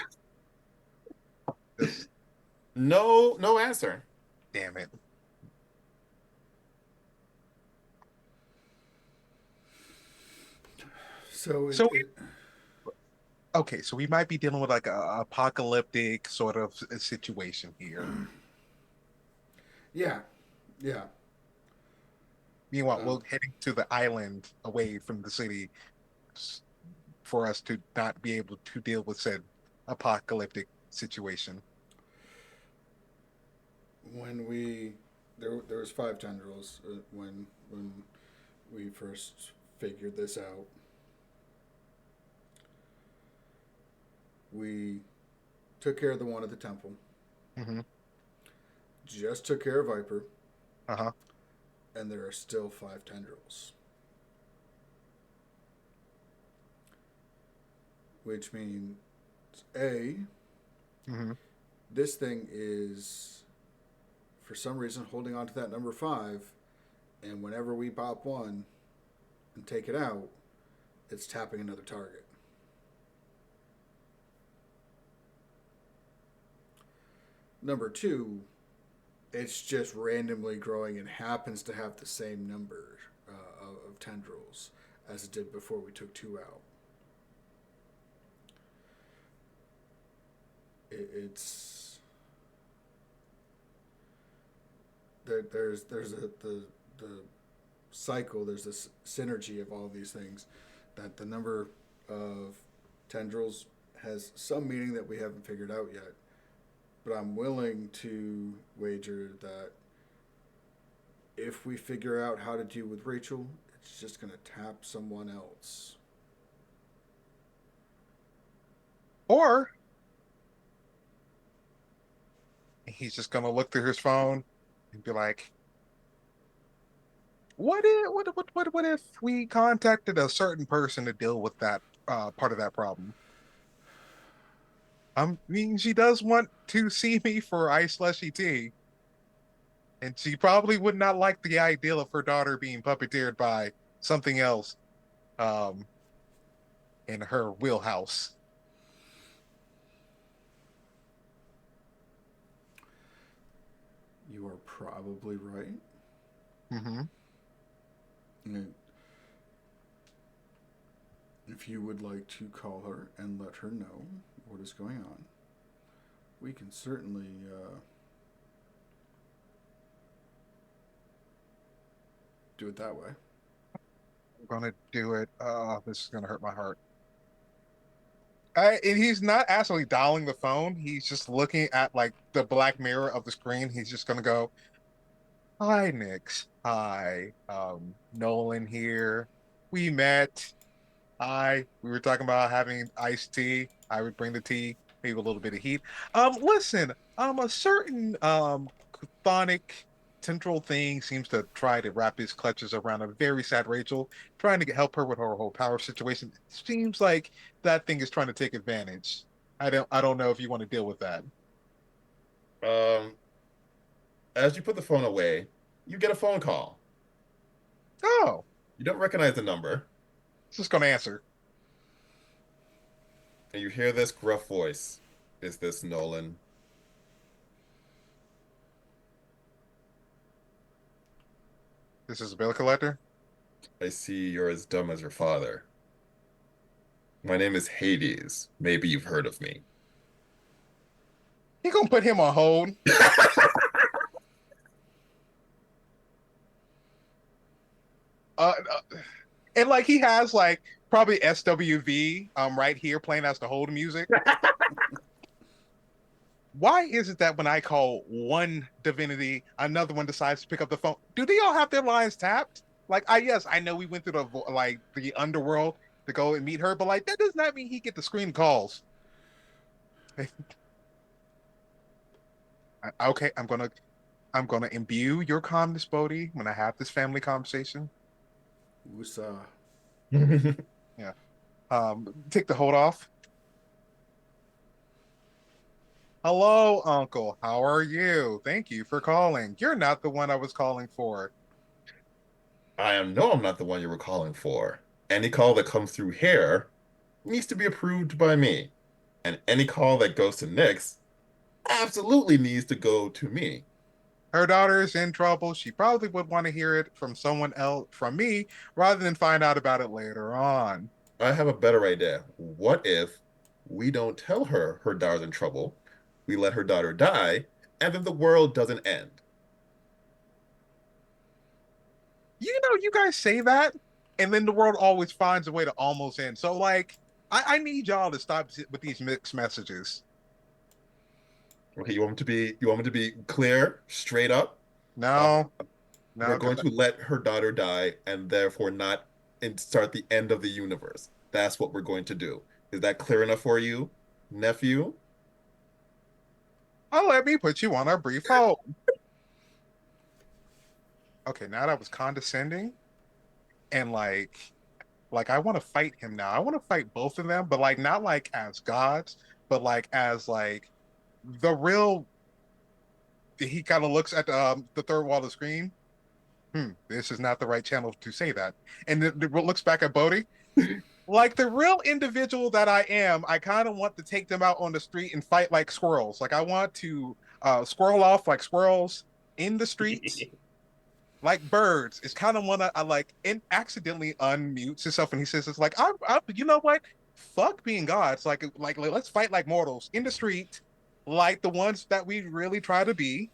this. No, no answer. Damn it. So So okay, so we might be dealing with like a apocalyptic sort of situation here. yeah, yeah. Meanwhile, Um, we're heading to the island away from the city s- for us to not be able to deal with said apocalyptic situation. when there was five tendrils when we first figured this out. We took care of the one at the temple. Hmm. Just took care of Viper, Uh-huh. and there are still five tendrils, which means a Hmm. this thing is for some reason holding on to that number five, and whenever we pop one and take it out, it's tapping another target. Number two, it's just randomly growing and happens to have the same number of tendrils as it did before we took two out. It's there's the cycle. There's this synergy of all these things that the number of tendrils has some meaning that we haven't figured out yet. But I'm willing to wager that if we figure out how to deal with Rachel, it's just going to tap someone else. Or he's just gonna look through his phone and be like, What if we contacted a certain person to deal with that part of that problem? I mean, she does want to see me for ice slushy tea, and she probably would not like the idea of her daughter being puppeteered by something else um in her wheelhouse. You are probably right. Hmm. And if you would like to call her and let her know what is going on, we can certainly do it that way. I'm gonna do it. This is gonna hurt my heart. And he's not actually dialing the phone. He's just looking at like the black mirror of the screen. He's just gonna go, "Hi, Nix. Hi, Nolan here. We met. Hi. We were talking about having iced tea. I would bring the tea, maybe a little bit of heat. Listen, a certain chthonic central thing seems to try to wrap his clutches around a very sad Rachel, trying to help her with her whole power situation. It seems like that thing is trying to take advantage. I don't know if you want to deal with that. Um, as you put the phone away, you get a phone call. Oh, You don't recognize the number, just gonna answer. and you hear this gruff voice. Is this Nolan? This is a bill collector. I see you're as dumb as your father. My name is Hades. Maybe you've heard of me. He gonna put him on hold. And like he has like probably SWV right here playing as the hold music. Why is it that when I call one divinity, another one decides to pick up the phone? Do they all have their lines tapped? Like, I yes, I know we went through like the underworld to go and meet her, but like that does not mean he get the screen calls. Okay, I'm gonna imbue your calmness, Bodhi, when I have this family conversation. Wusa. Yeah. Take the hold off. Hello, Uncle. How are you? Thank you for calling. You're not the one I was calling for. I'm not the one you were calling for. Any call that comes through here needs to be approved by me. And any call that goes to Nyx absolutely needs to go to me. Her daughter is in trouble. She probably would want to hear it from someone else, from me, rather than find out about it later on. I have a better idea. What if we don't tell her her daughter's in trouble? We let her daughter die, and then the world doesn't end. You know, you guys say that, and then the world always finds a way to almost end. So, like, I need y'all to stop with these mixed messages. Okay, you want me to be clear, straight up? Um, No, we're no, going because to let her daughter die and therefore not start the end of the universe. That's what we're going to do. Is that clear enough for you, nephew? I'll let me put you on a brief hold. Okay, now that was condescending and like I want to fight him now. I want to fight both of them, but like not like as gods, but like as like the real. He kind of looks at the third wall of the screen. This is not the right channel to say that. And looks back at Bodhi. Like the real individual that I am, I kind of want to take them out on the street and fight like squirrels. Like I want to squirrel off like squirrels in the streets like birds. It's kind of one I like and accidentally unmutes himself and he says it's like I'm you know what? Fuck being gods. Like let's fight like mortals in the street, like the ones that we really try to be.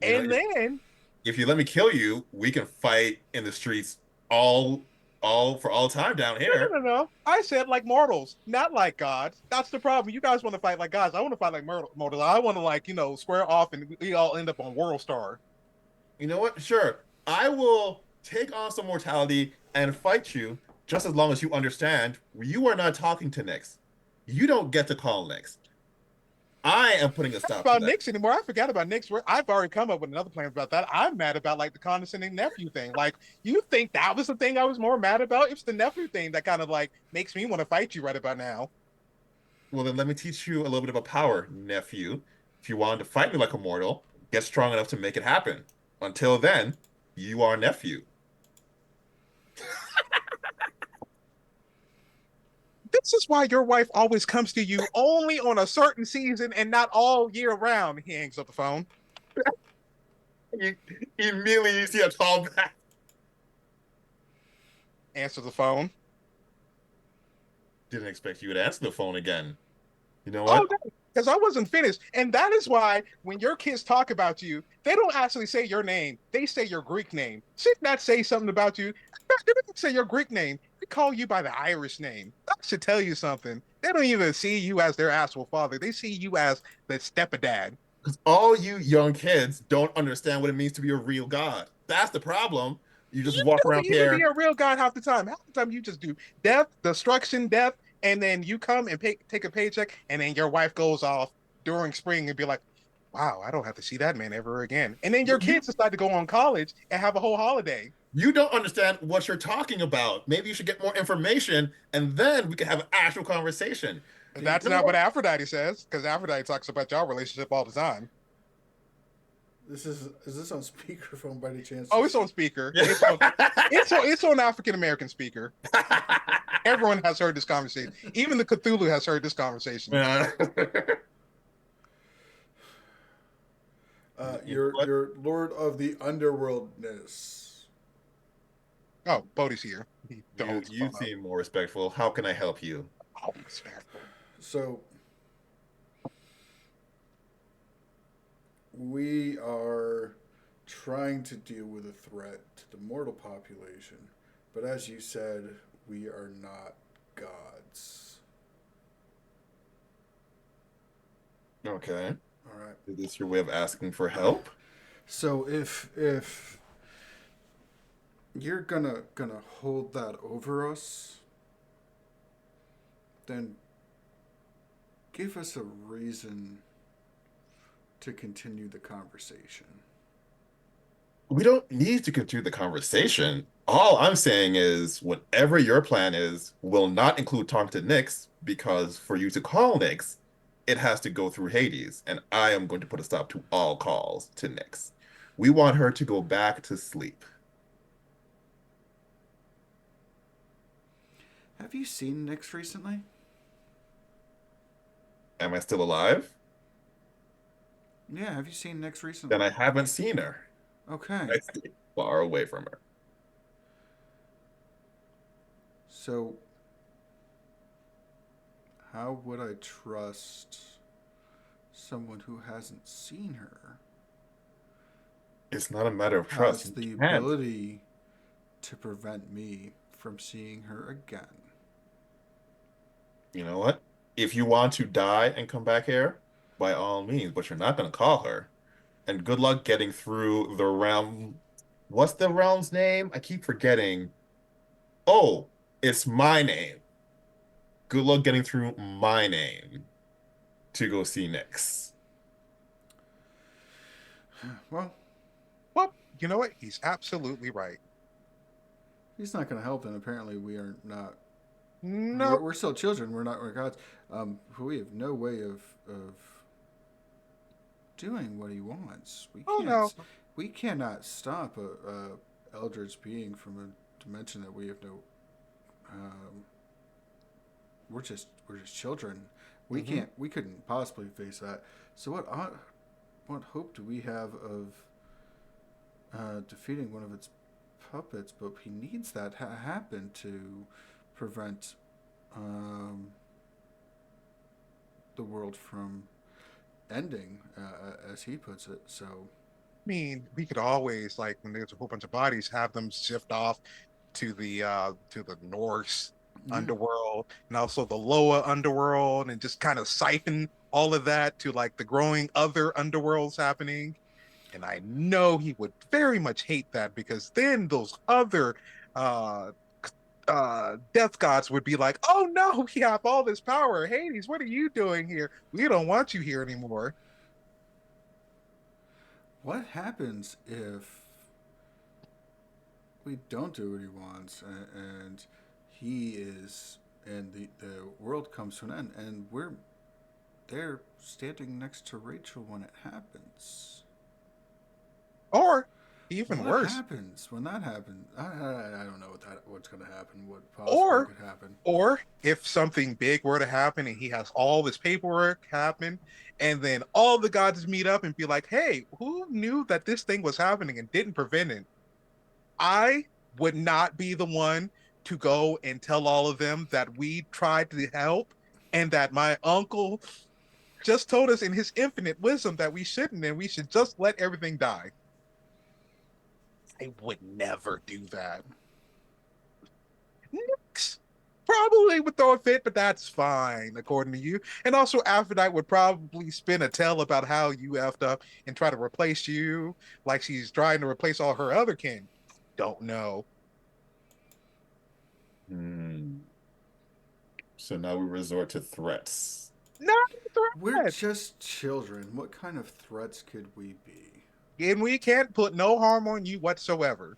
You know, And then if you let me kill you, we can fight in the streets all for all time down here. no. I said like mortals, not like gods. That's the problem. You guys want to fight like gods. I want to fight like mortals. I want to like square off and we all end up on World Star. You know what? Sure. I will take on some mortality and fight you just as long as you understand you are not talking to Nyx. You don't get to call Nyx. I am putting a stop to About that. Nick's anymore. I forgot about Nick's. I've already come up with another plan about that. I'm mad about like the condescending nephew thing. Like, you think that was the thing I was more mad about? It's the nephew thing that kind of like makes me want to fight you right about now. Well, then let me teach you a little bit about power, nephew. If you wanted to fight me like a mortal, get strong enough to make it happen. Until then, you are nephew. This is why your wife always comes to you only on a certain season and not all year round. He hangs up the phone, You immediately see a call back. answers the phone. Didn't expect you to answer the phone again. You know Oh, what? no, because I wasn't finished. And that is why when your kids talk about you, they don't actually say your name. They say your Greek name. Should not say something about you. They don't say your Greek name. They call you by the Irish name. That should tell you something. They don't even see you as their actual father. They see you as the stepdad. Because all you young kids don't understand what it means to be a real god. That's the problem. You just You walk don't around even be here. a real god half the time. Half the time you just do death, destruction, death, and then you come and take a paycheck, and then your wife goes off during spring and be like, "Wow, I don't have to see that man ever again." And then your You kids decide to go on college and have a whole holiday. you don't understand what you're talking about. Maybe you should get more information, and then we can have an actual conversation. And Do that's not what Aphrodite says, because Aphrodite talks about y'all relationship all the time. is this on speakerphone by any chance? Oh, it's on speaker. Yeah. It's on African American speaker. Everyone has heard this conversation. Even the Cthulhu has heard this conversation. Yeah. You know what? Your Lord of the Underworldness. Oh, Bodhi's here. He You holds the you phone up. seem more respectful. How can I help you? Oh, respectful. So we are trying to deal with a threat to the mortal population, but as you said, we are not gods. Okay. All right. Is this your way of asking for help? So if you're gonna hold that over us, then give us a reason to continue the conversation. We don't need to continue the conversation. All I'm saying is, whatever your plan is, will not include talking to Nyx, because for you to call Nyx, it has to go through Hades, and I am going to put a stop to all calls to Nyx. We want her to go back to sleep. Have you seen Nyx recently? Am I still alive? Yeah, have you seen Nyx Then recently? I haven't seen her. Okay. I stay far away from her. So how would I trust someone who hasn't seen her, It's not a matter of trust. has You the can't. ability to prevent me from seeing her again? You know what? If you want to die and come back here, by all means, but you're not going to call her. And good luck getting through the realm. What's the realm's name? I keep forgetting. Oh, it's my name. Good luck getting through my name to go see Nyx. Well, Well, you know what? He's absolutely right. he's not going to help, and apparently we are not. No. We're still children. We're not. We're gods. We have no way of doing what he wants. We Oh can't. no. We cannot stop a eldritch being from a dimension that we have no. Um, we're just children. We Hmm. can't. We couldn't possibly face that. So what hope do we have of defeating one of its puppets? But he needs that happen to prevent um, the world from ending, as he puts it. So I mean, we could always like when there's a whole bunch of bodies, have them shift off to the Norse yeah, underworld and also the lower underworld and just kind of siphon all of that to like the growing other underworlds happening. And I know he would very much hate that because then those other uh death gods would be like, "Oh no, we have all this power. Hades, what are you doing here? We don't want you here anymore." What happens if we don't do what he wants and he is and the world comes to an end and we're there standing next to Rachel when it happens? Or even What worse, happens when that happens? I don't know what's going to happen. What possibly or could happen? or if something big were to happen and he has all this paperwork happen, and then all the gods meet up and be like, "Hey, who knew that this thing was happening and didn't prevent it?" I would not be the one to go and tell all of them that we tried to help and that my uncle just told us in his infinite wisdom that we shouldn't and we should just let everything die. I would never do that. Nyx probably would throw a fit, but that's fine, according to you. And also, Aphrodite would probably spin a tale about how you effed up and try to replace you, like she's trying to replace all her other kin. Don't know. Hmm. So now we resort to threats. Not a We're threat. just children. What kind of threats could we be? And we can't put no harm on you whatsoever.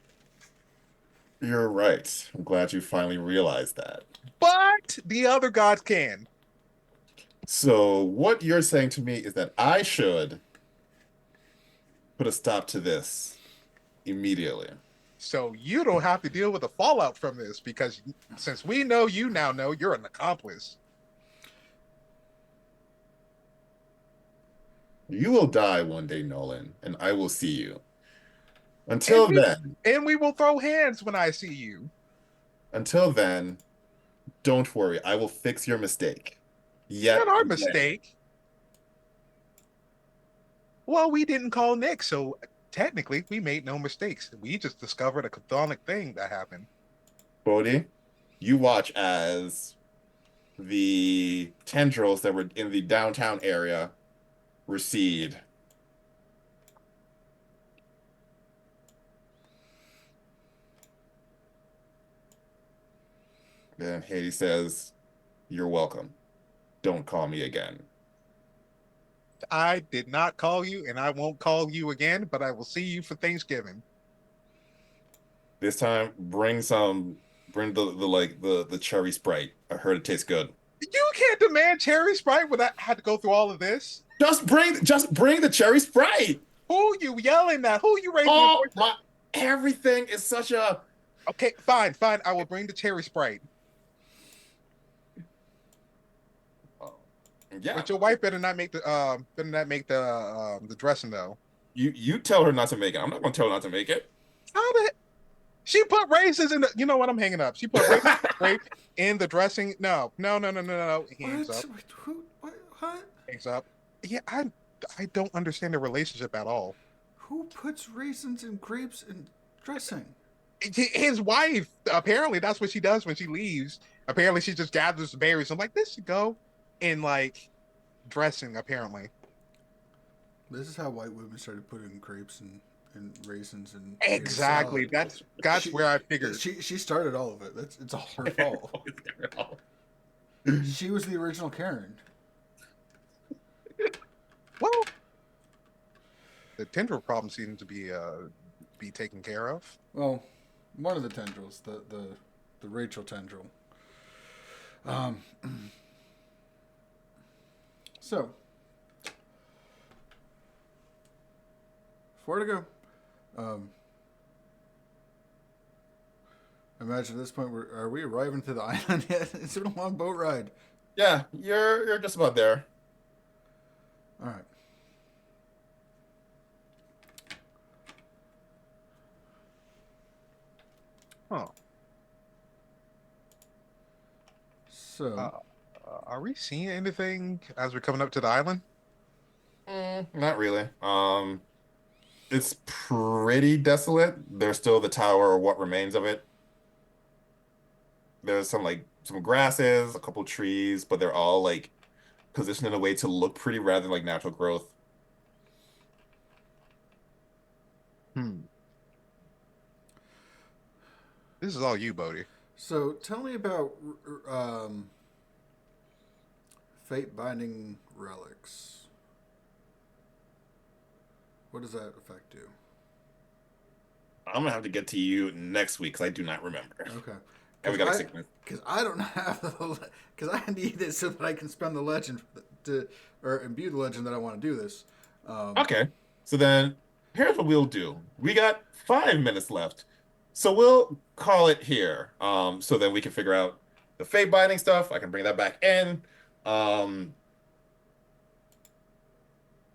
You're right. I'm glad you finally realized that. But the other gods can. So what you're saying to me is that I should put a stop to this immediately. So you don't have to deal with the fallout from this because since we know you now know you're an accomplice. You will die one day, Nolan, and I will see you. And Until we then, and we will throw hands when I see you. until then, don't worry. I will fix your mistake. Not Yet our again. mistake. Well, we didn't call Nick, so technically we made no mistakes. We just discovered a chthonic thing that happened. Bodhi, you watch as the tendrils that were in the downtown area recede. Then Hades says, "You're welcome. Don't call me again. I did not call you, and I won't call you again, but I will see you for Thanksgiving. This time, bring the cherry Sprite. I heard it tastes good. You can't demand cherry Sprite without had to go through all of this. Just bring the cherry Sprite. Who you yelling at? Who you raising your Oh voice at? my, everything is such a Okay, fine, fine. I will bring the cherry Sprite. oh, yeah. But your wife better not make the dressing though. You tell her not to make it. I'm not gonna tell her not to make it. How the she put raisins in the you know what I'm hanging up. She put raisins grape in the dressing. No, no, no, no, no, no, no. Hands What? up. Who? What? Hands up. Yeah, I don't understand the relationship at all. Who puts raisins and grapes in dressing? His wife, apparently that's what she does when she leaves. Apparently she just gathers the berries. I'm like, this should go in like dressing, apparently. This is how white women started putting grapes and raisins in Exactly. salad. That's She where I figured. she started all of it. It's all her fault. She was the original Karen. Well, the tendril problem seems to be taken care of. Well, one of the tendrils, the Rachel tendril. Um, so, 4 to go. Um, imagine at this point, are we arriving to the island yet? Is it a long boat ride? Yeah, you're just about there. All right. Huh. So, Uh, are we seeing anything as we're coming up to the island? Not really. It's pretty desolate. There's still the tower or what remains of it. There's some grasses, a couple trees, but they're all like positioned in a way to look pretty rather than like natural growth. Hmm. This is all you, Bodhi. So tell me about fate binding relics. What does that affect you? I'm gonna have to get to you next week because I do not remember. Okay, And we because got like I 6 minutes. because I don't have the because I need it so that I can spend the legend to or imbue the legend that I want to do this. Um, Okay. So then here's what we'll do. We got 5 minutes left. So we'll call it here. So then we can figure out the fate binding stuff. I can bring that back in. Um,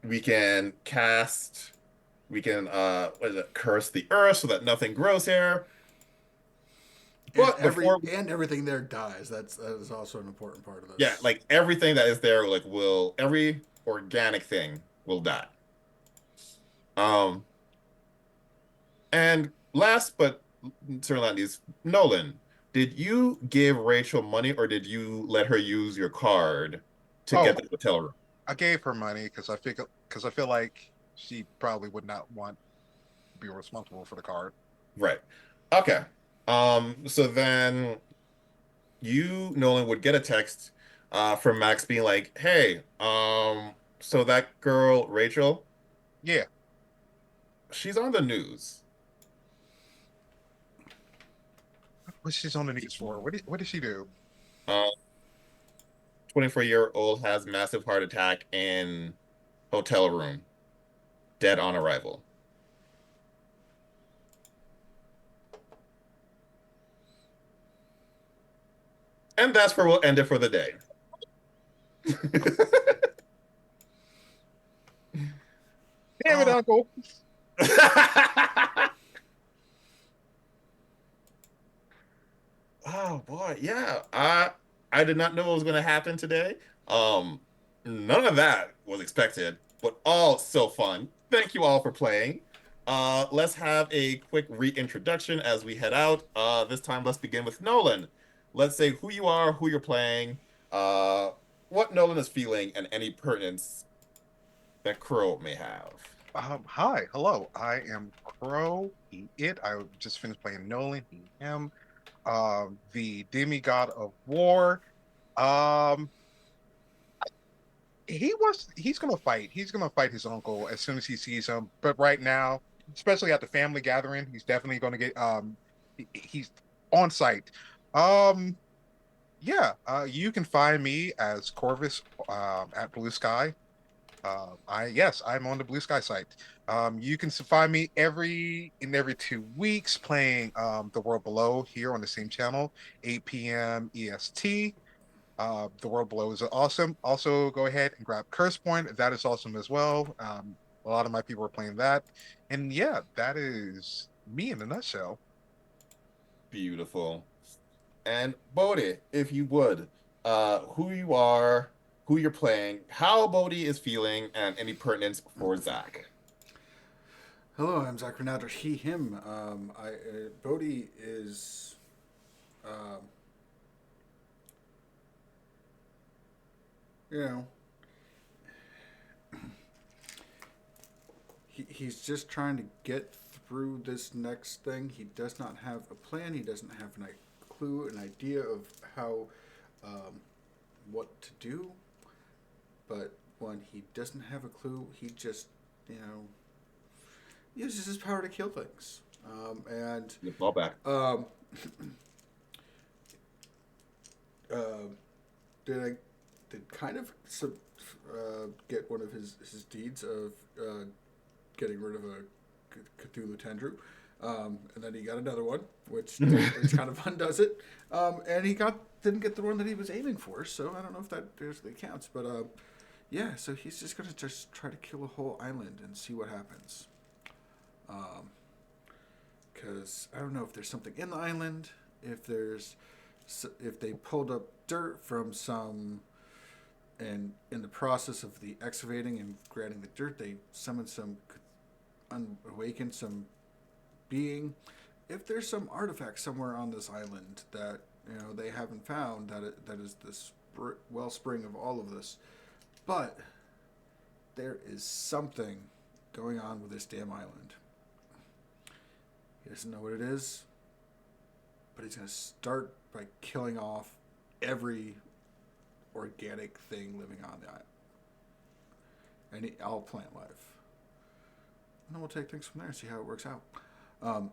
we can cast, we can what is it, curse the earth so that nothing grows here. But before and everything there dies. That is also an important part of yeah, this. like everything that is there, like will every organic thing will die. Um, and last but certainly not least, Nolan, did you give Rachel money or did you let her use your card to Oh, get the hotel room? I gave her money because I feel like she probably would not want to be responsible for the card. Right. Okay. So then you, Nolan, would get a text from Max being like, hey, so that girl, Rachel, Yeah. she's on the news. What's she's on the news for? What did she do? 24-year-old has massive heart attack in hotel room, dead on arrival. And that's where we'll end it for the day. Damn it, Uncle. Oh boy, yeah. I did not know what was going to happen today. Um, None of that was expected, but all so fun. Thank you all for playing. Let's have a quick reintroduction as we head out. This time let's begin with Nolan. Let's say who you are, who you're playing, uh, what Nolan is feeling, and any pertinence that Crow may have. Hi, hello. I am Crow, I just finished playing Nolan, him, the demigod of war. Um, he's gonna fight. He's gonna fight his uncle as soon as he sees him. But right now, especially at the family gathering, he's definitely gonna get he's on site. Um, yeah, you can find me as Corvus at Blue Sky. I'm on the Blue Sky site. You can find me every 2 weeks playing The World Below here on the same channel, 8 p.m. EST. The World Below is awesome. Also, go ahead and grab Curse Point. That is awesome as well. A lot of my people are playing that, and yeah, that is me in a nutshell. Beautiful. And Bodhi, if you would, who you are, who you're playing, how Bodhi is feeling, and any pertinence for Zach. Hello, I'm Zach Renato. He, him. Bodhi is, um, you know, he's just trying to get through this next thing. He does not have a plan. He doesn't have a clue, an idea of how, um, what to do. But when he doesn't have a clue, he just, you know, uses his power to kill things. And The ball back. um, uh, did I did kind of get one of his deeds of getting rid of a Cthulhu Tendru. And then he got another one, which kind of undoes it. And he didn't get the one that he was aiming for, so I don't know if that basically counts. But yeah, so he's just gonna just try to kill a whole island and see what happens. Because I don't know if there's something in the island, if there's if they pulled up dirt from some, and in the process of the excavating and granting the dirt, they summoned some, awakened some being. If there's some artifact somewhere on this island that they haven't found, that is the wellspring of all of this, but there is something going on with this damn island. He doesn't know what it is, but he's going to start by killing off every organic thing living on that, and all plant life. And then we'll take things from there and see how it works out. Um,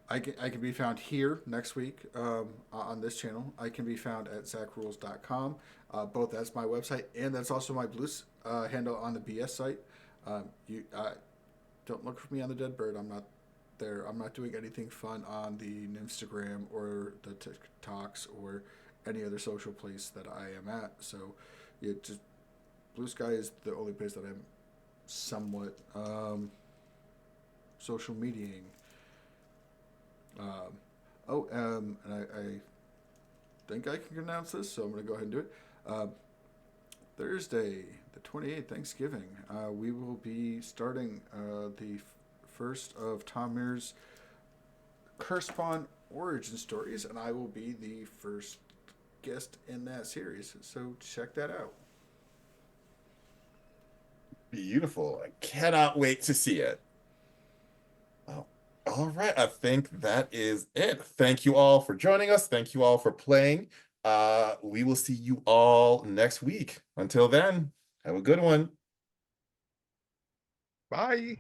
I can be found here next week on this channel. I can be found at zachrules.com. Both that's my website and that's also my Blues handle on the BS site. You don't look for me on the Dead Bird. I'm not there. I'm not doing anything fun on the Instagram or the TikToks or any other social place that I am at. So, just Blue Sky is the only place that I'm somewhat social mediaing. And I think I can announce this, so I'm going to go ahead and do it. Thursday, the 28th, Thanksgiving, we will be starting the first of Tom Mears' Curse Spawn origin stories, and I will be the first guest in that series. So check that out. Beautiful. I cannot wait to see it. Oh, all right. I think that is it. Thank you all for joining us. Thank you all for playing. We will see you all next week. Until then, have a good one. Bye.